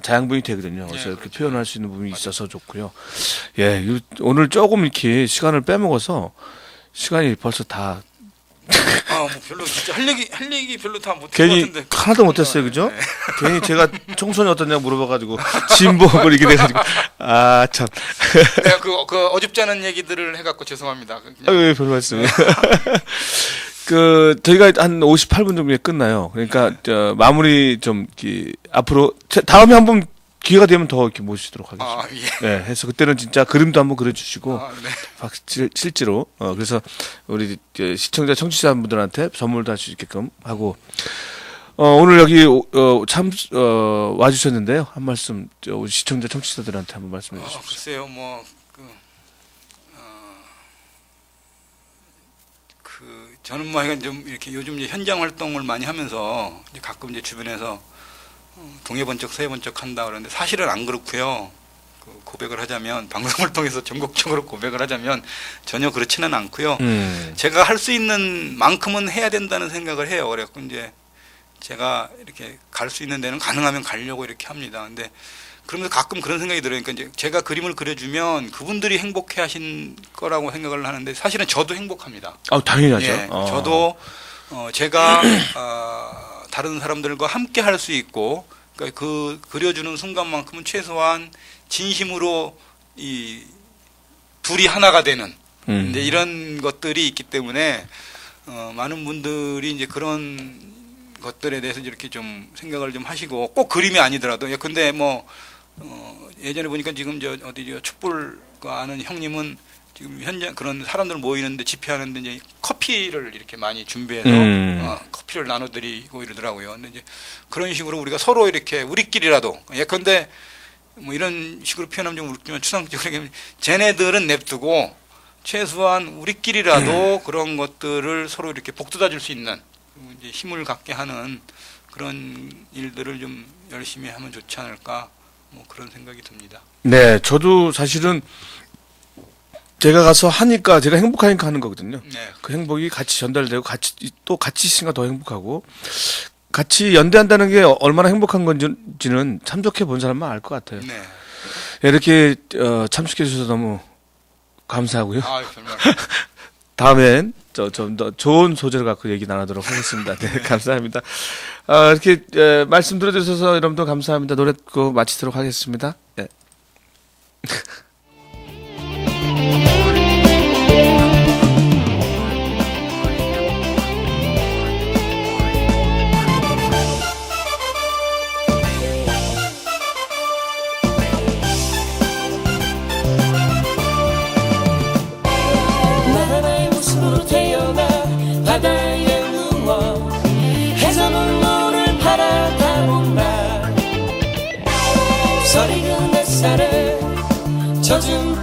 자양분이 되거든요. 그래서 이렇게 그렇죠. 표현할 수 있는 부분이 있어서 좋고요. 예, 오늘 조금 이렇게 시간을 빼먹어서 시간이 벌써 다 별로 진짜 할 얘기 별로 다 못한 것 괜히 같은데 하나도 못했어요, 그죠? 네. 괜히 제가 청소년 어떠냐고 물어봐가지고 진보를 이렇게 돼가지고 참. 내가 그 어줍지 않은 얘기들을 해갖고 죄송합니다. 예, 별 말씀. 저희가 한 58분 정도에 끝나요. 그러니까 마무리 좀 앞으로 다음에 한번 기회가 되면 더 이렇게 모시도록 하겠습니다. 예. 네, 해서 그때는 진짜 그림도 한번 그려주시고 네. 실제로 그래서 우리 시청자 청취자분들한테 선물도 할 수 있게끔 하고 오늘 여기 와주셨는데요. 한 말씀 우리 시청자 청취자들한테 한번 말씀해 주십시오. 글쎄요, 저는 좀 이렇게 요즘 이제 현장 활동을 많이 하면서 이제 가끔 이제 주변에서 동해번쩍 서해번쩍 한다 그러는데 사실은 안 그렇고요. 고백을 하자면 방송을 통해서 전국적으로 고백을 하자면 전혀 그렇지는 않고요. 제가 할 수 있는 만큼은 해야 된다는 생각을 해요. 그래갖고 이제 제가 이렇게 갈 수 있는 데는 가능하면 가려고 이렇게 합니다. 근데 그러면서 가끔 그런 생각이 들어요. 그러니까 이제 제가 그림을 그려주면 그분들이 행복해하신 거라고 생각을 하는데 사실은 저도 행복합니다. 당연하죠. 예, 저도 제가 다른 사람들과 함께 할 수 있고, 그러니까 그 그려주는 순간만큼은 최소한 진심으로 둘이 하나가 되는 이제 이런 것들이 있기 때문에 많은 분들이 이제 그런 것들에 대해서 이렇게 좀 생각을 좀 하시고 꼭 그림이 아니더라도 근데 예전에 보니까 지금 저 어디 저 촛불 그 아는 형님은 지금 현장 그런 사람들 모이는데 집회하는데 이제 커피를 이렇게 많이 준비해서 커피를 나눠드리고 이러더라고요. 근데 이제 그런 식으로 우리가 서로 이렇게 우리끼리라도 예컨대 뭐 이런 식으로 표현하면 좀 웃기지만 추상적으로 쟤네들은 냅두고 최소한 우리끼리라도 그런 것들을 서로 이렇게 복돋아 줄 수 있는 이제 힘을 갖게 하는 그런 일들을 좀 열심히 하면 좋지 않을까 뭐 그런 생각이 듭니다. 네, 저도 사실은 제가 가서 하니까 제가 행복하니까 하는 거거든요. 네. 그 행복이 같이 전달되고 같이 있으니까 더 행복하고 같이 연대한다는 게 얼마나 행복한 건지는 참석해 본 사람만 알 것 같아요. 네. 이렇게 참석해 주셔서 너무 감사하고요. 아, 정말. 다음엔 좀 더 좋은 소재를 갖고 얘기 나누도록 하겠습니다. 네, 감사합니다. 이렇게 말씀 들어주셔서 여러분들 감사합니다. 노래 듣고 마치도록 하겠습니다. 네. 나라의 웃음으로 태어나 바다에 누워 해저물로를 바라다 본다 서리는 햇살에 젖은